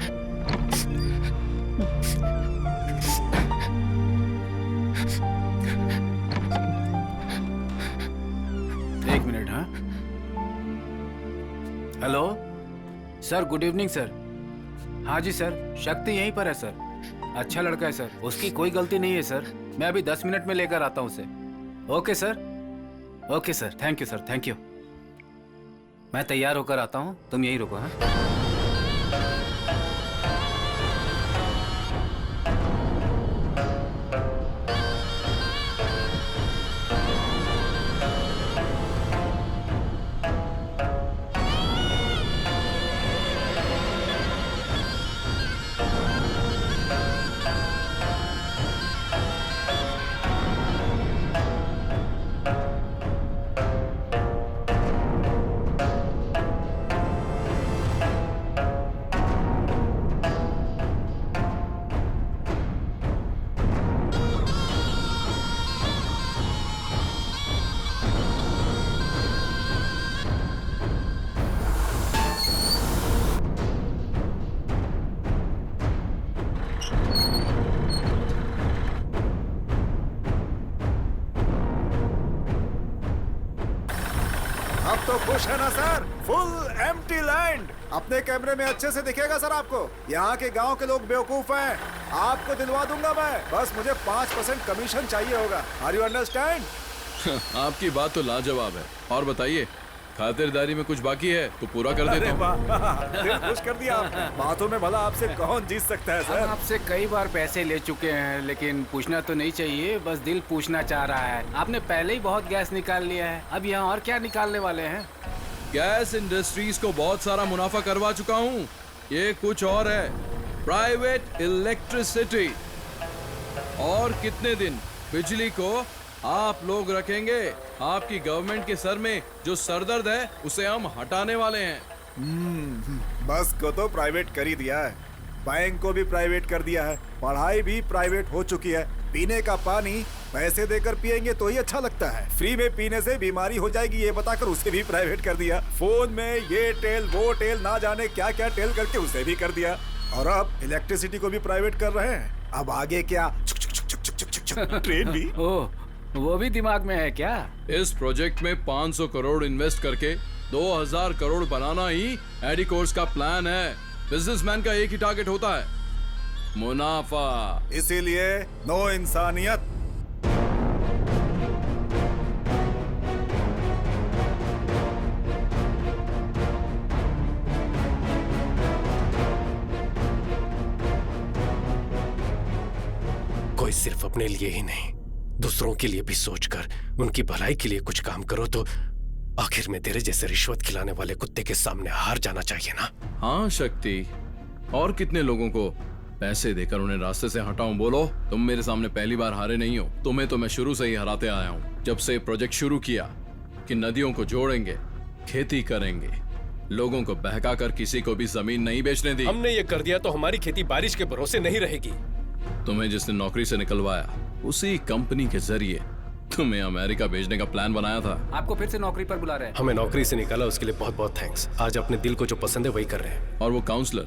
एक मिनट। हाँ, hello sir, good evening sir. हाँ जी सर, शक्ति यहीं पर है सर। अच्छा लड़का है सर, उसकी कोई गलती नहीं है सर। मैं अभी 10 मिनट में लेकर आता हूँ उसे। Okay sir, okay sir, thank you sir, thank you. मैं तैयार होकर आता हूँ, तुम यहीं रुको। हाँ, तो खुश है ना सर? Full empty land. अपने कैमरे में अच्छे से दिखेगा सर आपको। यहाँ के गांव के लोग बेवकूफ हैं। आपको दिलवा दूंगा मैं, बस मुझे 5% कमीशन चाहिए होगा। Are you understand? आपकी बात तो लाजवाब है। और बताइए, खातिरदारी में कुछ बाकी है तो पूरा कर देता हूँ। दिल खुश कर दिया आपने। बातों में भला आपसे कौन जीत सकता है सर? हम आपसे कई बार पैसे ले चुके हैं, लेकिन पूछना तो नहीं चाहिए, बस दिल पूछना चाह रहा है। आपने पहले ही बहुत गैस निकाल लिया है, अब यहाँ और क्या निकालने वाले हैं? गैस इंडस्ट्रीज को बहुत सारा मुनाफा करवा चुका हूँ। ये कुछ और है, प्राइवेट इलेक्ट्रिसिटी। और कितने दिन बिजली को आप लोग रखेंगे? आपकी गवर्नमेंट के सर में जो सरदर्द है उसे हम हटाने वाले हैं। बस को तो प्राइवेट कर ही दिया है, बैंक को भी प्राइवेट कर दिया है, पढ़ाई भी प्राइवेट हो चुकी है। पीने का पानी पैसे देकर पिएंगे तो ही अच्छा लगता है, फ्री में पीने से बीमारी हो जाएगी ये बताकर उसे भी प्राइवेट कर दिया। फोन में ये टेल वो टेल ना जाने क्या क्या टेल करके उसे भी कर दिया। और अब इलेक्ट्रिसिटी को भी प्राइवेट कर रहे हैं। अब आगे क्या? ट्रेन भी। वो भी दिमाग में है क्या? इस प्रोजेक्ट में 500 करोड़ इन्वेस्ट करके 2000 करोड़ बनाना ही एडिकोर्स का प्लान है। बिजनेसमैन का एक ही टारगेट होता है, मुनाफा। इसीलिए नो इंसानियत। कोई सिर्फ अपने लिए ही नहीं, दूसरों के लिए भी सोचकर उनकी भलाई के लिए कुछ काम करो तो आखिर में तेरे जैसे रिश्वत खिलाने वाले कुत्ते के सामने हार जाना चाहिए ना। हाँ शक्ति, और कितने लोगों को पैसे देकर उन्हें रास्ते से हटाऊं? बोलो, तुम मेरे सामने पहली बार हारे नहीं हो। तुम्हें तो मैं शुरू से ही हराते आया हूँ। जब से प्रोजेक्ट शुरू किया कि नदियों को जोड़ेंगे, खेती करेंगे, लोगों को बहका कर किसी को भी जमीन नहीं बेचने दी। हमने ये कर दिया तो हमारी खेती बारिश के भरोसे नहीं रहेगी। तुम्हें जिसने नौकरी से निकलवाया उसी कंपनी के जरिए तुम्हें अमेरिका भेजने का प्लान बनाया था। आपको फिर से नौकरी पर बुला रहे हैं। हमें नौकरी से निकाला उसके लिए बहुत बहुत थैंक्स। आज अपने दिल को जो पसंद है वही कर रहे हैं। और वो काउंसलर,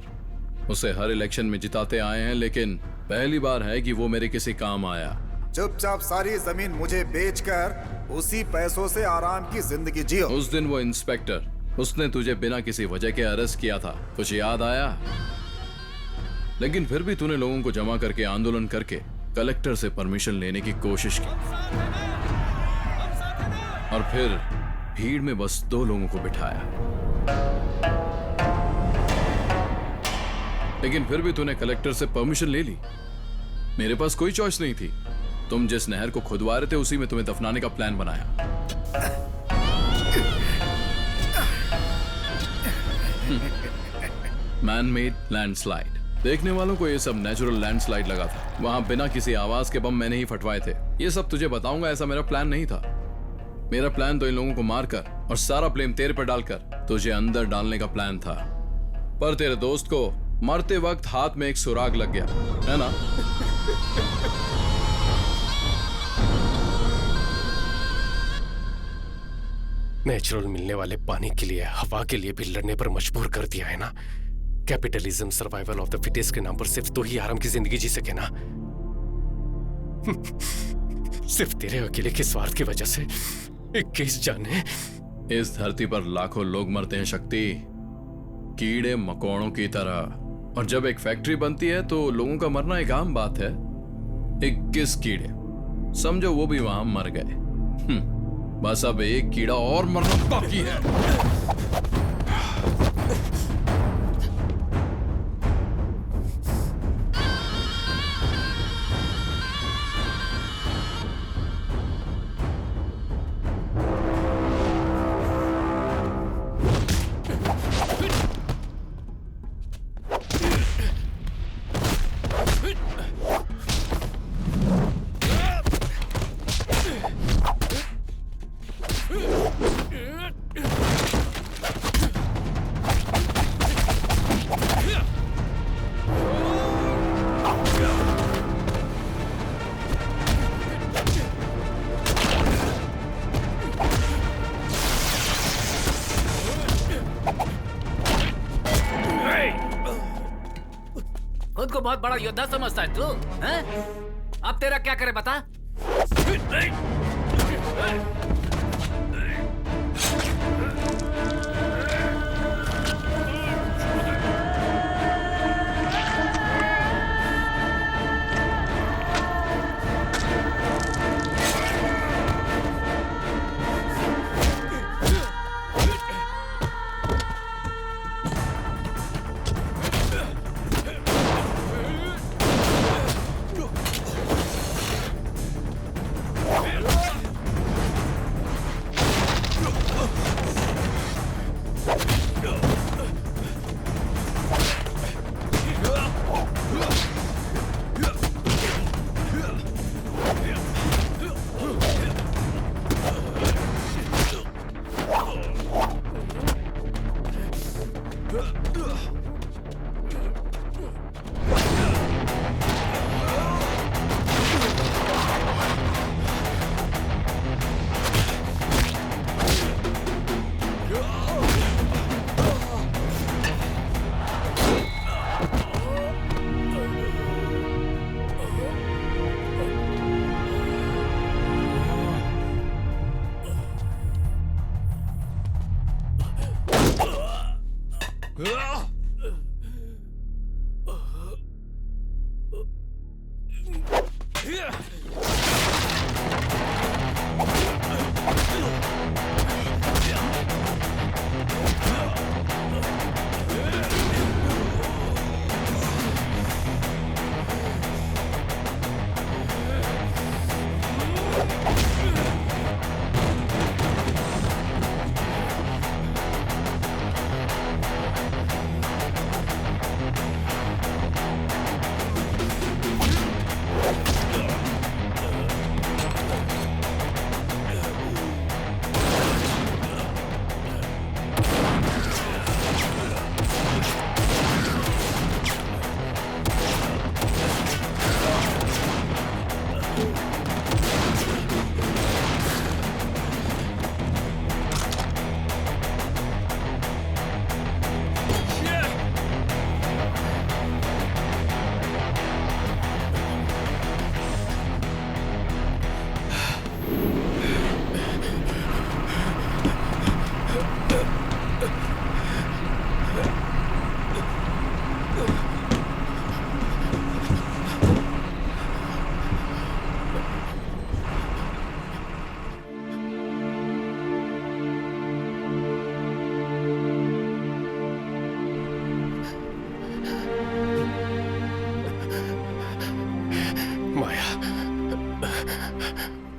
उसे हर इलेक्शन में जिताते आए हैं, लेकिन पहली बार है कि वो मेरे किसी काम आया। चुपचाप सारी जमीन मुझे बेचकर उसी पैसों से आराम की जिंदगी जियो। उस दिन वो इंस्पेक्टर, उसने तुझे बिना किसी वजह के अरेस्ट किया था, कुछ याद आया? लेकिन फिर भी तूने लोगों को जमा करके आंदोलन करके कलेक्टर से परमिशन लेने की कोशिश की, और फिर भीड़ में बस 2 लोगों को बिठाया। लेकिन फिर भी तूने कलेक्टर से परमिशन ले ली। मेरे पास कोई चॉइस नहीं थी। तुम जिस नहर को खुदवा रहे थे उसी में तुम्हें दफनाने का प्लान बनाया। Man made landslide. देखने वालों को ये सब नेचुरल लैंडस्लाइड लगा था। वहां बिना किसी आवाज के बम मैंने ही फटवाए थे। ये सब तुझे बताऊंगा ऐसा मेरा प्लान नहीं था। मेरा प्लान तो इन लोगों को मारकर और सारा ब्लेम तेरे पर डालकर तुझे अंदर डालने का प्लान था। पर तेरे दोस्त को मरते वक्त हाथ में एक सुराग लग गया, है ना? नेचुरल मिलने वाले पानी के लिए, हवा के लिए भी लड़ने पर मजबूर कर दिया है ना। Capitalism, survival of the fittest के नाम पर सिर्फ तू ही आराम की जिंदगी जी सके ना। सिर्फ तेरे अकेले के स्वार्थ की वजह से 21 जाने। इस धरती पर लाखों लोग मरते हैं शक्ति, कीड़े मकोड़ों की तरह। और जब एक फैक्ट्री बनती है तो लोगों का मरना एक आम बात है। 21 कीड़े, समझो वो भी वहां मर गए। बस अब एक कीड़ा और मरना बाकी है। खुद को बहुत बड़ा योद्धा समझता है तू, हैं? अब तेरा क्या करे बता?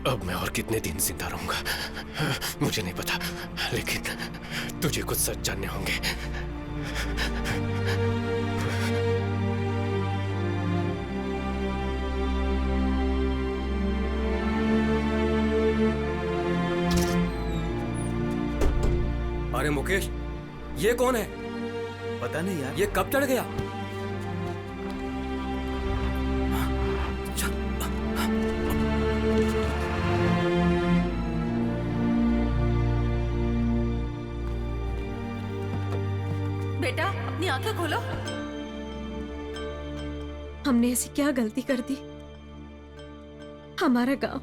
अब मैं और कितने दिन जिंदा रहूंगा मुझे नहीं पता, लेकिन तुझे कुछ सच जानने होंगे। अरे मुकेश, ये कौन है? पता नहीं यार। ये कब चढ़ गया? बेटा अपनी आंखें खोलो। हमने ऐसी क्या गलती कर दी? हमारा गांव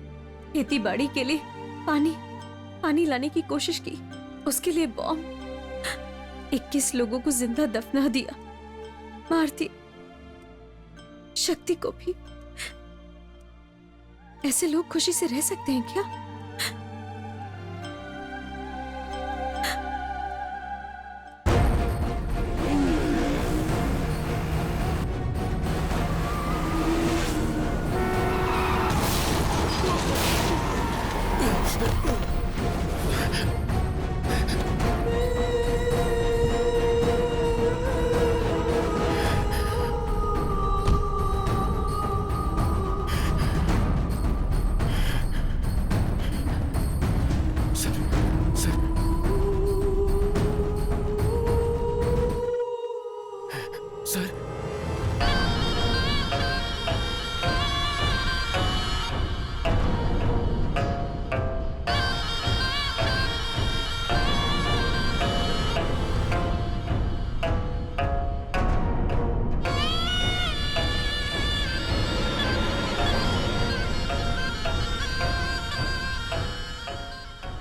खेती बाड़ी के लिए पानी लाने की कोशिश की, उसके लिए बॉम्ब, 21 लोगों को जिंदा दफना दिया, मार दी शक्ति को भी। ऐसे लोग खुशी से रह सकते हैं क्या?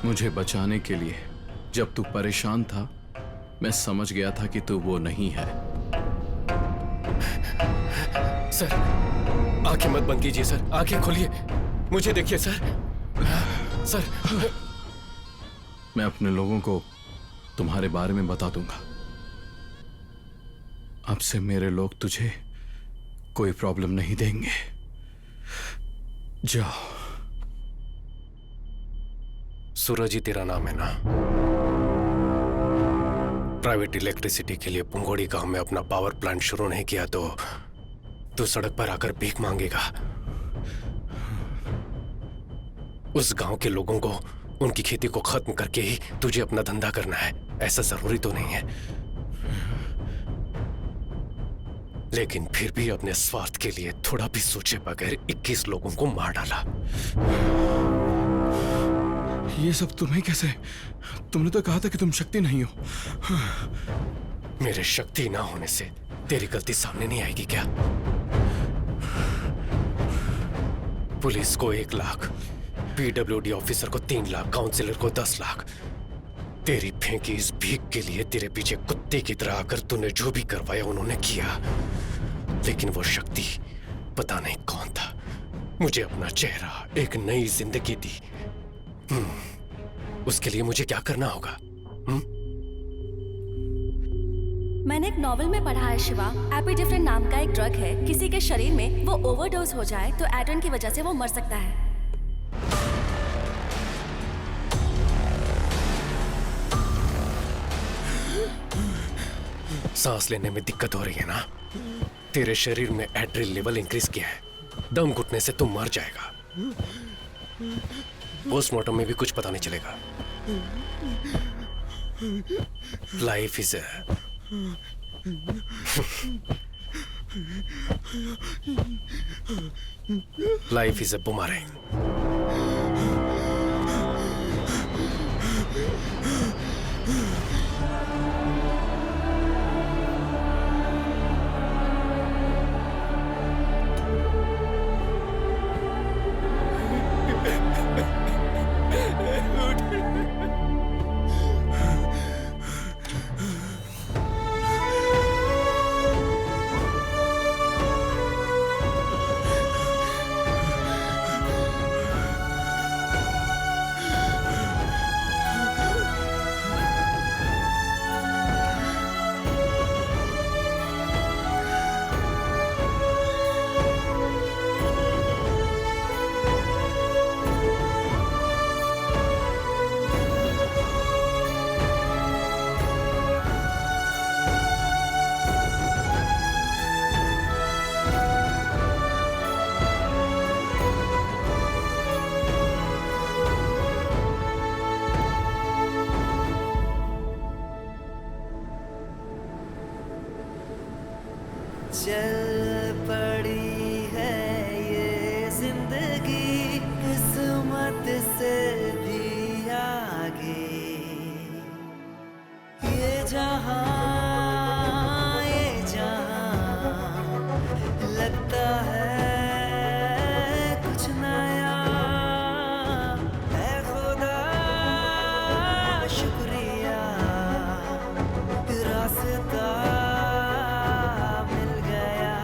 मुझे बचाने के लिए जब तू परेशान था, मैं समझ गया था कि तू वो नहीं है। सर, आंखें मत बंद कीजिए सर, आंखें खोलिए, मुझे देखिए सर। सर, मैं अपने लोगों को तुम्हारे बारे में बता दूंगा। अब से मेरे लोग तुझे कोई प्रॉब्लम नहीं देंगे। जाओ। सूरज ही तेरा नाम है ना? प्राइवेट इलेक्ट्रिसिटी के लिए पुंगोड़ी गांव में अपना पावर प्लांट शुरू नहीं किया तो तू सड़क पर आकर भीख मांगेगा। उस गांव के लोगों को उनकी खेती को खत्म करके ही तुझे अपना धंधा करना है, ऐसा जरूरी तो नहीं है। लेकिन फिर भी अपने स्वार्थ के लिए थोड़ा भी सोचे बगैर 21 लोगों को मार डाला। ये सब तुम्हें कैसे? तुमने तो कहा था कि तुम शक्ति नहीं हो। मेरे शक्ति ना होने से तेरी गलती सामने नहीं आएगी क्या? पुलिस को 1 लाख, पीडब्ल्यूडी ऑफिसर को 3 लाख, काउंसिलर को 10 लाख। तेरी फेंकी इस भीख के लिए तेरे पीछे कुत्ते की तरह आकर तूने जो भी करवाया उन्होंने किया। लेकिन वो शक्ति पता नहीं कौन था, मुझे अपना चेहरा, एक नई जिंदगी दी। उसके लिए मुझे क्या करना होगा? मैंने एक नॉवेल में पढ़ा है शिवा, एपिडिफ्रेन नाम का एक ड्रग है। किसी के शरीर में वो ओवरडोज हो जाए तो एड्रेन की वजह से वो मर सकता है। सांस लेने में दिक्कत हो रही है ना? तेरे शरीर में एड्रिल लेवल इंक्रीज किया है। दम घुटने से तुम मर जाएगा। पोस्टमार्टम में भी कुछ पता नहीं चलेगा। Life is life is a boomerang. चल पड़ी है ये जिंदगी किस्मत से भी आगे। ये जहां लगता है कुछ नया। है खुदा शुक्रिया रास्ता मिल गया।